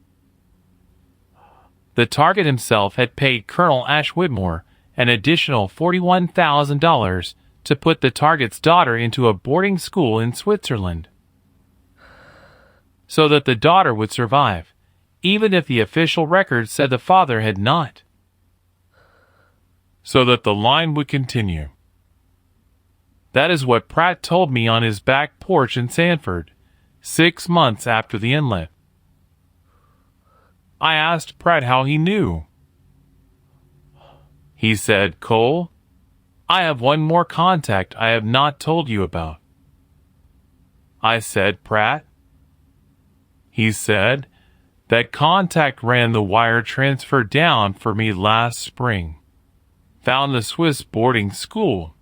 The target himself had paid Colonel Ash Whitmore an additional $41,000 to put the target's daughter into a boarding school in Switzerland, so that the daughter would survive, even if the official record said the father had not, so that the line would continue. That is what Pratt told me on his back porch in Sanford, 6 months after the inlet. I asked Pratt how he knew. He said, "Cole, I have one more contact I have not told you about." I said, "Pratt?" He said, "That contact ran the wire transfer down for me last spring. Found the Swiss boarding school.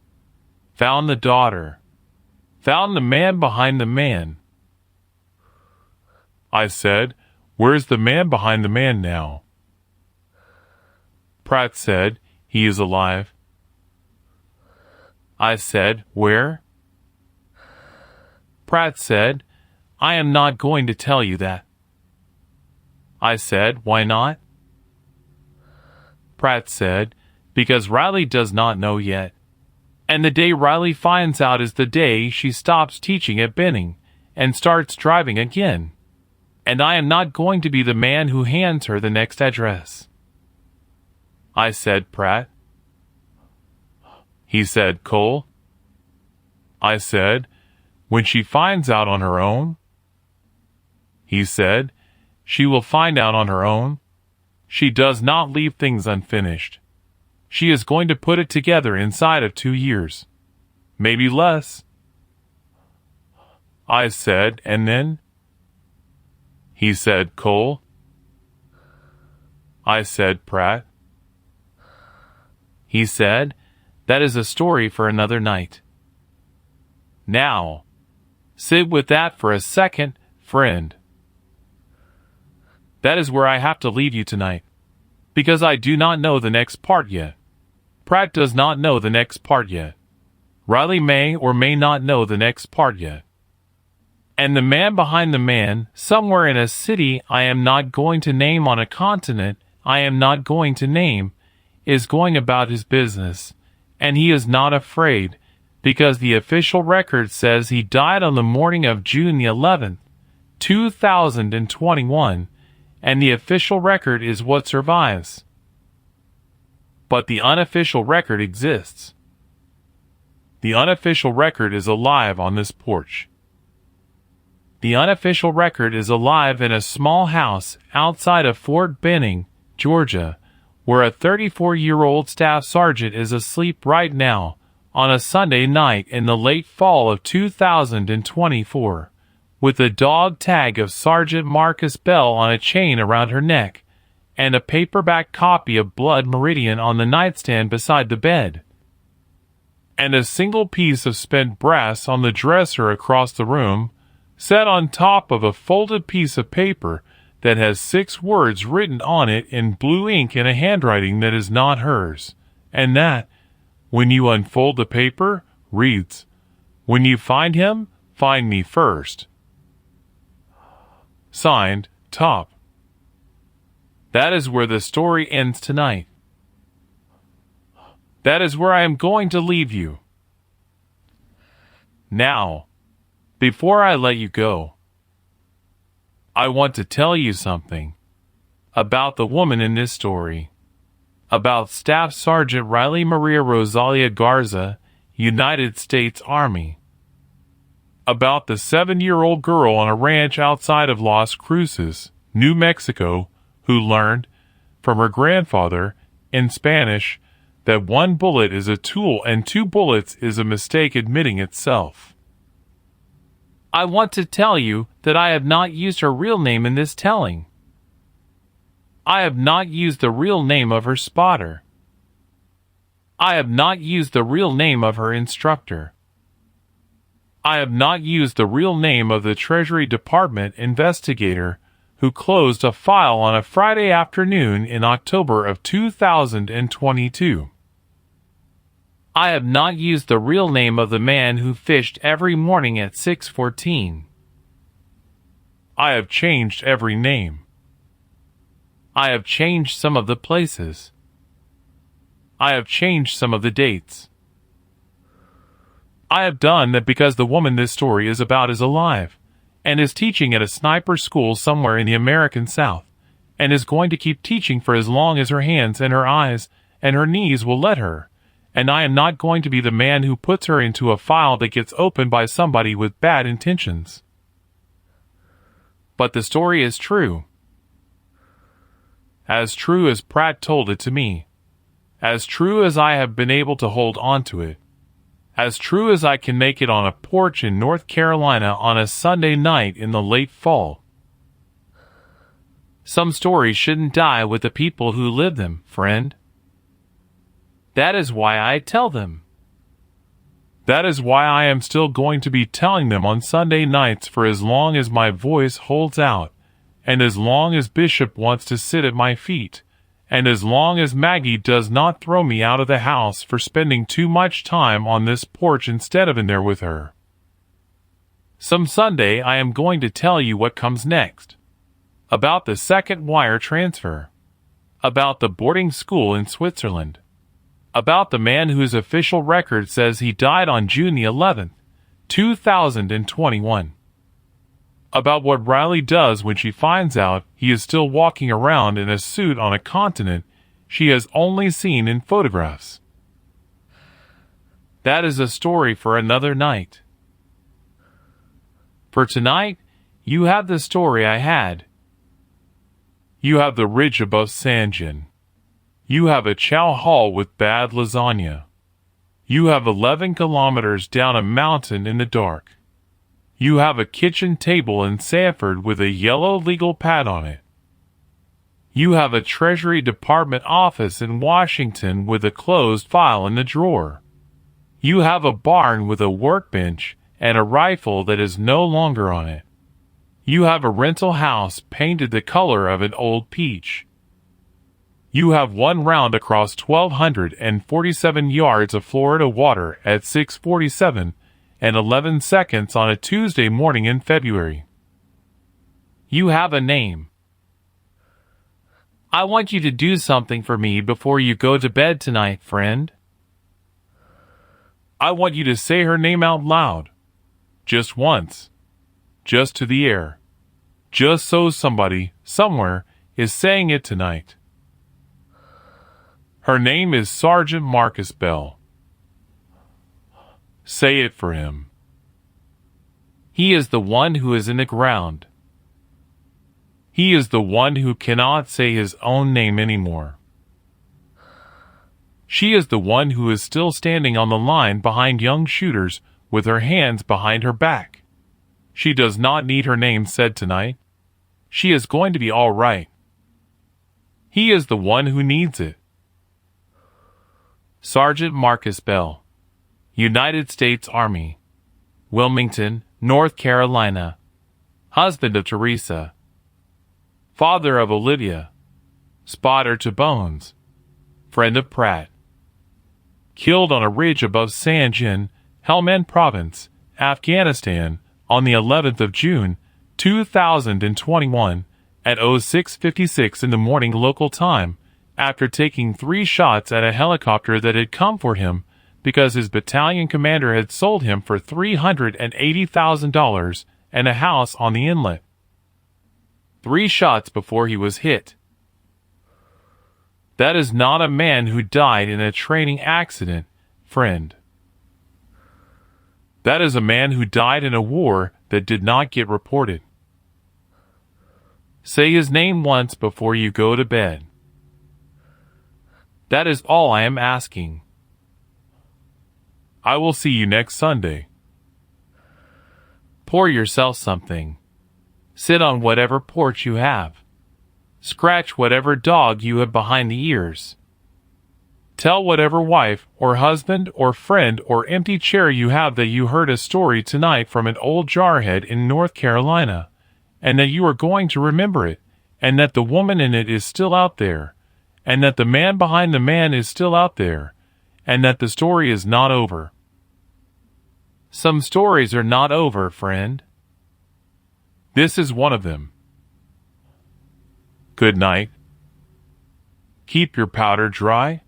Found the daughter. Found the man behind the man." I said, "Where's the man behind the man now?" Pratt said, "He is alive." I said, "Where?" Pratt said, "I am not going to tell you that." I said, "Why not?" Pratt said, "Because Riley does not know yet. And the day Riley finds out is the day she stops teaching at Benning and starts driving again. And I am not going to be the man who hands her the next address." I said, "Pratt?" He said, "Cole?" I said, "When she finds out on her own?" He said, "She will find out on her own. She does not leave things unfinished. She is going to put it together inside of 2 years. Maybe less." I said, "And then?" He said, "Cole?" I said, "Pratt?" He said, "That is a story for another night. Now, sit with that for a second, friend. That is where I have to leave you tonight. because I do not know the next part yet. Pratt does not know the next part yet. Riley may or may not know the next part yet. And the man behind the man, somewhere in a city I am not going to name on a continent I am not going to name, is going about his business, and he is not afraid, because the official record says he died on the morning of June the 11th, 2021, and the official record is what survives. But the unofficial record exists. The unofficial record is alive on this porch. The unofficial record is alive in a small house outside of Fort Benning, Georgia, where a 34-year-old staff sergeant is asleep right now on a Sunday night in the late fall of 2024, with a dog tag of Sergeant Marcus Bell on a chain around her neck, and a paperback copy of Blood Meridian on the nightstand beside the bed, and a single piece of spent brass on the dresser across the room, set on top of a folded piece of paper that has 6 words written on it in blue ink in a handwriting that is not hers, and that, when you unfold the paper, reads, "When you find him, find me first." Signed, Top. That is where the story ends tonight. That is where I am going to leave you. Now, before I let you go, I want to tell you something about the woman in this story, about Staff Sergeant Riley Maria Rosalia Garza, United States Army, about the 7-year-old girl on a ranch outside of Las Cruces, New Mexico, who learned from her grandfather in Spanish that 1 bullet is a tool and 2 bullets is a mistake admitting itself. I want to tell you that I have not used her real name in this telling. I have not used the real name of her spotter. I have not used the real name of her instructor. I have not used the real name of the Treasury Department investigator who closed a file on a Friday afternoon in October of 2022. I have not used the real name of the man who fished every morning at 6:14. I have changed every name. I have changed some of the places. I have changed some of the dates. I have done that because the woman this story is about is alive, and is teaching at a sniper school somewhere in the American South, and is going to keep teaching for as long as her hands and her eyes and her knees will let her. And I am not going to be the man who puts her into a file that gets opened by somebody with bad intentions. But the story is true. As true as Pratt told it to me. As true as I have been able to hold on to it. As true as I can make it on a porch in North Carolina on a Sunday night in the late fall. Some stories shouldn't die with the people who live them, friend. That is why I tell them. That is why I am still going to be telling them on Sunday nights for as long as my voice holds out, and as long as Bishop wants to sit at my feet, and as long as Maggie does not throw me out of the house for spending too much time on this porch instead of in there with her. Some Sunday I am going to tell you what comes next. About the second wire transfer. About the boarding school in Switzerland. About the man whose official record says he died on June the 11th, 2021. About what Riley does when she finds out he is still walking around in a suit on a continent she has only seen in photographs. That is a story for another night. For tonight, you have the story I had. You have the ridge above Sanjin. You have a chow hall with bad lasagna. You have 11 kilometers down a mountain in the dark. You have a kitchen table in Sanford with a yellow legal pad on it. You have a Treasury Department office in Washington with a closed file in the drawer. You have a barn with a workbench and a rifle that is no longer on it. You have a rental house painted the color of an old peach. You have one round across 1,247 yards of Florida water at 6:47 and 11 seconds on a Tuesday morning in February. You have a name. I want you to do something for me before you go to bed tonight, friend. I want you to say her name out loud. Just once. Just to the air. Just so somebody, somewhere, is saying it tonight. Her name is Sergeant Marcus Bell. Say it for him. He is the one who is in the ground. He is the one who cannot say his own name anymore. She is the one who is still standing on the line behind young shooters with her hands behind her back. She does not need her name said tonight. She is going to be all right. He is the one who needs it. Sergeant Marcus Bell, United States Army, Wilmington, North Carolina, husband of Teresa, father of Olivia, spotter to Bones, friend of Pratt. Killed on a ridge above Sanjin, Helmand Province, Afghanistan, on the 11th of June, 2021, at 06:56 in the morning local time, after taking 3 shots at a helicopter that had come for him because his battalion commander had sold him for $380,000 and a house on the inlet. 3 shots before he was hit. That is not a man who died in a training accident, friend. That is a man who died in a war that did not get reported. Say his name once before you go to bed. That is all I am asking. I will see you next Sunday. Pour yourself something. Sit on whatever porch you have. Scratch whatever dog you have behind the ears. Tell whatever wife or husband or friend or empty chair you have that you heard a story tonight from an old jarhead in North Carolina, and that you are going to remember it, and that the woman in it is still out there, and that the man behind the man is still out there, and that the story is not over. Some stories are not over, friend. This is one of them. Good night. Keep your powder dry.